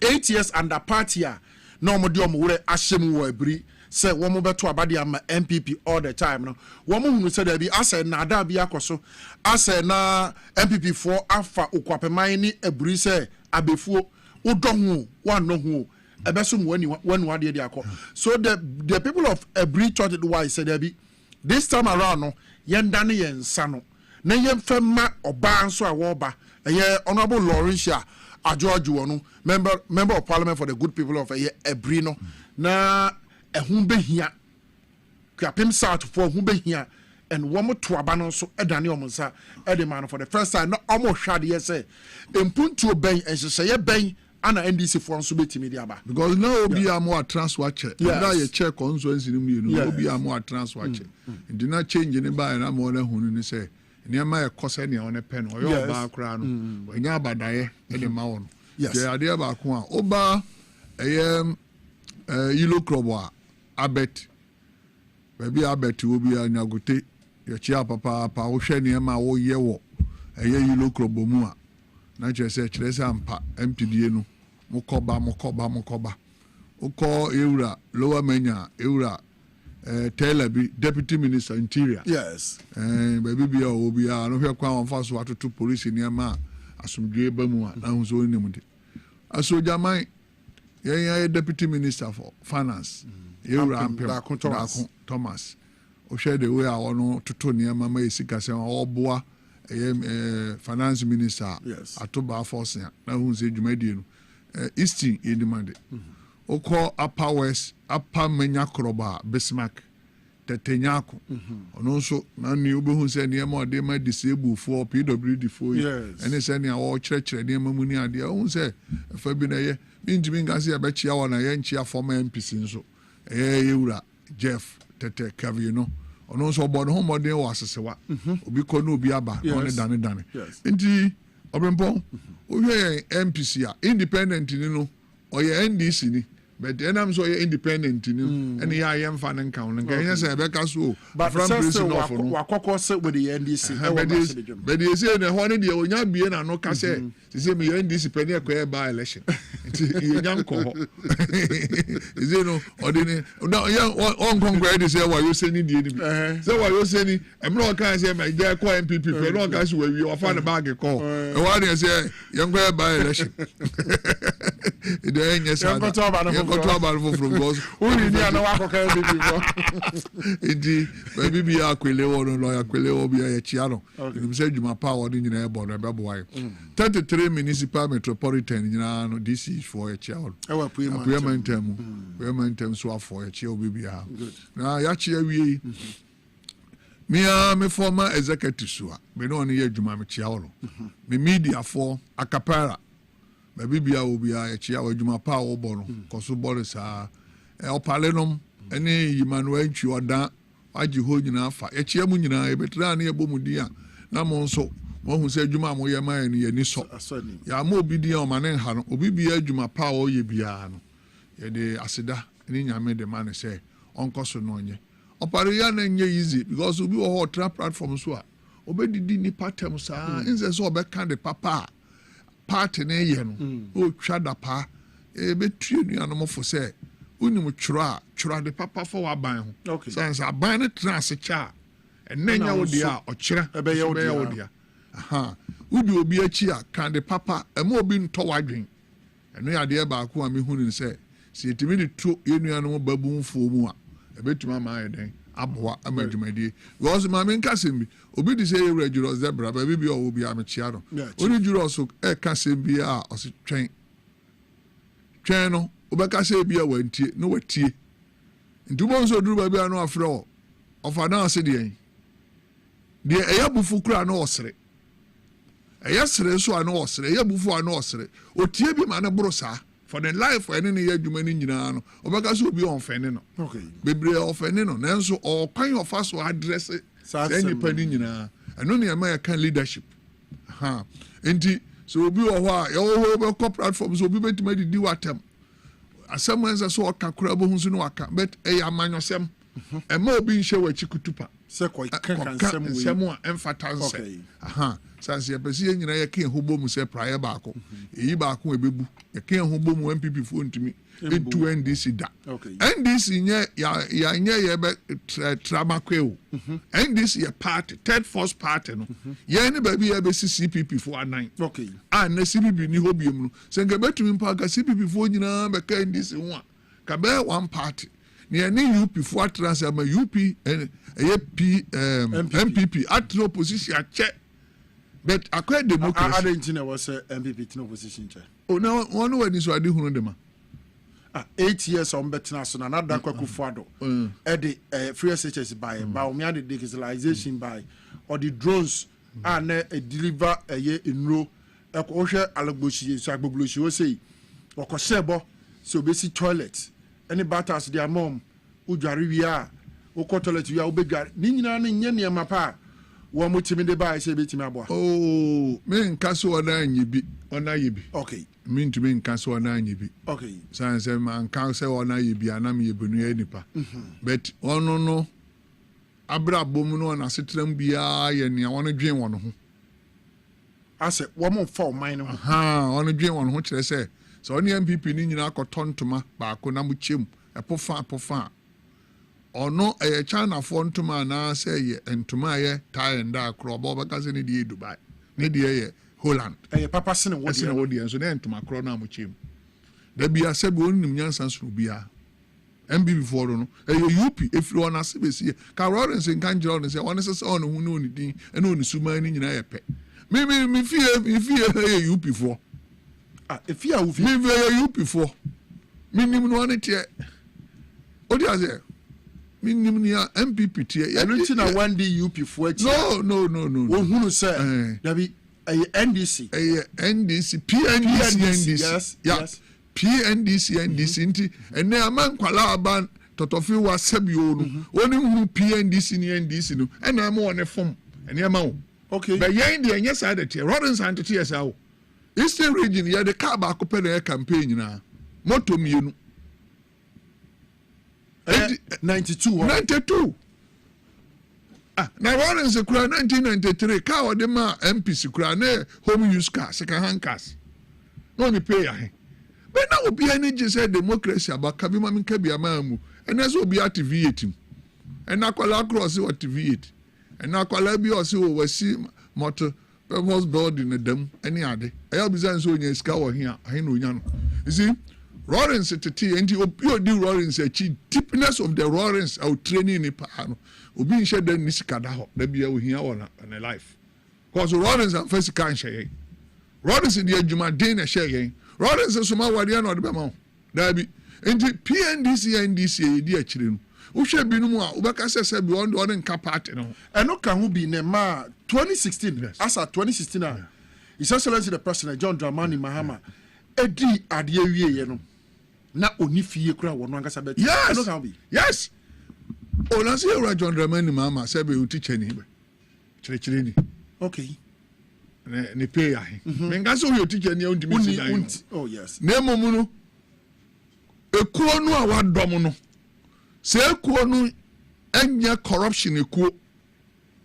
8 years under party a na ɔmo de ɔmo wura ahyɛ mu wɔ abiri sɛ wɔn bɛto abade ama MPP all the time no wɔn hunu sɛ dabi asɛ na ada bi akɔ so asɛ na MPP foɔ afa okwapɛman ne abiri sɛ abefuo wodɔ ho wanɔ ho ɛbɛso mu wani wadeɛ de akɔ so the people of abiri thought it wise sɛ dabi this time around no yɛnda ne yɛn nsa no na yɛmfa ma ɔbaa nso a wɔreba ɛyɛ honourable Lawrence Ajoaju wɔn member of parliament for the good people of abiri no na ɛho bɛhia Kwapem South for ɛho bɛhia and wɔn to aba no nso ɛdane wɔn nsa ɛde ma no for the first time na wɔn hwɛ adeɛ sɛ mpuntuo bɛn nhyehyɛeɛ bɛn ana NDC for nso betimi de aba because now obi a mo transfer check na ye check constituency no mienu obi a mo transfer check ndi na change ne ba na mo na hunu ni say niam e kose ne on pen o yo ba akra no wanya abadaye e de ma won je ade ba ko a oba yilo krobo a abet baby abet obi a nyagote ye chia papa pa wo hwe niam a wo ye wo yilo krobo mu a na kyerɛ sɛ ampa MPDA no mokɔba wokɔ ewura lower manya ewura Taylor bi deputy minister interior baabi bia ɔwɔ biara no hwɛ kwan wɔmfa so atoto police nneɛma a asomdwe ba mu a na ho so nim de asogyaman yɛn deputy minister for finance ewura Daako Thomas wohwɛ de way a ɔno toto nneɛma ma yɛsika sɛ ɔboa finance minister atoba force na hu se dwumadie no eastern edimande okọ upper west upper menya kroba Bismarck tetenyako ono nso na ni obehu se ne ma ode ma disable for PWD for ene se ne awo kyerɛkyerɛ ne ma mu ni ade hu se fa bi na ye minjimi ngase ya bɛkyia wɔ na ye nkyia former MPC nso yewura Jeff tete Kavie no ono nso obo no ho modern wɔ asesewa obi kɔ no obi aba no ne dane nti Obrempong ohwe MPC a independent ni no ɔyɛ NDC ni but enam so ɔyɛ independent ni ene ya yɛ mfa ne nka no nka yɛ sɛ ɛbɛka so but from prison of no wakɔkɔ sɛ with the NDC but you say na ho ne de onya bie na no ka sɛ sɛ me NDC pɛ ne ɛkɔ ba election nti yɛnya nkɔ hɔ is it no ɔde no on congress de sɛ wa yo sɛ ni die ni bi sɛ wa yo sɛ ni emro ka sɛ ma gya kɔ MPP pɛ no ka sɛ wa wi wa fa ne bag kɔ e wa de sɛ yɛnkɔ ba election ide enye sa koto aba no from goes uri ni ana wa koka MPP fo edi baby bi akwele wo no lawyer akwele wo bi ya chia no nim sɛ dwuma pa wo ni nyina e bo no be boy 33 municipal metropolitan nyina no DC for ya chia wo Obrempong so afọ ya chia obi bia na ya chia wie me former executive so me no ne ya dwuma me chia wo me media for acapella baby bia obi ya chia wo dwuma pa wo bo no koso bo sa opalenom ene Emmanuel Ntwi odan agye ho nyina afa ya chia mu nyina e betra na ye bɔ mu di a na mo nso mo hu sɛ dwuma mo ye ma ye ni so ya mo obi di o ma ne ha no obi bia dwuma pa wo ye bia no ye de aseda ni nyame de ma ne sɛ onko so no nye opare ya na nye easy because obi wo hot platform so a obedidi ni patem sa inse so obeka de papa party ne ye no o twa da pa e betue nua no mo fo sɛ unim twra de papa for aban ho sense aban ne trans cha enenya wo dia okyere ebe ye wo dia aha udi obi achi a kan de papa ema obi nto wadwen eno ya de ba ko a me hunu sɛ si etimi de to yenua no babu mfo mu a ebetuma ma ayeden aboa amadwumadie because ma me nkasem bi obi di sɛ yewura juro zebra ba bi o obi amechia no oni juro so e kasem bi a o se twen no obeka say bia wantie no watie ntubo nso duru ba bia no afre o ofa na ase de eya bufu kura no osere eya sere so ano osere eya bufu ano osere otie bi ma ne boro saa for the life ɛne ne yɛ adwuma no nyinaa no ɔbɛka sɛ obi ɔmfɛne no bebree ɔfɛne no nanso ɔkwan ɔfa so adresse saa nnipa no nyinaa ɛno ne ɛma yɛka leadership nti sɛ obi wɔ hɔ a yɛwɔ hɔ bɛkɔ platform sɛ obi bɛtumi adidi watam asɛm ɛnsɛ sɛ ɔka koraa bɛhu so no waka but ɛyɛ amanyɔsɛm ɛma obi nhyɛ w'akyi kutupa sɛ kɔka nsɛm a ɛmfata nsɛ sanse yɛpɛ sɛ yɛ nyinaa yɛka ɛho bɔ mu sɛ praeɛ baako ɛyi baako ɛbɛbu yɛka ɛho bɔ mu MPP foɔ ntumi ɛntu NDC da NDC yɛanyɛ yɛbɛ tramakwe o NDC yɛ party third force party no yɛn ne baabi yɛbɛsi CPP foɔ anan a na CPP ni hɔ biom no sɛ nka bɛtumi mpa ka CPP foɔ nyinaa bɛka NDC ho a ka bɛyɛ one party ne yɛne UP foɔ atena sɛ ama UP ɛyɛ MPP atena opposition akyɛ but akɔyɛ democracy. I didn't know was MPP no opposition chair. Oh, now one way is what I do them. 8 years on betina so na da kwaku fado. Edi free SHS by me the digitalization by or the drones and deliver a year in row. Ekoshe alogboshi so agbogloshi o say okosebo so basic toilet. Any batters their mom udware wi a okọ toilet wi a obedware. Ni nyina ne nye ne mapa. One more team in the bar, say, oh, men castle or nine yibi or naibi. Okay. Mean to mean castle or nine yibi. Okay. Sans a man counsel or naibi and I'm yibunu nipa. But one no Abra Bomuno and I sit them be and I want to dream one. I said, one more for mine. On a dream one, which I say. So only MPP in ton to ma, Baconamu chim, a pofan. Ono a China phone to my na say and to my tie and dark crop over cousin in Dubai. Nidia Holland. A papa sin what's in audience and then to my crona with him. There be a sebu in Yansans Rubia. MB before no a UP if you want to see Carolins and Kanjal and say one is on who know anything and only Suma in a pet. Maybe me fear a UP for. If you have me UP for. Minimum one it yet. What do you say? Minimum MPP tie. I don't think I want the UP for it. No. Who say? There be a NDC. NDC, PNDC. Yes. PNDC NDC and now man kwala aban totofi wa sebi onu. Oni who PNDC ni NDC no. And I'm on a form. And yama. Okay. But yeah, in the yes side there. Rodens and TSL. Eastern region yeah the car back up the campaign na. Moto mienu. 92. Now one is a crowd 1993 car or the ma MPC crowd home use car second hand cars. No me pay ya. But now will be any just said democracy about Kabima Minkabi Amamu and that's will be activating. And now call across what TV and now call be also oversee motor purpose board in the dam any other. I have been so in a scour here. I know you see. Lawrence at the and you do Lawrence a deepness of the Lawrence out training in Pano. Obi shed then Nisikada, there be a here on a life. Because Lawrence and first can't share. Lawrence in the Juma Dana share. Lawrence and Suma Wadian or the Bama. There be and PNDC and DC, dear children. Who should be no more? Ubaka said beyond one and Capat. And no can who be Nema 2016 as at 2016. His Excellency the President John Dramani Mahama. Edi adie you know. Na oni fie kura wono angasa bet. Yes. No can be. Yes. O na say John Dramani Mahama say be teacher ni be. Chire ni. Okay. Ne pay ya. Me ngasa o teacher ni on dimi. Oh yes. Na momu no. Ekuo no a wadom no. Se ekuo no enya corruption ekuo.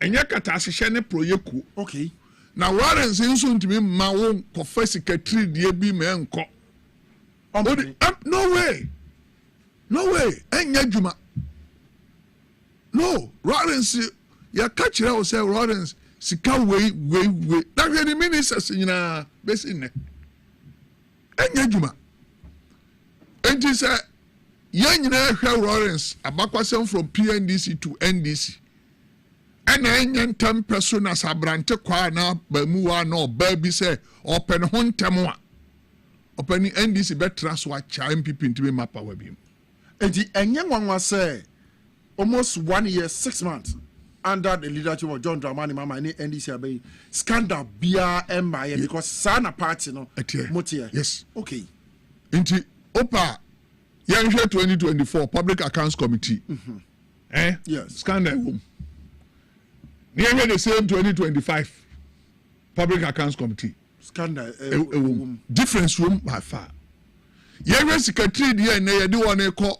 Enya kata asehye ne proyekuo. Okay. Na Lawrence nso ntimi ma wo kofa secretary die bi me enko. No way. Enya djuma. No, Lawrence ya catch her say Lawrence sika we. Na the ministers nyina besi ne. Enya djuma. Enti say ya nyina hwa Lawrence abakwasem from PNDC to NDC. And I ain't 10 personas abrante kwa na bamuwa no baby say open hontamwa. Open NDC betra so acha MPP ntime mapa wabim. Enti enye nwanwa say almost 1 year 6 months under the leadership of John Dramani Mahama and NDC abai scandal bia MIA because sana party no motia. Yes. Okay. Inti opa yɛnhwɛ 2024 Public Accounts Committee. Yes. Scandal room. Yɛnhwɛ the same 2025 Public Accounts Committee. Scandal difference room by far. Yɛnhwɛ secretary deɛ na yɛde wɔn kɔ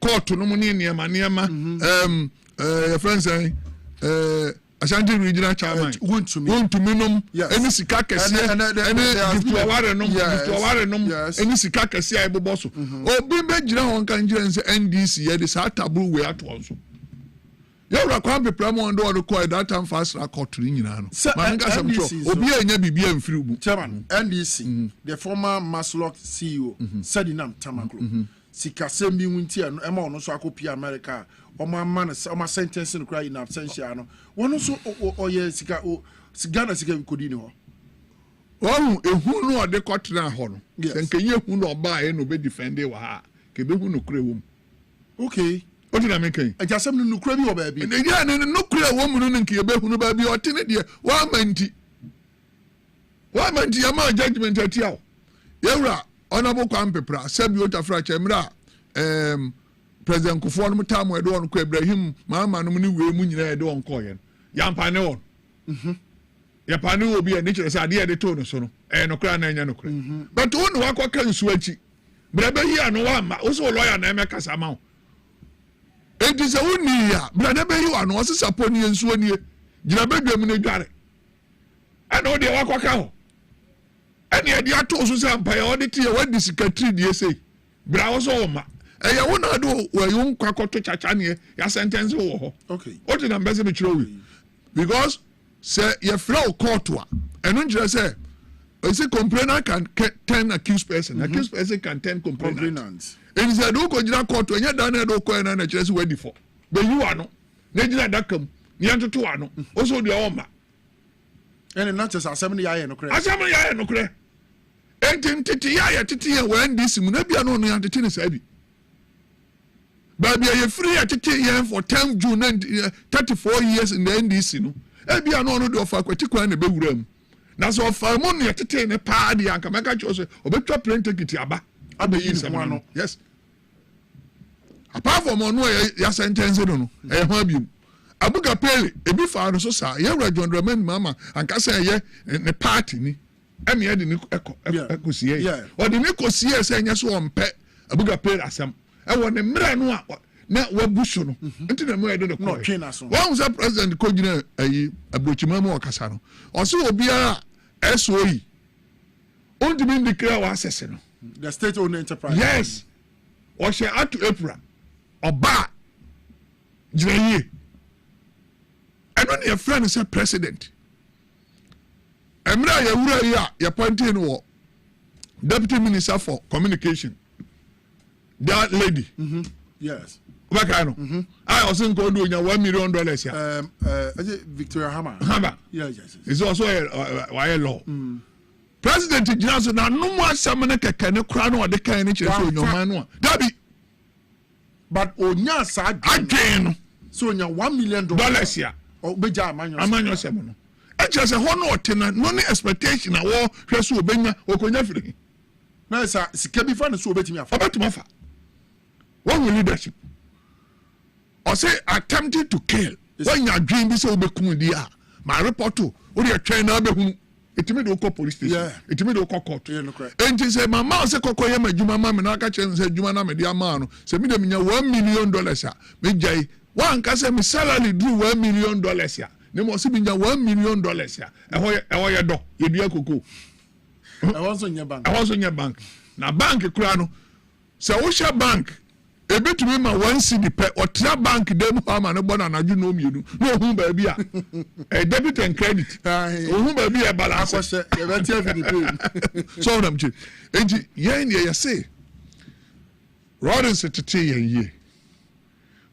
court no mu ne nneɛma your friends Ashanti regional chairman wontumi nom any sika kɛse any giftuaware nom any sika kɛse a ɛbobɔ so obi bɛgyina hɔ nka ngyina sɛ NDC yɛde saa taboo wei atoɔ so yɛwura kwan pepra mu ɔde ɔde kɔɛ that time fast record ni nyinaa no maame nka sɛm kyerɛ obi a ɛnya biribi amfiri mu chairman NDC the former Maslock CEO Sadinam Tamaklo sikasɛm bi wunti ɛma ɔno so akɔpia America ɔma man ɔma sentence no cry in absentia no wɔn so ɔyɛ sika Ghana sika kodi ni hɔ wɔn ehu no ɔde kɔtena hɔ no sɛnkenye ehu no ɔbaa yɛ no be defend wɔ ha kebehu no kure wɔ mu okay o ti na me kan ajasɛm no nukura bi wɔ baabi ne ya ne nukura wɔ mu no nke yebehu no baabi ɔte ne deɛ wa manti ama judgment atiaw yɛwura honorable Kwan Pepra sabi o tafra chemra president Kufuor no tamu edo on ko Ibrahim mama no ni we mu nyina edo on ko yen yampa ne won ya pa ne obi e ne kire say ade e de to no so no no kra na nya no kra but won wa kwa kan su achi braba yi anu wa ma o so lawyer na emeka sama o enti se woni ya brada be yi anu o se support ni ensu oni gina bedwam ne dware ana o de wa kwa ka ho ani e de ato so se ampa ya o de tie wa disikatri die sei bra wo so ma ɛyɛ wo na do wɔ yun kwakoto chacha ne ya sentence wo ho okay o ti na mbese be chiro wi because say ye flow court wa eno njira say say complainant can 10 accused person accused person can 10 complainants and say do ko jira court enya dan na do ko na chire say wedi for be you ano na jira dakam ni antoto ano o so de o ma and not just assembly ya no kre entity ya tete ya when this mu na bia no no antete ne sa bi baby you free at here for 10 June 34 years in the NDC no ebia no do of akwati na be wuram na so fa mo no yetete ne pa de anka meka cho so obetwa plane ticket aba abayi no yes apart from no ya sentence no e ho abiem abuga pele ebi fa no so sa ye John Dramani mama anka say ye ne party ni emi ye de ni ekosie o de ni kosie say nya so ompe abuga pele asem e wo ne mra no a na wabuso no enti na mo edo de ko won say president ko gina ayi abrochima mo okasa no o so obiara SOE on the mean declare wa assess no the state owned enterprise yes o she atu April oba gina yi eno ne friend say president emra ya wura yi a ya appointed no deputy minister for communication that lady yes Baka no I also go do $1 million ya Victoria Hammer yes it's also a law president Johnson na no mo asem ne keke ne kra no de kan ne kire so nyoma no dabi but onya sa again no so onya $1 million ya o beja amanyo sem no e kire se ho no otena no ne expectation na wo hwe so obenya okonya firi na sa sika bi fa ne so obetimi afa one will leadership or say attempting to kill when you dream this will be kumundia my report to what you train na be hu etimi do call police station etimi do call court and say mama say kokoye majuma mama na aka chen say juma na me dia ma no say me dem nya $1 million a me jai one ka say me salary do $1 million ya ne mo say me nya $1 million ya e ho do ye dua koko I want nya bank na bank kura no say wo share bank ebetumi ma 1 cedi pe otra bank dem ama ne bona anaju no mienu no hu ba bia debit and credit hu ba bia balance akose e beti afidi so nam chi enti yen ye say rodin setete yen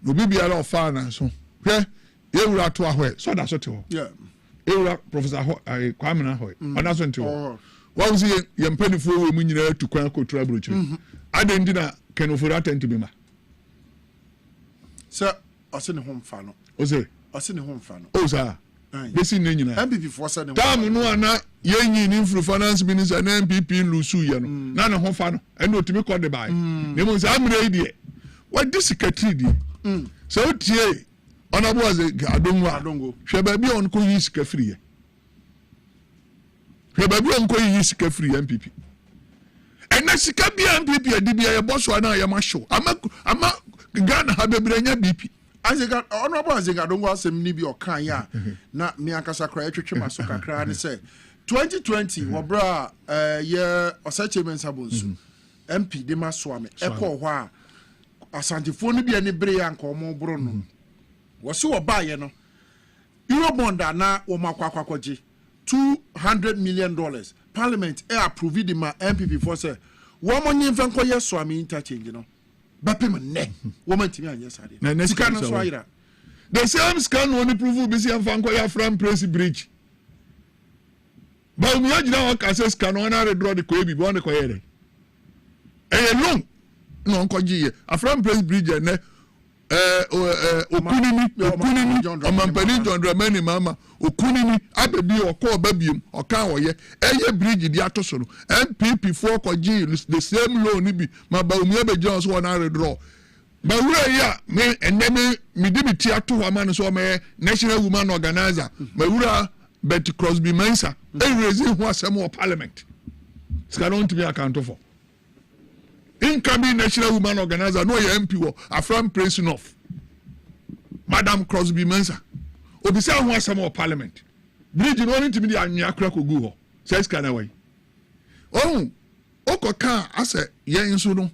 no bibia la ofa na so hwe ye wura to ahwe so da so te ho yeah e wura professor Kwame na ho ona so nte ho wa uzi ye mpanifo we mu nyina tu kwan ko tra brochi adendi na kenoforo atenti bi ma sir osene ho mfa no ose osene ho mfa no oza besi ne nyina MPP for say tam no ana yenyi ni influ finance minister na MPP lusu ye no na ne ho fa no ene otimi kɔ de bai ne mo sa amre ide what this secretary di so tie ona bo az adongo hwe ba bi on ko yi sika free ye hwe ba bi on ko yi sika free MPP ena sika bi MPP adi bi ye boss wa na ye ma show ama Ghana ha bebrenya BP Azega honorable Azega don't go asem ni bi okan ya na me akasa kra etwetwe maso kakra ne say 2020 wobra ye osache mensabonsu MP de masoame eko ho a asantifo no bi ene bere ya nka omo bro no wo se wo ba ye no Eurobond na wo makwakwakwaje $200 million parliament approve the ma MPP for say wo mo nyimfa nko ye so am interchange no bapem ne woman timi anya sade sika no so ayira the same scan only prove be see amfanko ya from Prince Bridge ba umi agina o ka se scan no na redraw the ko ebi bo ne ko yere long no nko giye afram Prince Bridge ne okunini omampani John Dramani mama okunini abebi okọ babiem oka woye eye bridge di atoso no MPP for ko gi the same loan bi ma ba umi abeji so na redraw ba wura ya me eneme mi di biti ato ho ma no so me National Women Organizer ma wura Betty Crosby Mensa e raise ho asem of parliament ska don't be account for incoming National Women Organizer no ye MP wo afram Prince North Madam Crosby Mensa obisa ho asem of parliament bridge no ntimi di anwea kra kogu ho says kana way okoka ase ye nso no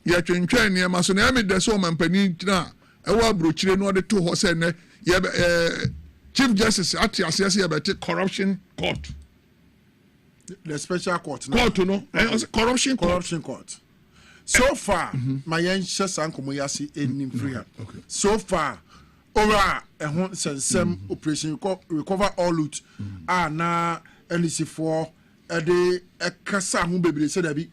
ye twentwen ne ma so na me de so mampani tina e wa brochire no de to ho se ne ye Chief Justice ati asese ye beti corruption court the special court no corruption court so far my yen sankomo yasi enim free so far ora ehon sensem operation recover all loot na NC4 de ekasa ho bebre se da bi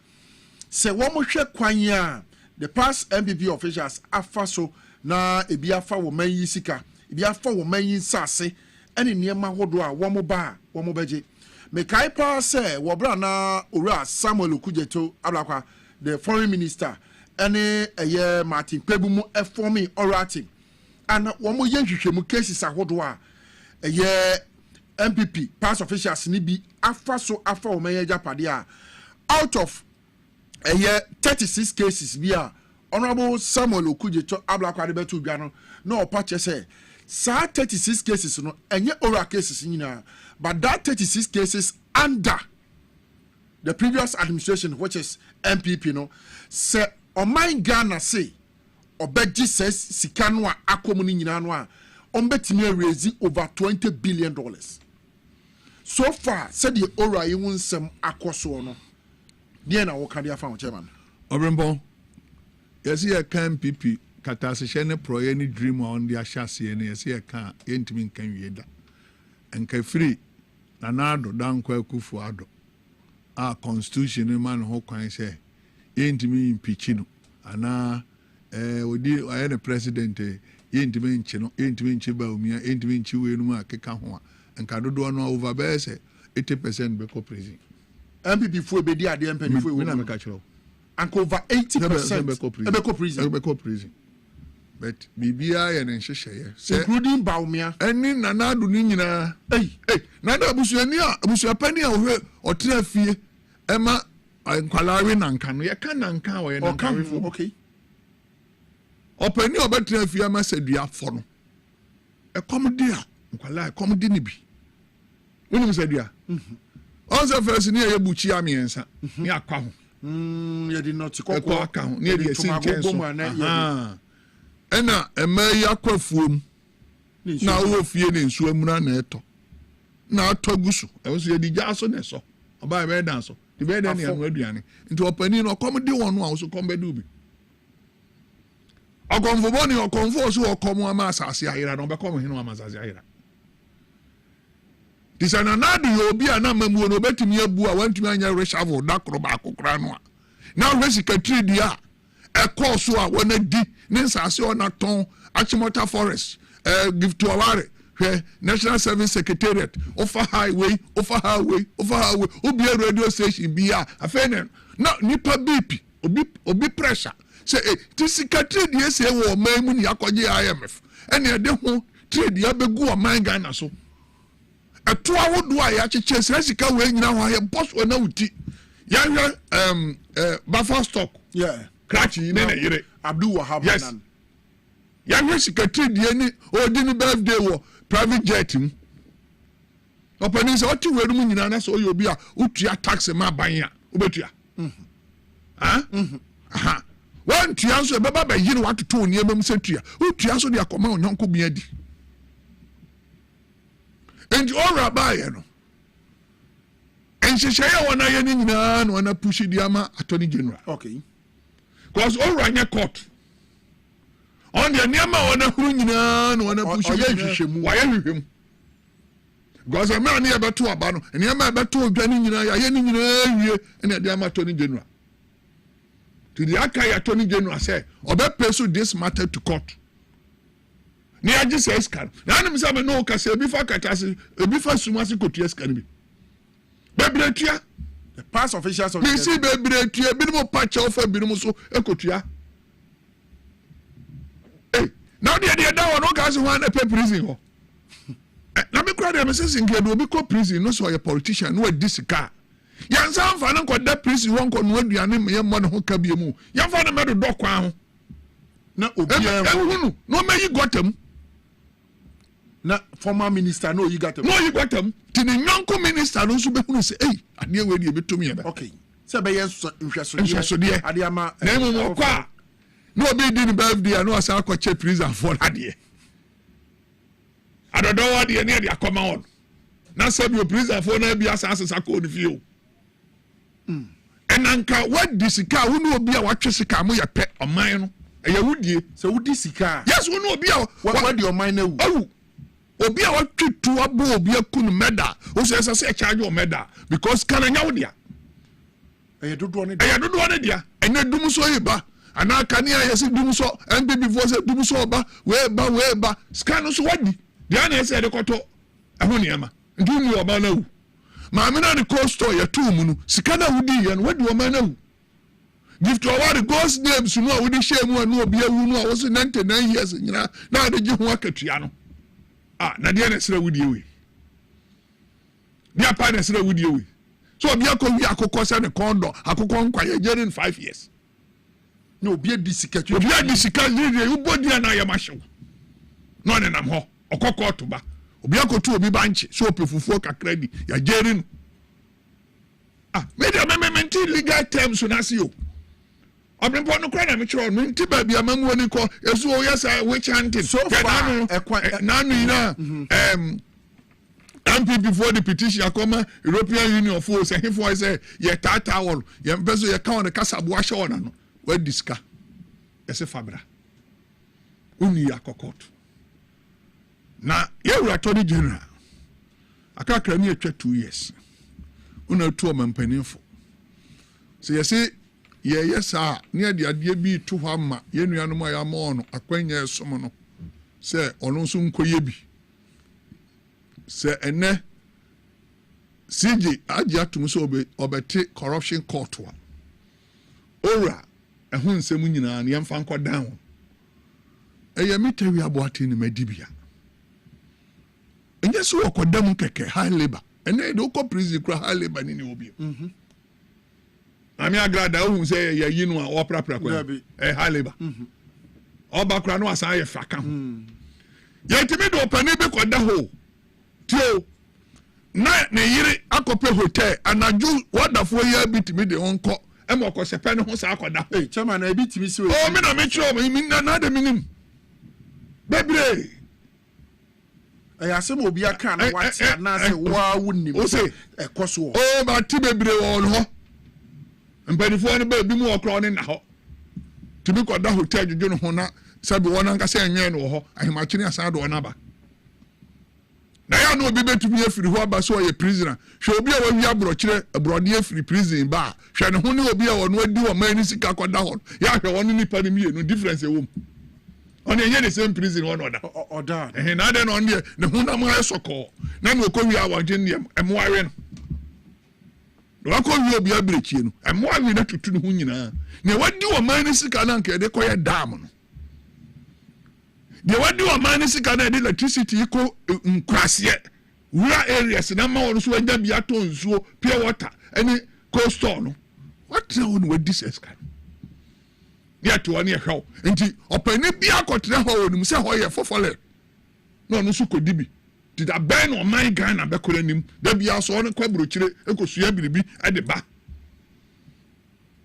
se wo mo hwe kwan a the past MPP officials afa so na ebi afa wo man yi sika ebi afa wo man yi sase ene niema hodo a wo mo ba wo mo beje me kai pa se wo bra na ora Samuel Okujeto ablakwa the foreign minister ene eye Martin Kpebu mu forming orating and wo mo ye hwehwemu cases ahodo a eye MPP past officials ni bi afa wo man japade a out of 36 cases bi a honorable Samuel Okujeto ablakwa de betu bia no na opache say 36 cases no enye oral cases nyina but that 36 cases under the previous administration which is MPP no say Oman Ghana say obeji says sika no a akomu ni nyina no a ombetimi raise over $20 billion so far said the oral yun sem akoso no dia na wo ka dia fa wo chairman Obrempong yes ye MPP katase hye proye ni dream on the ashase ne yes ye ka yentimi nkan wieda enka free na nado dankwa akufu ado a constitution man ho kwan se yentimi impeach no ana odi aye the president yentimi nchi no yentimi nchi ba umia yentimi nchi we no akeka ho enka dodo no over bese 80% be ko president MPP fu ebedi ade MPP fu we na make chiro and over 80% be ko prison but bibia ye ne nhyehyeye including Baumia eni nanado ni nyina nada abusuani pani a ohwe otra fie ema nkwalawe nanka no ye ka nanka wo ye nanka okay opani obetra fie ama sadua fo no ekomde a nkwala ekomde ni bi woni sadua onse first ni ye buchi amiensa ni akwa ho ye di not kokko aka ho ni ye si kenso ena emayi akwafuom na wo fie ne nsu amuna na eto na atogusu enso ye di jaso ne so oba be dan so di be dan ne anu aduane nti opani no kom di wonu a so kom be du bi akonfo boni akonfo so kom ama asase ahira no be kom hinu ama asase ahira disana nadu yo obi ana mamu no betimi abu a wantumi anya reshavel dakro ba akokra no a na resikatri dia ekoso a wona di ne nsase ona ton achimota forest give to aware hwɛ national service secretariat offer highway obi a radio station bi a afei na nipa BP obi pressure say ti sikatri die se wo man mu ni akɔgye IMF ɛne ɛde ho trade ya begu ɔman Ghana so ɛto awodo a yɛakyekye sɛ sika wɔ nyina ho ayɛ boss wɔ na wuti yɛhwɛ buffer stock crash yi ne na yere Abdul Wahab yes yɛhwɛ sikatri die ni odi ni birthday wɔ private jet mu ɔpɛni sɛ ɔte wɔ mu nyina na sɛ ɔyɛ obi a utua tax ma ban a obetua one tua so beba ba yiri watoto niema mu setua utua so de akoma onyonko bia di and all rabbi no enhyehyɛ wona ye ni nyina na wana push di ama attorney general okay cause all ranya court on the niema wona huru nyina na wana push di hwehwemu wa ye hwehwemu because a man here beto aba no niema beto odwane nyina ya ye ni nyina wie na de ama attorney general to the Akai Attorney General say, Obe pursue this matter to court. Ni aji say scan. Na anim say me no ka say before katase, before sumasi kotua scan bi. Bebretua. The past officials of the see bebretua bi no patch ofa bi no so ekotua. Hey, now the that one no ka say one pay prison ho. Na me kura dem say sinke do obi ko prison no so a politician no disika. Yansa mfa na nkoda prison won ko no aduane me mo ne ho ka bie mu yamfa na medo dokwan ho na obi ehunu no meyi gotam na former minister no yi gotam tini nyanko minister no so behunu se ade we de betum ye be okay se be yes nhwesode ade ama na mu kwa no obi di ni birthday no asa akɔche prison for ade adodo ade ne de akoma won na sabi o prison for na bia asa asa ko ni fie enanka wadi sika wonu obi a watwe sika mo yepe oman no eye wudie se wudi sika yes wonu obi a wadi oman na wu obi a watwe tu abo obi akunu meda o se se charge o meda because kana nya wodia eye dodo ne dia enya dum so yiba ana kani a yesi dum so MPP for se dum so ba we ba sika no so wadi dia na se de koto ehuni ama nduni oba na wu maame na the cold store ya tu mu no sika na wudi ye no wadi o man na wu gift award ghost names no a wudi share mu no obi awu no a wo se 99 years nyina na de gi ho akatua no na de na sira wudi ewe dia pa na sira wudi ewe so obi akọ wi akokọ se ne kondo akokọ nkwa ye jerin 5 years no obi adi sika ni ubodi na ya mahyew no ne nam ho okokọ toba obi akotu obi banchi so opefufuo kakra di ya jerin media mementi legal terms na si o Obrempong no kra na me chiro no nti ba bia mamu oni ko esu o yesa witch hunting so far nanu ina MPP for the petition akoma European Union for say him for say ye tata wall ye mpeso ye ka on kasa bo ahye ona no wa diska ese fabra uni akokot na ye Attorney General akakra mi atwa 2 years una tu o mampanifo so ye say ye yesa ne de ade bi to ho ama ye nuanom ya ma ono akwanya esom no se ono nso nkoye bi se ene CJ aji atum so obete corruption court wa ora ehun nsem nyina na yemfa nkọ down eye mitawi aboate ni madibia enye so okodam keke high labor ene de ko prison kra high labor ni obi ami agrada ohun se ye yinu a oprapra kwa high labor oba kra no asan ye faka ye timi do pani be koda ho tio na ne yiri akope hotel anaju wonderful year bitimi de onko e mo ko sepe ne ho sa akoda chairman na bitimi si o me na me chiro me na de minim bebre asem obi aka na wati na se wa wunnim se ekoso o ba ti bebre won ho mpanifo ne ba bi mu okro ne na ho timi koda hotel jojo no ho na sabi wona nka se enye no ho ahimachine asan do na ba na ya no obi betumi afiri ho aba so ye prisoner hwe obi a wawi abrokire abrode afiri prison ba hwe ne ho ne obi a wono adi wo man ni sika koda ho ya hwe wono nipa ne mienu difference e wom on the same prison one order and I don't on the Hunama Soko na no ko wi awagye e mo awe no wa ko wi obi abrechi no e mo awe na tutu no nyina na wadi o man ni sika na nke de koye dam no de wadi o man ni sika na de electricity ko nkwase rural areas na ma won so anya bia to nsuo pure water any cold store no what now no wadi sika ya to one ehwe nti opani bia kotre ho onum se ho ye fofole no no so kodibi did a burn on my Ghana Becuranim, there be also on a quabruchire, Ecosua Bibi at the back.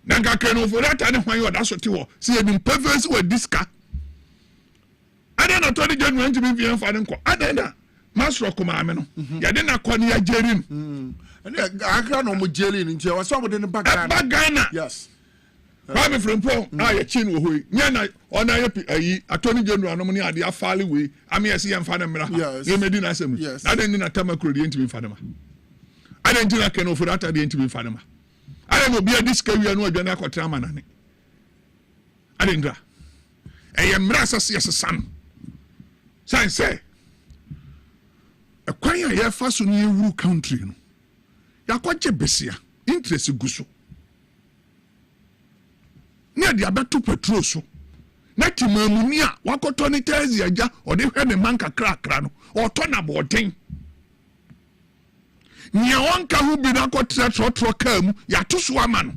Nanga can over that and why you are that's what you are. See, I've been perverse with this car. I don't know, Tony John went to be via Fadenco. I don't know. Master Comameno. Yadena Konya Jerin. And I can't know Jelly in jail. I saw within the back Ghana. Yes. Kwame Frimpong na chin wo hoi nyana ona ye attorney general no money ade afale we am yes yem fa na mra ye medina asem na den na tamakro de ntimi fa na ma ade ntina ken ofo data de ntimi fa na ma ade no bia diska wi no adwana akotra ma nane ade ndra ye mra asase yesan san say ekwan ya ye fa so no ye wuru country no yakwaje besia interest guso ne dia beto petrol so na timamuni a wakoto ni tezi aja ode hwe ne manka krakra no oto na boden nya wanka hu bi na kotra trotro kam ya to so ama no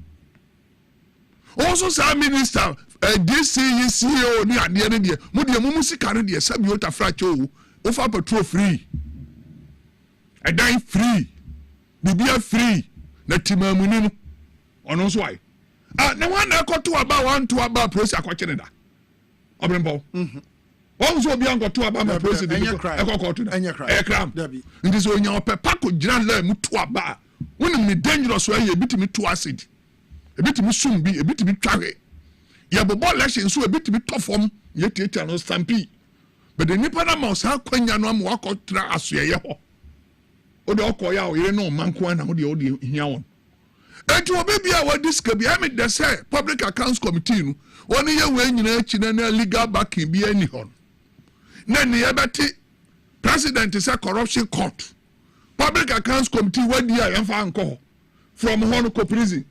also sa minister DC CEO ni ade ne de mu de mu sika ne de sabi ota fracho o fa petrol free edan free bibia free na timamuni no ono so ai na one na koto aba one to aba process akwakye da Obrempong won so bi an koto aba ma process de ekokoto da ekram ndi so nya opepa ko gira la mu to aba wonim ni dangerous way ebitimi to acid ebitimi sum bi ebitimi twawe ya bobo election so ebitimi tofom ye tietia no stampi but the nipa na ma sa kwanya no am wakotra asoye ho o de okoya o yire no manko na o de hia won enti obebia wa diska bi am de say public accounts committee no woni ye we nyina achi na legal backing bi ani hon na ne ye beti president say corruption court public accounts committee wadi a yemfa anko from hon ko prison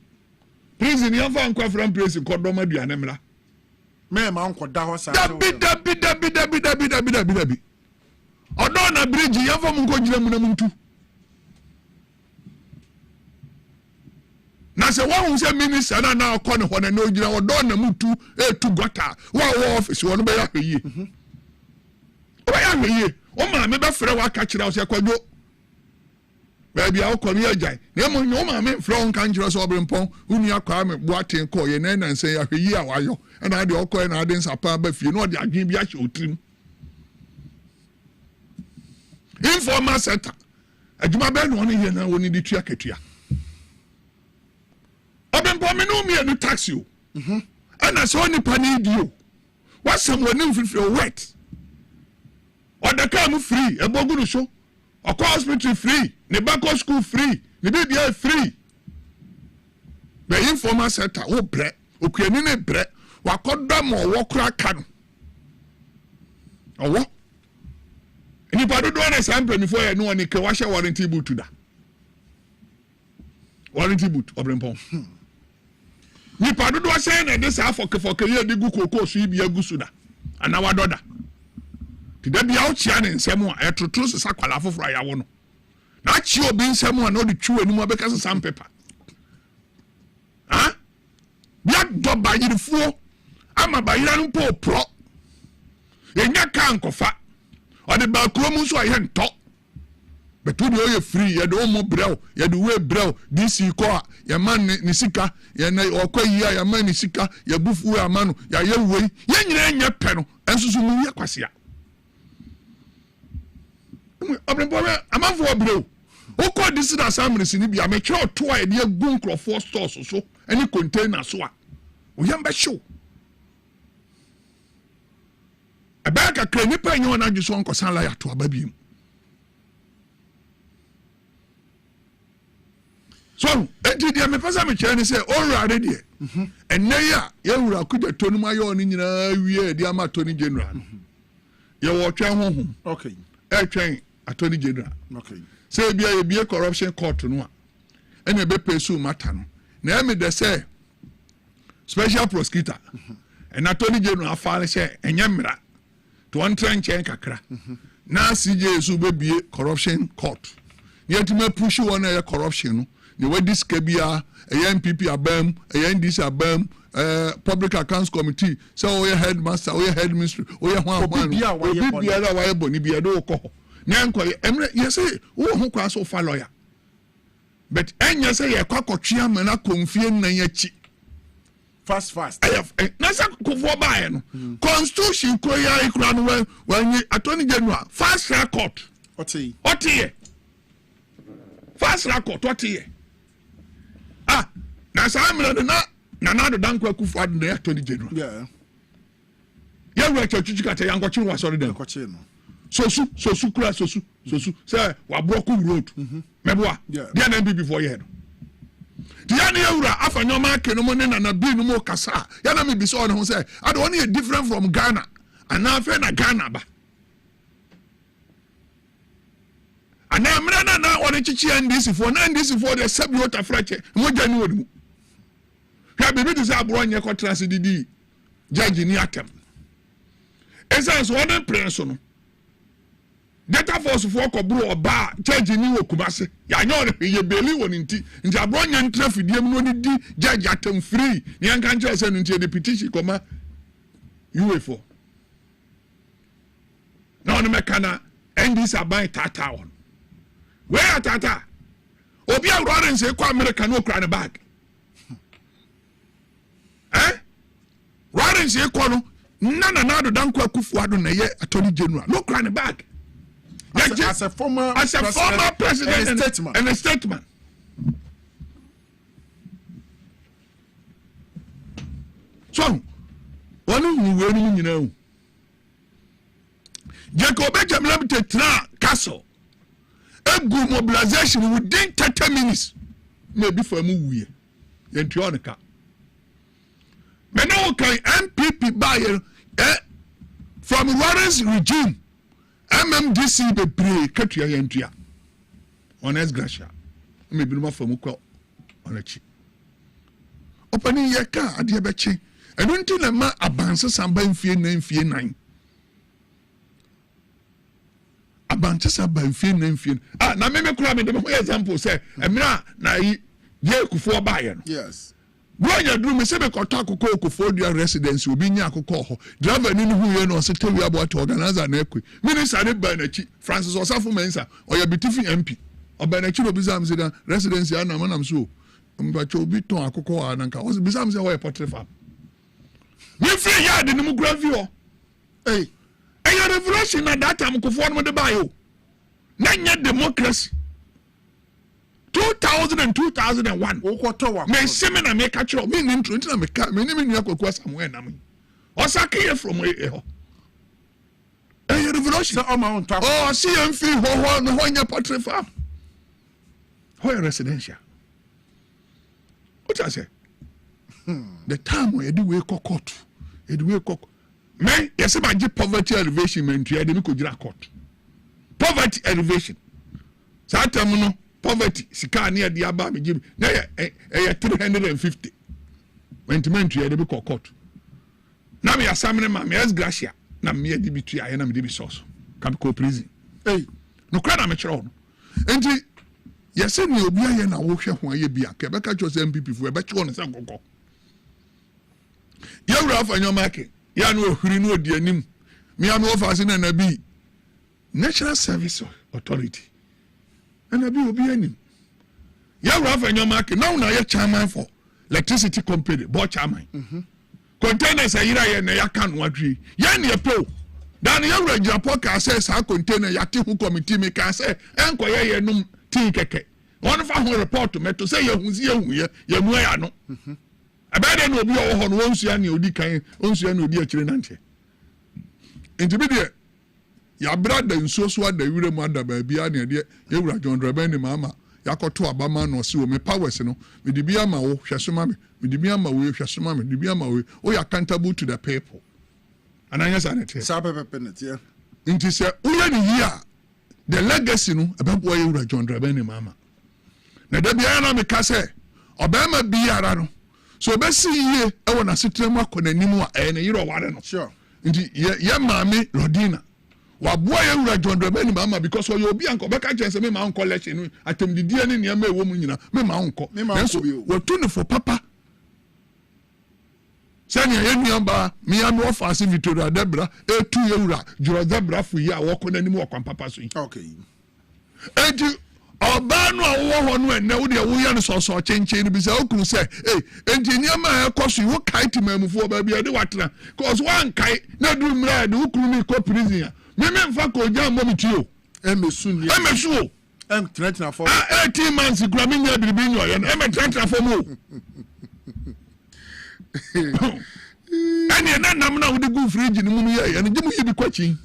yemfa anko from prison ko do maduane mra me ma anko da ho sa dabi odo na bridge yemfa mu ko gira mu na muntu na se wa say minister na akọ ne ho na ogira odo na mutu etu gota wa office won be ya hweye o ya hweye o ma me be frɛ wa ka kira o se kwadwo baby a ko mi agyan na mo nyo ma me frɛ on kan kira so Obrempong uni akwa me boaten ko ye na nse ya hweye a wayo na ade okọ na ade nsapa ba fie na ode adwen bi a hye otrim informal sector adwuma be no ne ye na woni di tua ketua Obrempong me no me no taxi o ana so ni pani dio wasam woni mfifiri wet odaka mu free ebogunu so okọ hospital free ne bako school free ne bibia free be informal sector o bre okuani ne bre wakoda mo wo kura kan owo ni padodo na sample mi for ye no ni ke wa hye warranty boot da warranty boot Obrempong ni padodo say na de sa foke ye de gu kokoo so ibi agusu da ana wadoda ti da bia o chia ne nsem a etotoro se sakwala foforo ya wo no na chi obi nsem a no de twu animu abeka se sam paper bia do bayirifuo ama bayira no po pro enya kan kofa o de ba kromu so aye nto betu de oye free ye de omo brew ye de we brew dc ko a ye man ni sika ye na okwayi a ye man ni sika ye bufu amanu ya ye we ye nyina nya pe no ensusu mu ye kwasea Obrempong amanfo brew o ko dc da samrisi ni bia me twa to a ye de agu nkrofo stores so any container so a o yamba show abaka krani pa nyo na djuso nko san la ya to ababiem So enti dia me pesa me kyerɛ ne sɛ ɔwurade deɛ ɛnɛ ya yɛwura kugya tonu ma yɛ ɔne nyinaa wie dia ma attorney general yɛ wɔ twɛn honhom okay twɛn attorney general okay sɛ bia yɛ bie corruption court no a ɛna be pursue matter no na ɛme de sɛ special prosecutor and attorney general afa ne sɛ ɛnyɛ mmara to one train nkyɛn kakra na CJ so be corruption court yɛntumi push one ɛyɛ corruption no ne wadi sika bia ɛyɛ MPP abam ɛyɛ NDC abam public accounts committee sɛ ɔyɛ headmaster ɔyɛ headmistress ɔyɛ hwan obi bia da wayɛ bɔne bia de wokɔ hɔ na nkɔ ɛmrɛ yɛsɛ wo ho kwa so fa lawyer but ɛnyɛ sɛ yɛ kɔ akɔtwea ma na kɔmfie nan akyi fast na sɛ kofoɔ baeɛ no constitution kuro yɛ ikura no wanyi attorney general fast track court ɔteyɛ fast track court ɔteyɛ na saa mmerɛ no na nado danko akufo ado na attorney general yɛwura kyɛtwitwi kata yɛnkɔkye no wasɔre dɛm sosu kura sosu sɛ waborɔko road mɛboa deɛ na MPP foɔ yɛ no diya ne yɛwura afa nyɔma ake no mu ne nana bi no mu kasa yɛna mebisa ɔne ho sɛ ade ɔne yɛ different from Ghana anaa afei na Ghana ba anaa mmerɛ na ɔne kyekye NDC foɔ na NDC foɔ deɛ sɛbi wota frakyɛ mogya ne wɔ ne mu hwɛ biribi te sɛ aborɔ nyɛ kɔtena se didi judge ni atɛm ɛsiane so ɔne mpere so no data force foɔ kɔboro ɔbaa judge ni wɔ Kumase yɛanyɛ ɔne yɛ beli wɔ ne nti aborɔ nyɛ ntra fidie mu no ne di judge atɛm free ne yɛnka nkyerɛ sɛ no nti yɛde petition kɔma UA4 na ɔne mɛka na NDC aban tata wɔn where tata obi awurɔ nse kɔ America no okura ne bag Warren se kɔ no na do danko akufo ado na yɛ attorney general no okura ne bag as a former president and a statesman so one who we no nyina Jacob Benjamin tetra castle a good mobilization within 30 minutes maybe for mu wuye yentu onka me no kan MPP buyer from Warren's regime MMDC be break katua yentua honest gracia me bi no famu kwa onachi opani ye ka ade be chi enu nti na ma abanse samba mfie nan abanse samba mfie nan na me kura me de mo example say emira na yi ye kufuo baaye no yes Bronya drum se be kota akoko okofodua residence obi nya akoko ho driver ni hu ye no se tewi about organizer na ekwe minister ne ba na chi Francis Osafo Mensa oya bitifi MP oba na chi no bizam se da residence ya na manam so mbacho obi ton akoko ha nanka o bizam se ho portrait farm we free yard ni mu gravi ho eya revolution na that time kofo no de ba yo na nya democracy 2000 and 2001 me semi na me catch up me intro na me ka me ni me nua kwaku Samuel na me osake here from ho revolution see am fi ho no ho nya portrait farm ho residential what I say the time where you we court me yes ma give poverty elevation me ntua de me ko gira court poverty elevation sa time no poverty sika ne de aba me give na 350 mentiment ya de be court na me asamene ma me as gracia na me de bitu ya na me de bi source ka be ko prison no kra na me kire ho enti yese ni obi aye na wo hwe ho aye bia ka be ka cho se MPP fu e be kire ho se nkokọ ya wura fa nyomake ya no ohiri no odi anim me am office na bi National Service Authority and I be obi ya wura fa nyomake now na ye chairman for electricity company board chairman containers ayira ye na ya kan wadwi ya ne po dan ya wura Japan ka say sa container ya te hu committee me ka say enko ye num tin keke won fa ho report me to say ye hu ye mu ya no abade no obi o ho no wonsua ne odi kan wonsua ne odi akire nante intibide ya brada nso so ada wire mu ada ba bia ne de ye wura John Draben ne mama yakoto abama no se o me powers no me de bia ma wo hwesoma me de bia ma wo hwesoma me de bia ma wo o ya accountable to the people ananya sanete penalty nti se uye ni here the legacy no ababo ye wura John Dramani mama na da bia na me ka se obema biara no so obesi ye e wona setremu akona nimu a ne yiro ware no sure nti ye maame Rodina waboa ye wura John Dramani mama because oyo obi anko beka chense me ma anko lecture no atemdidie ne ne ma ewo mu nyina me ma anko watu ne for papa sani ye nuamba mi am offer Victoria Debra etu ye wura Joro Debra fu ye a wokona nimu okwan papa so yi okay enti ọba no a wo ho no ene wo de wo ya no so chenchen ni bi se okuru se engineer ma e koso wo kai ti mamufo ba bia de watena cause one kai na du mra de okuru ni ko prison ya me mfa ko ja mo mitio emesu o trentna for 18 months kura mi nya biribi nyo ye no trentna for mo ani na nam na wo de gu fridge ni mu ye no gemu ye bi kwachi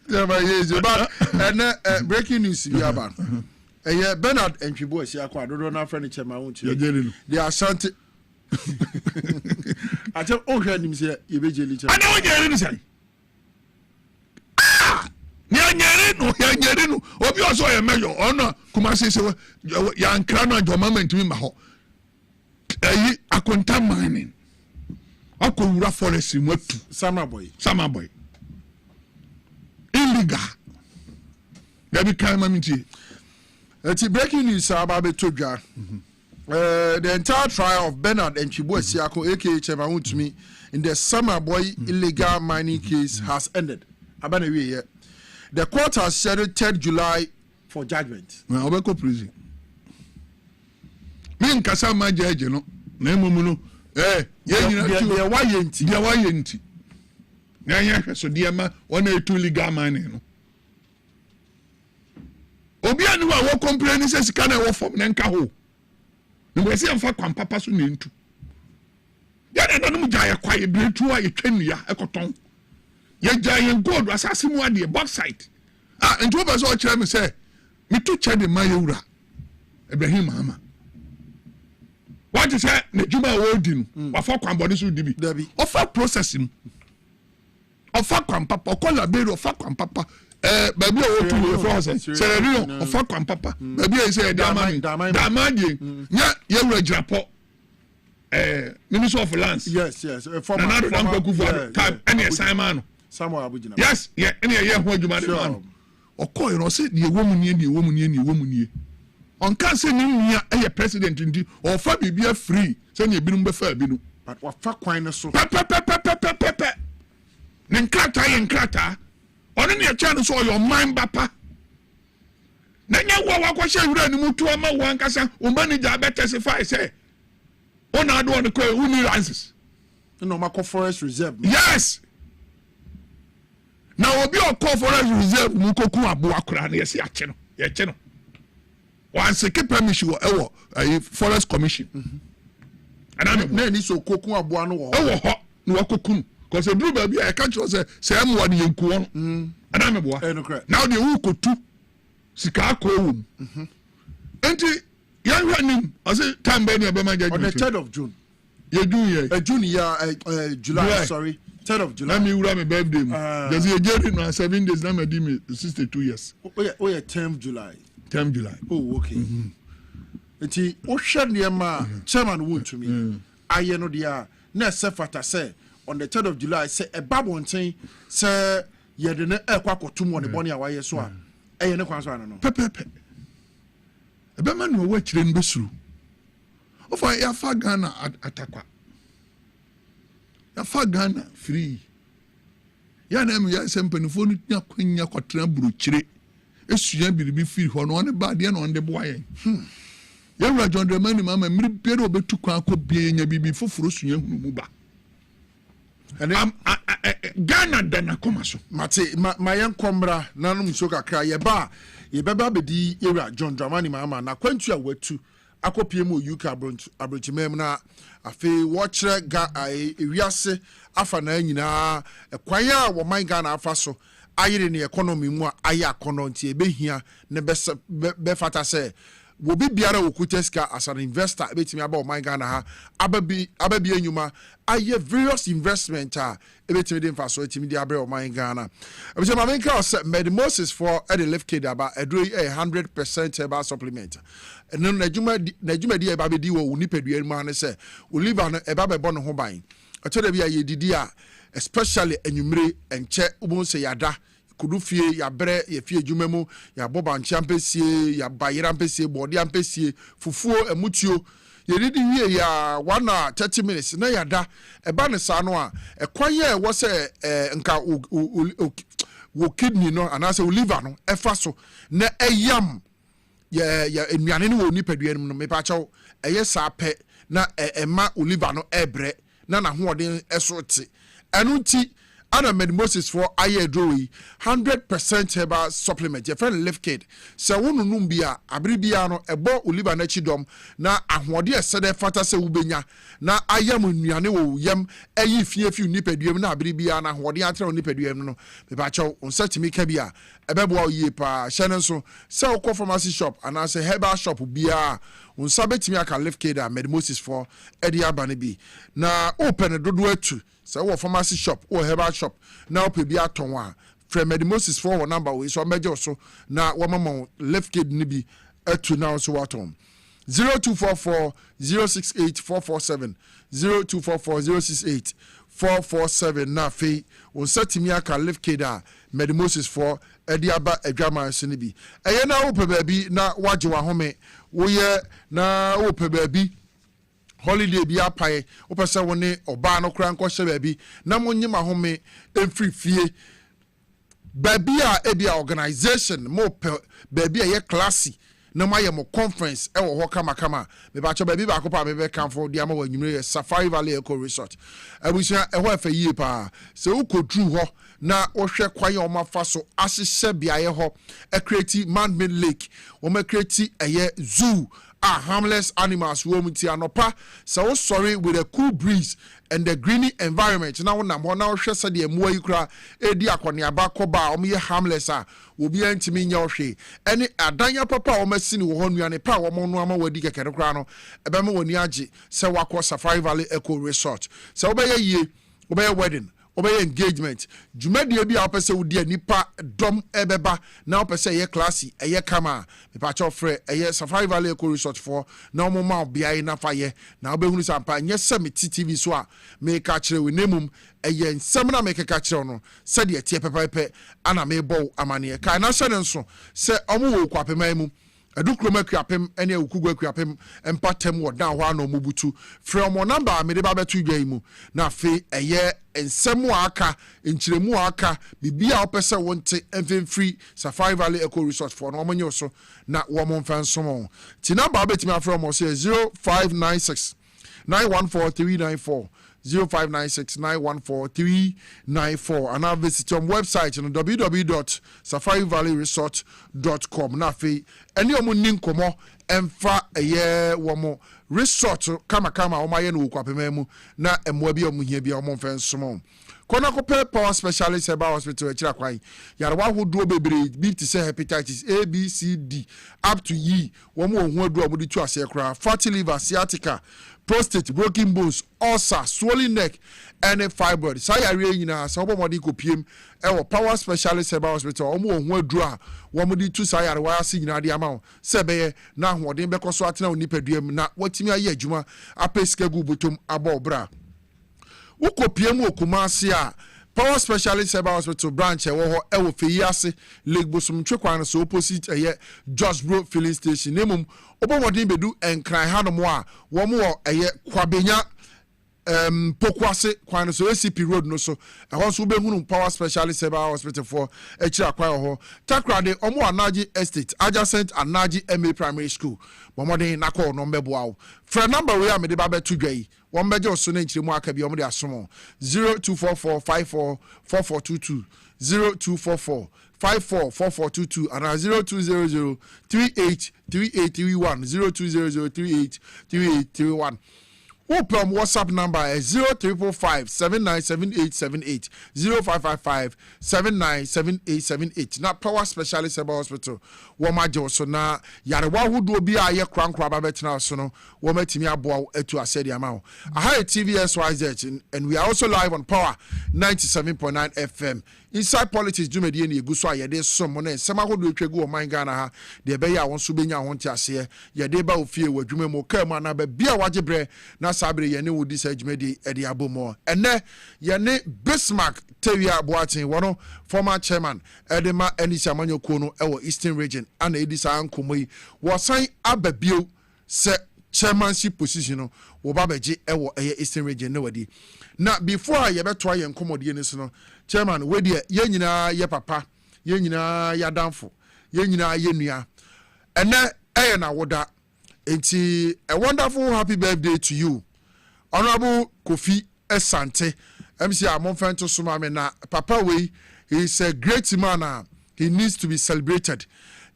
yeah, but breaking news be about. Bernard Entwibo is here. I don't know furniture. My own. They are shanty. I tell all her names here. You be jelly. I know what you're saying. Ah, you're no. Hope you also a mayor. Oh no, Kumasi say you're crown on your mama to me. Maho. I contain mining. I could rough forest in what summer boy. Illegal. There be kind mamiti. It's breaking news about Betobia. The entire trial of Bernard Entwibo Siako, aka Chema to me, in the summer boy illegal mining case has ended. The court has scheduled 3rd July for judgment. Well, I'll go prison. Me in Kasama judge, no. Name no. Why yenti. Nyanya so diama one etu legal mining no obi anu a wo complain say sika na wo form na nka ho no we say amfa kwan papa so na ntu ya na no gya ya kwaye bretu a yetwanua ekoton ya gya ya gold asase mu ade bauxite ntu ba so o kire me say me tu che de mayewura Ibrahim Mama what is say na juma wo di no wa fa kwan body so di bi o fa processing ofa kwan papa okola bero ofa kwan papa baby o tu we for say sererion ofa kwan papa baby e say damage nya yewura jirapo Minister of Lands yes former time any assignment no Samuel Abujina yes any ye ho adwuma de man okoy no say de ewo mu nie on can say ni nia e president ndi ofa bibia free say na ebinum be fa ebinu but ofa kwan no so Ninkrata yenkrata ono ne acha no so your mind bapa na nya wo wakwa wura ni mutu ama wo ankasa o manager be testify say ona ado on ko uni license no makọ forest reserve yes na obi o call forest reserve mu koku abo akura na yesi ache no once ke permission wo forest commission ana na ni so koku abo anu wo ho na wakoku because the blue baby I can't say am one yenku on and I'm boy now the who could two sika ko wum enti yan hwanim I say time be na be ma judge on the 3rd of June you do ye June July sorry 3rd of July let me wura my birthday there's a year no 7 days na me di me 62 years oh yeah 10th July oh okay enti o hwe ne ma chairman won to me aye no dia na sefata say on the 3rd of July say a babonten say ye de na ekwakotum on the boni awaye so a eye ne kwan so ana no pepepe ebe ma no wa kire nbesuru ofa ya fa Ghana atakwa ya fa Ghana free ya na me ya sempanifo no nya kwanya kwatra buru kire esua biribi free ho no ne ba de na on de boaye ya wura John Dramani mama mmiri biere obetu kwan akobie nya bibi foforo sua hunu mu ba Ghana dana koma so mate ma yen komra nanum so kakra ye beba bedi ewura John Dramani mama na kwantu a watu akopie mu UK abrochimem na afi wo kire ga ewiase afa na nyina ekwan a wo man Ghana afa so ayere ne economy mu a aye akono nti ebehia ne be fata say wo bi biara okuta sika as an investor ebetimi aba o man Ghana ha ababi enyuma aye various investment ebetimi de mfaso etimi de abre o man Ghana ebetimi ma menka say med Moses for the left kid aba edro 100% herbal supplement eno najuma di eba be di wo nipadua mu ane say oliver no eba be bo no ho ban atode bia ye didi a especially enwumre enche ubon say yada kudu fie ya bre ya fie dwuma mu ya boba nchiampesie ya bayira mpesie body ampesie fufuo emutuo ye didi wie ya 1:30 minutes na yada eba ne sa no a ekwaye wo se nka wo kidney no anase wo liver no efa so na eyam ya enuane no wo nipadua no me pa chaw eye sa pe na ema oliver no ebre na na hoɔden ɛso te ɛno nti ana med Moses for aye drawing 100% herbal supplement your friend lift kid se wonu num bia abiri bia no ebo oliver na chidom na ahoɔden ɛsɛdɛ fata se wubenya na ayam nnuane wo yam ayi fie nipaduam na abiri bia na ahoɔden atra nipaduam no me ba chaw onsatimi ka bia ɛbɛboa yie pa hyɛne nso se wokɔ pharmacy shop ana se herbal shop bia unsa betimi aka lift kid a med Moses for edi abane bi na open dodo atu so wo pharmacy shop or herbal shop na ope bi aton a from med Moses for wo number we so meje so na wo mama lift kid ni bi atu now so waton 0244 068 447 0244 068 447 na fe unsa timi aka lift kid a med Moses for edi aba adwaman so ni bi eye na ope ba bi na waje wa home wo ye na ope ba bi holiday bi apae opese woni oba no kra nkɔ hye baabi na monyima home emfiri fie baabi a ebia organization mo baabi a ye classy na maye mo conference ewo ho kama me ba cho baabi ba ko pa me be kanfo dia ma wanyumre Safari Valley Eco Resort abusia eho afa yie pa se ukodru ho na wohwe kwan o mafa so ahyehyɛ biaye ho a create man-made lake o ma create eye zoo harmless animals wo muti anopa so wo sorry with a cool breeze and the greeny environment na wonam ho na wo hwe se de amuwa yikura edi akone aba koba o ye harmless a obi antimi nya ohwe ene adanya papa o masini wo ho nuane pa wo mo no ama wadi kekere kura no ebe me woni age se wakɔ Safari Valley Eco Resort se wo be ye wedding obey engagement jumadi bi a opese wudi anipa dom ebeba na opese ye classy eye kama me pa cho frɛ eye Safari Valley Eco Resort for na omo ma obia na fa ye na obehunu sampa nye se me TV so a me ka kyerɛ we nemum eye nsɛm na me ka kyerɛ no sɛ de tie pepepe ana me bɔ amane ka na hyɛ ne nso sɛ omo wo kwapema mu adukroma kuapem ene ukugwa kuapem empatem wo dan ho ana omubutu from mo number me de ba betu dwa mu na fe eye ensemu aka enchiremu aka bibia opese wonte emfemfiri Safari Valley Eco Resort for no monyo so na wo mo mfansom ti number betimi afro mo say 0596 914394 0596914394 and now visit your website on www.safarivalleyresort.com na fe eni omo ninkomo emfa eye womo resort kama omaye no kwapema na emwa bi omo hia bi omo mfensom kona kope power specialist eba hospital akira kwan yarwa hodo bebre bi ti say hepatitis A B C D up to E womo ohun adu omo di tu ase kra fatty liver sciatica prostate broken bones ulcer swollen neck and fibroid say area nyina say obomodi ko piem e power specialist eba hospital omo ohun adu a womo di tu say yarwa ase nyina de ama se beye na hoden bekoso atena onipaduam na watimi aye adwuma apeska gu botom abobra ukopiem okumase a power specialist eba hospital branch ewo feyiase Lake Bosom twekwan so opposite Just Bro filling station nemum obomodin bedu enkran hanom a wo mo kwabenya pokwase kwan so ACP road no so ehon so behunu power specialist eba hospital for ekira kwan ho takrade omo anaji estate adjacent anaji MA primary school bomodin nakọ no mbeboa fra number we am de ba betu dwai one measure so na nchiremu aka bi omde asomo 0244544422 0244544422 and 0200383831 0200383831 Open WhatsApp number is 0355-797878 0555-797878. Now Power Specialist Herbal Hospital. Woma Joso na yarewa hudu bi a ye krankra ba betina so no woma timi aboa etu asedi ama. Aha TVSYZ and we are also live on Power 97.9 FM. Inside Politics Jumedi ni eguso a yede som no ensema hodo etwegu o man Ghana ha de be ya won so benya ho ntiase yede ba ofie wadwuma mu kama na ba bia wagebre na sabre yene wodi sa Jumedi ede abomo ene yene Bismarck Tewia Boatin wono former chairman edema Enisa Manyoku no ewo Eastern Region ana edisa ankomoyi wosan ababio se chairmanship position no wo ba beje ewo Eastern Region na wadi na before ye beto aye nkomodie ni so no chairman we de ye nyina ye papa ye nyina ya danfo ye nyina ye nua ene eye na woda enti a wonderful happy birthday to you Honorable Kofi Asante MC Amonfen to suma me na papa we he is a great man he needs to be celebrated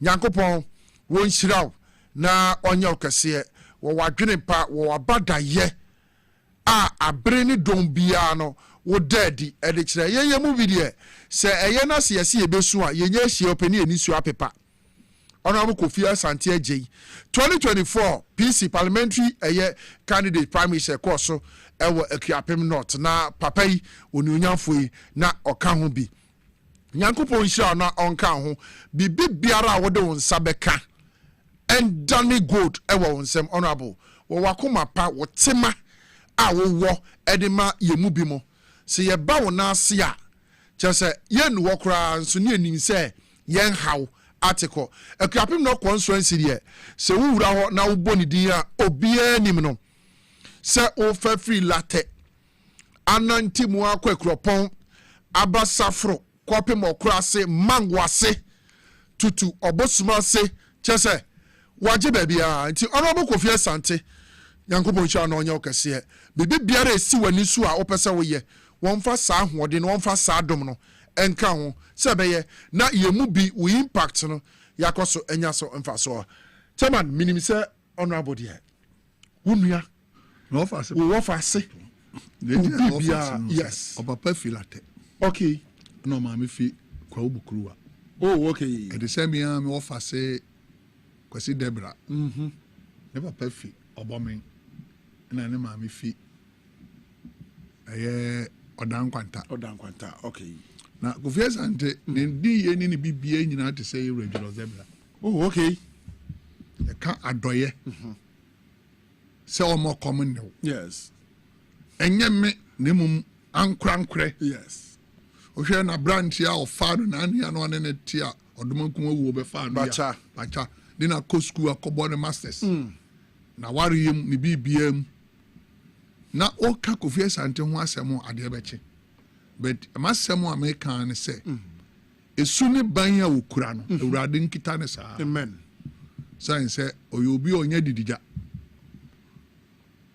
Nyankopon won shiraw na onya okase wo wadwene pa wo abada ye a abre ni don bia no wo daddy e de kire ye mu bi de se eye na se yesi ebesu a ye nya hie opani eni su apepa Honorable Kofi Asante Ajay 2024 PC parliamentary candidate prime minister course ewo Akuapem North na papa yi onyunyafo yi na oka ho bi Nyankopon hira na onka ho bibi biara wo de won sabeka and Danny Gold ewo wonsem honorable wo wakoma pa wo tema a wo wo edema yemu bi mo se ye ba wo na ase a chese ye nu wo kra nso ne anim se yen haw article Akuapem no constituency de se wo wura ho na wo boni din a obia nim no se o fa free latte ananti mu akwakuropon abasafro Kwapem okra se mangwase tutu obosuma se chese waje bebia nti Honorable Kofi Asante Nyankopon hia na onye okase bibi biara esi wani su a opese wo ye won fa saa hode no won fa saa dom no enka ho se beye na yemu bi we impact no yakoso enya so mfa so chairman minim se Honorable de wunua no offer se wo offer se yes papa filate okay no ma me fi kwa obukruwa oh okay at the same time me offer se kwasi Debra ne papa fi obomen na ne ma me fi odankwanta okay na Kofi Asante ne di ye ni bibie nyina te say regular Debra oh okay e ka adoye se o mo common no yes enye me ne mum ankrankre yes ohwe na branch ya ofado na ania no ne tia odomankun awu be fa no ya bacha de na ko school akobo ne masters na wariyem ne bibiam na o ka Kofi Asante ho asem ade beche but masem American ne say esu ne ban ya okura no ewurade nkita ne saa amen science say oyobi onya didija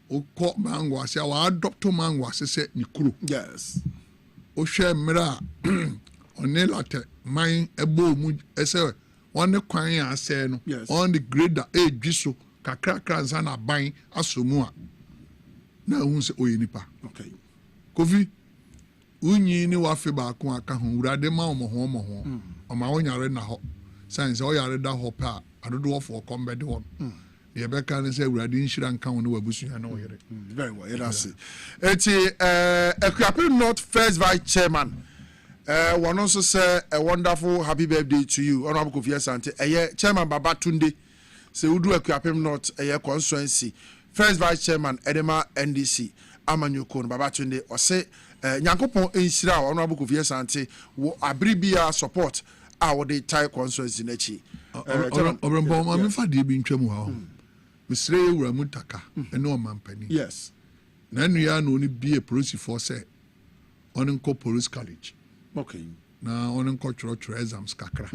o ko mango ase wa adopt mango ase se ni kuro yes o hwe mra one late man ebo mu ese one kwan ya ase no on the grader edwiso kakra kranza na ban asomu a na hu se oyenipa okay Kofi unyi ni wa fe ba ko aka ho urade ma omo ho o ma wonyare na ho science o yare da ho pa adodo ofo kombede won ye be kan say urade nhira nka ho no wabusu ya na o yere very well it is eti Akuapem North first vice chairman one also say a wonderful happy birthday to you Honorable Kofi Asante chairman Babatunde say udu Akuapem North constituency first vice chairman Edema NDC Amanyoko Babatunde o say Nyankopon enhira Honorable Kofi Asante wo abribia support a wo de tie constituency na chi Obrempong ma me fa de bi ntwam ha misre ewura mutaka ene o mampani yes na nua no ni bie police for say on police college okay na on choro exams kakra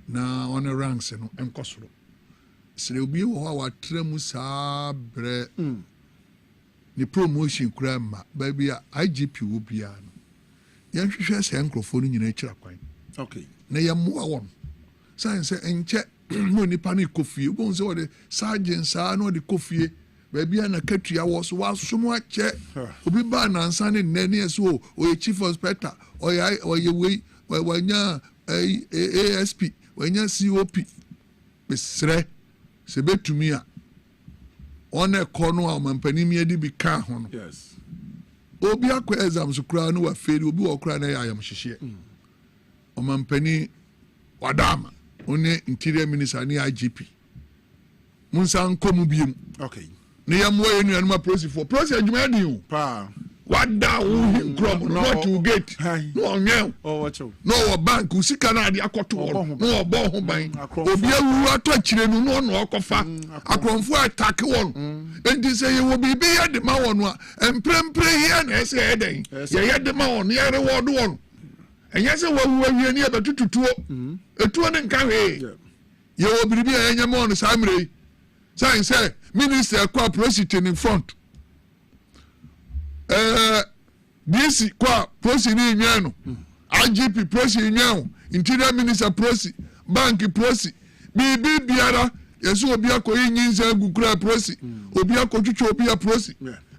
na on ranks no enkosoro sire obi wo wa tremu saa bre ni promotion kura ma ba bia IGP wo bia no yan hwehwe se enkrofo no nyina kira kwan okay na yammoa won science enche mo ni pani kofie bo nse wo de sergeant saa no de kofie baabi a na katua wɔ so wasom akyɛ obi baa nansa ne nnɛ ne so ɔyɛ chief inspector ɔyɛ wei wanya ASP wanya COP besrɛ sɛ bɛtumi a ɔna ɛkɔ no a ɔmampanim yɛde bi ka ho no obi akɔ exam so koraa no wafeeri obi wɔ koraa na ɛyɛ ayamhyehyeɛ ɔmampani wadama ɔne interior minister ne IGP munsa nkɔ mu biem ne yɛmmoa yɛ nuanom a prosifoɔ prosi adwuma yɛden o wada wo nkrom no what you get no onye no ɔwɔ bank usika na ade akɔto hɔ no ɔbɔ ho ban obi awu atɔ kyire no no no ɔkɔfa akrɔmfo attack wɔn enti sɛ yɛ wɔ bibi yɛ de ma wɔn a emprempre here na ɛsɛ ɛden yɛ de ma wɔn yɛ reward wɔn ɛnyɛ sɛ wawu awie ne yɛbɛtututuo etuo ne nka hwee yɛ wɔ bibi a ɛnyɛ ma wɔn saa mmerɛ sɛ minister kɔ prosecuting in front DC kwa prosi ni nyano IGP prosi nyano interior minister prosi bank prosi bibi biara yesu obi akoyi nyinza gukura prosi obi akotwetwe obi a prosi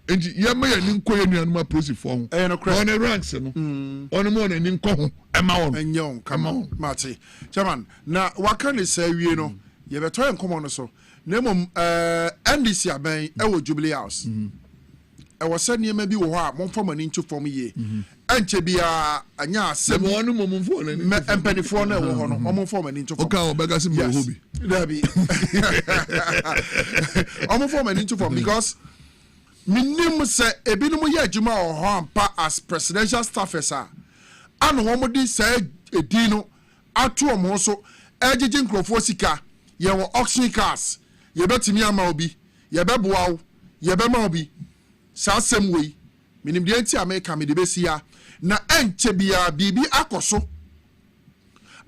enti yema ya ni nkoye nuanu ma prosi fo ho on the ranks no on mo na ni nko ho ema won enye on kama mate chairman na waka ne sa wie no ye beto enkomo no so na mom NDC aban e wo Jubilee House ɛwɔ sɛ nneɛma bi wɔ hɔ a momfa mani nto fam yie ɛnkyɛ bia anya asɛm wɔn mo momfo na ni mpanifoɔ no ɛwɔ hɔ no ɔmomfa mani nto fam ɔka ɔbɛga se mo hɔ bi dabi ɔmomfa mani nto fam because minim sɛ ebinom yɛ adwuma wɔ hɔ ampa as presidential staffers a ano wɔn de sɛ edin no ato wɔn so ɛgyegye nkurɔfoɔ sika yɛwɔ auction cars yɛbɛtumi ama obi yɛbɛboa wo yɛbɛma obi sasem wei minim de anti America me de besia na enche bia bibi akoso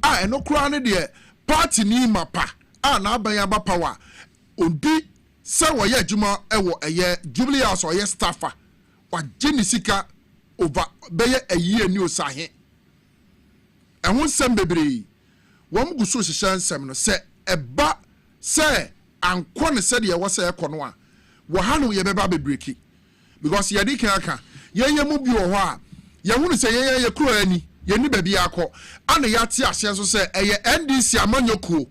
a eno kura ne de party ni mapa a na aban aba power obi se wo ye adwuma ewo eye Jubilee House or ye staffer wa geni sika over beye ayi ani osahe ehun sem bebre wom gu so hyehyɛ nsɛm no sɛ ɛba sɛ ankɔ ne sɛ de ɛwɔ sɛ ɛkɔ no a wɔ ha no yɛbɛba bebreki because yɛde kaka yɛyɛ mu bi wɔ hɔ a yɛhunu sɛ yɛyɛ kuro ani yɛni baabi akɔ ana yɛate ahyɛ so sɛ ɛyɛ NDC amanyokuo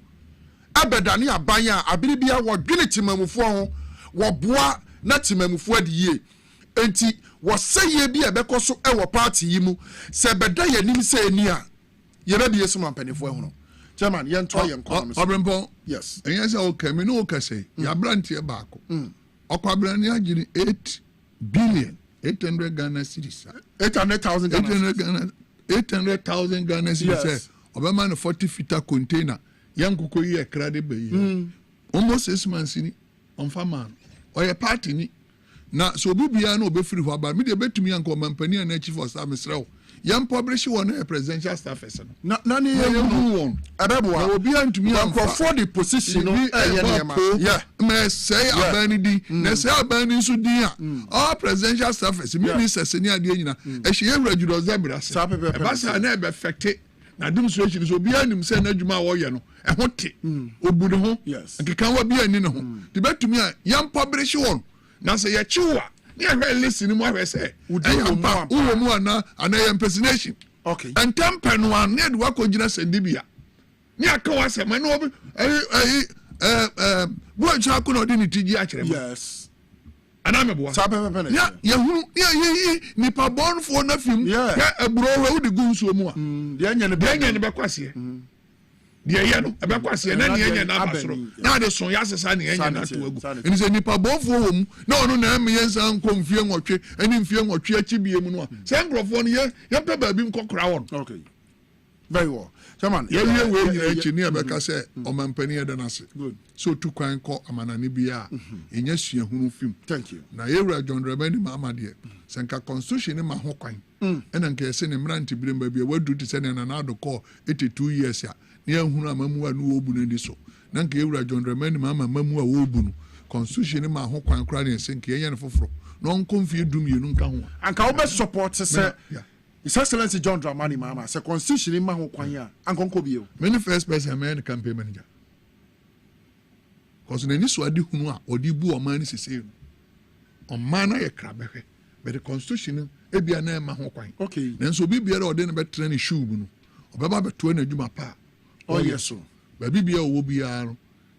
abɛdane aban a abiri bia wɔdwene timamufoɔ ho wɔboa na timamufoɔ de yie enti wɔsɛ yie bi a ɛbɛkɔ so ɛwɔ party yi mu sɛ bɛda yɛnim sɛ ani a yɛbɛbie so mampanifoɔ ho chairman yɛntoa yɛn kɔ no Obrempong yes ɛnyɛ sɛ wokɛ me ne wokɛsɛ yɛabranteɛ baako ɔkwabrane agyene 8 billion 800 Ghana cedis 800,000 800,000 Ghana cedis yes. Obama no 40 feet container yankoko yi ekra de be almost 6 months ni on farmer or a party ni na so obi bia na obefiri ho aba me de betumi yanko mampani na chief of staff mesrew yam publish one presidential staffers no na ne yam won abebo a obi antumi yanko for the position no yeah me say abani di na say abani so din a all presidential staffers ministers ni ade nyina e hye ewura judo zabira se e ba sa na e be affect na demonstration so obi anim say na adwuma wo ye no e ho te obu ne ho nkeka wa bi ani ne ho de betumi a yam publish one na say ye chiwa ni ahwe listen mu ahwe say uwo mu ana impersonation okay and temper no an ne de wakogina sendibia ni aka wa say man obi bo cha ko no de ni tigi a kire yes anameboa sapepepe ya hu ni pa born for na film ya eburo we de gu nsuo mu a de anya ne be kwase de ye no be kwase na ne anya na abasoro na de son ya sesa ne anya na to agu eni se ni pa born for wo mu na ono na me yensa nko mfie nwotwe eni mfie nwotwe akibie mu no a se ngrofo no ye pe ba bi nkokora won okay very well chairman ye we nyina echi ni abeka se omampani eda na se so tu kwan ko amanane bia enya suahunu film thank you na yewura John Dramani mama de senka constitution ni ma ho kwan ena nka yese ne mranti biremba bia wadu ti se ne na ado call 82 years ya ne ahunu amamu a no obu ne so na nka yewura John Dramani mama mamu a wo obu no constitution ni ma ho kwan kra ne senka yenya ne foforo no nkomfie dum yenu nka ho anka wo be support se His Excellency John Dramani Mahama say constitution in ma ho kwan ya ankonko bio me first person man campaign manager cause na ni so ade hunu a odi bu o man ni sese ɔman no yɛ krabɛhwɛ but the constitution no ebia na ɛma ho kwan nanso obi biara ɔde no bɛtena ne shoe mu no ɔbɛba bɛtoa no adwuma pa ɔyɛ so baabi biara ɔwɔ biara no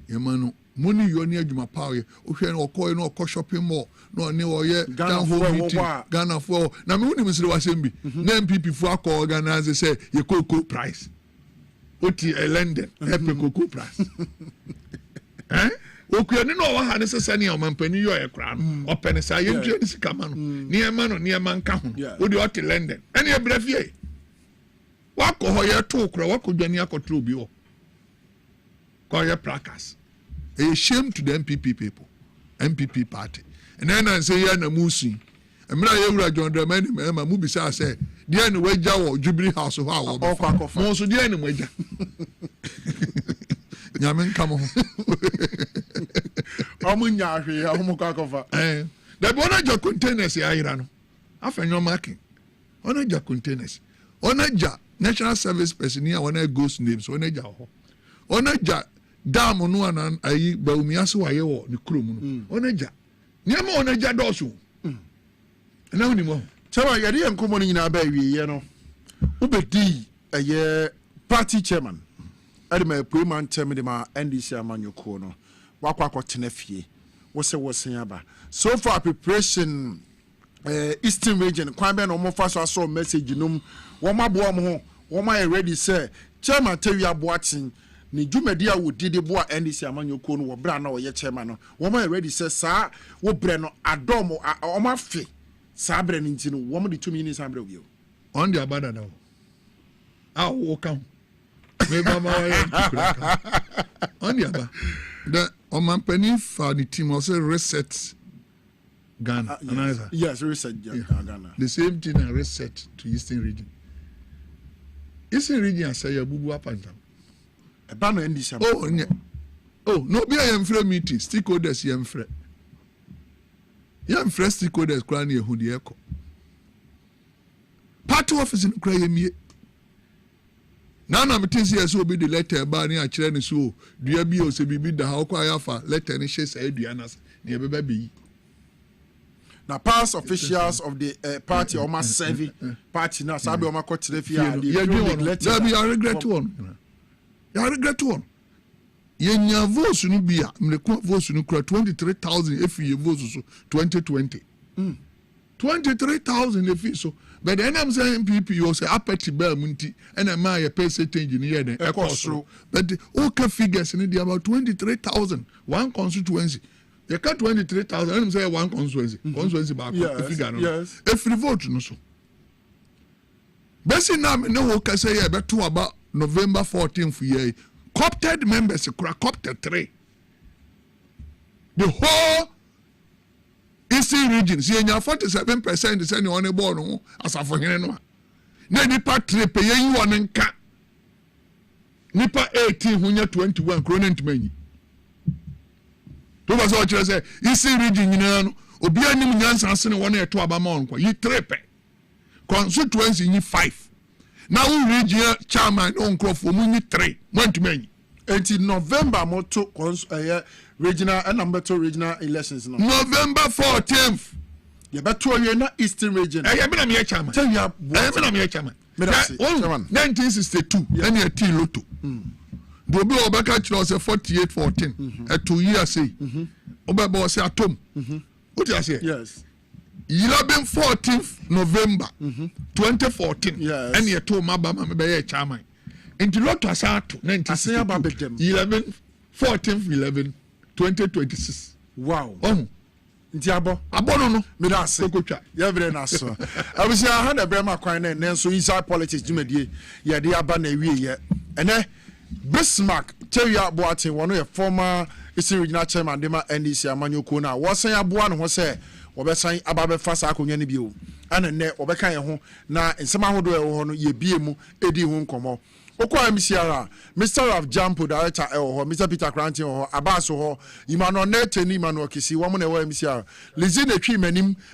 yɛma no money you ne adwuma pa ɔyɛ wohwɛ no ɔkɔɛ no ɔkɔ shopping mall na ɔne ɔyɛ town hall meeting Ghana for na me wonim sere wasɛm bi na MPP fo akɔ organize sɛ yɛ cocoa price oti London ɛpɛ cocoa price okuani no ɔwɔ ha ne sɛ ne ɔmampani yɛ ɔyɛ kora no ɔpɛ ne saa yɛntua ne sika ma no nneɛma nka ho wode ɔte London ɛne ɛbrɛ fie wakɔ hɔ yɛtoo kora wakɔ dwane akɔtoro bi hɔ kɔyɛ prakas a shame to the MPP party and then I say ya na musi emra ye wura John Dramani ma mu bisa say dia ne waja wo Jubilee House ho a wo mo so dia ne waja nyame nka mo omunya ahwe ahomo kwakofa da bona ja containers ya ira no afenyo marking ona ja containers ona ja national service personnel ona ghost names ona ja ho ona ja dam no anan ayi baumia so waye wo ne krom no onaja niam onaja doso na woni mo chama yade enkomo no nyina ba wiye no ubedi eye party chairman adema preman term de ma NDC amanyoko no wakwa kwotena fie wo se wo sen aba so far preparation eastern region kwan be no mo fa so aso message num wo mabo mo ho wo ma ready say chairman tawi aboatin ni dwumadi a wodidi bo a NDC amanyoko no wo bra na wo ye chairman no wo ma ready say saa wo bre no adom o ma fe saa bre no nti no wo mo de 2 minutes ambre wo on the abada now wo come me ba ma wa on the aba the omampani for the team also reset Ghana yes reset Ghana the same thing and reset to Eastern region say ya bubu apantam eba no NDC no be I am free meeting stakeholders yam free stakeholders kra na ehu de eko party office no kra yamie na metinsi yeso obi de letter ba ni a kire ni so dua bi o se bibi da ha okwa ya fa letter ni hye say dua na ne beba be yi na past officials of the party or mass serving party now sabi o makọ kire fi a the letter be I regret one yenya votes no bia mleko votes no kura 23,000 efi votes so 2020 23,000 efi so but then I'm saying MPP you say apathy bear munti and a my percentage engineer then ekosro but okay figures in about 23,000 one constituency you cut 23,000 and I'm saying one constituency back figure no every vote no so besi na me no okay say ya beto about November 14th year co-opted members co-opted 3 the whole Eastern region see nya 47% say on the board no asafo hene no na nipa 3 pe yi won nka nipa 18 hunya 21 krona ntmanyi to baso kire say Eastern region nyina no obi anim nyansa ase ne won eto abama on kwa yi 3 pe constituency yi 5 now region chairman on crofo mu ni 3 ntmanyi until November moto regional and number 2 regional elections no November 14th you better you na Eastern region eh me na me chairman tell you me na me chairman 1962 and you T Lotto do be obaka chiro say 48-14 at 2 years say obaba say atom what you say yes 14th November 2014 yes and you told mabama me be chairman into Lotto asato 1962 14th 2026 wow nti abo no me da se kokotwa ya vre na so abusia ha na brema kwan na nenso inside politics dwumadie ye de aba na wie ye ene Bismarck Teria Boate wono ye former Eastern Regional Chairman Dema NDC amanyoko na wosan aboa no ho se obesan ababe fasa akonya ne bio ana ne obeka ye ho na nsema hodo ye ho no ye bie mu edi ho nkomo okwa MCR Mr. Ralph Jampo director Mr. Peter Cranton Abaso Imano Neteni Imano Kisi womo na MCR Lizine twi manim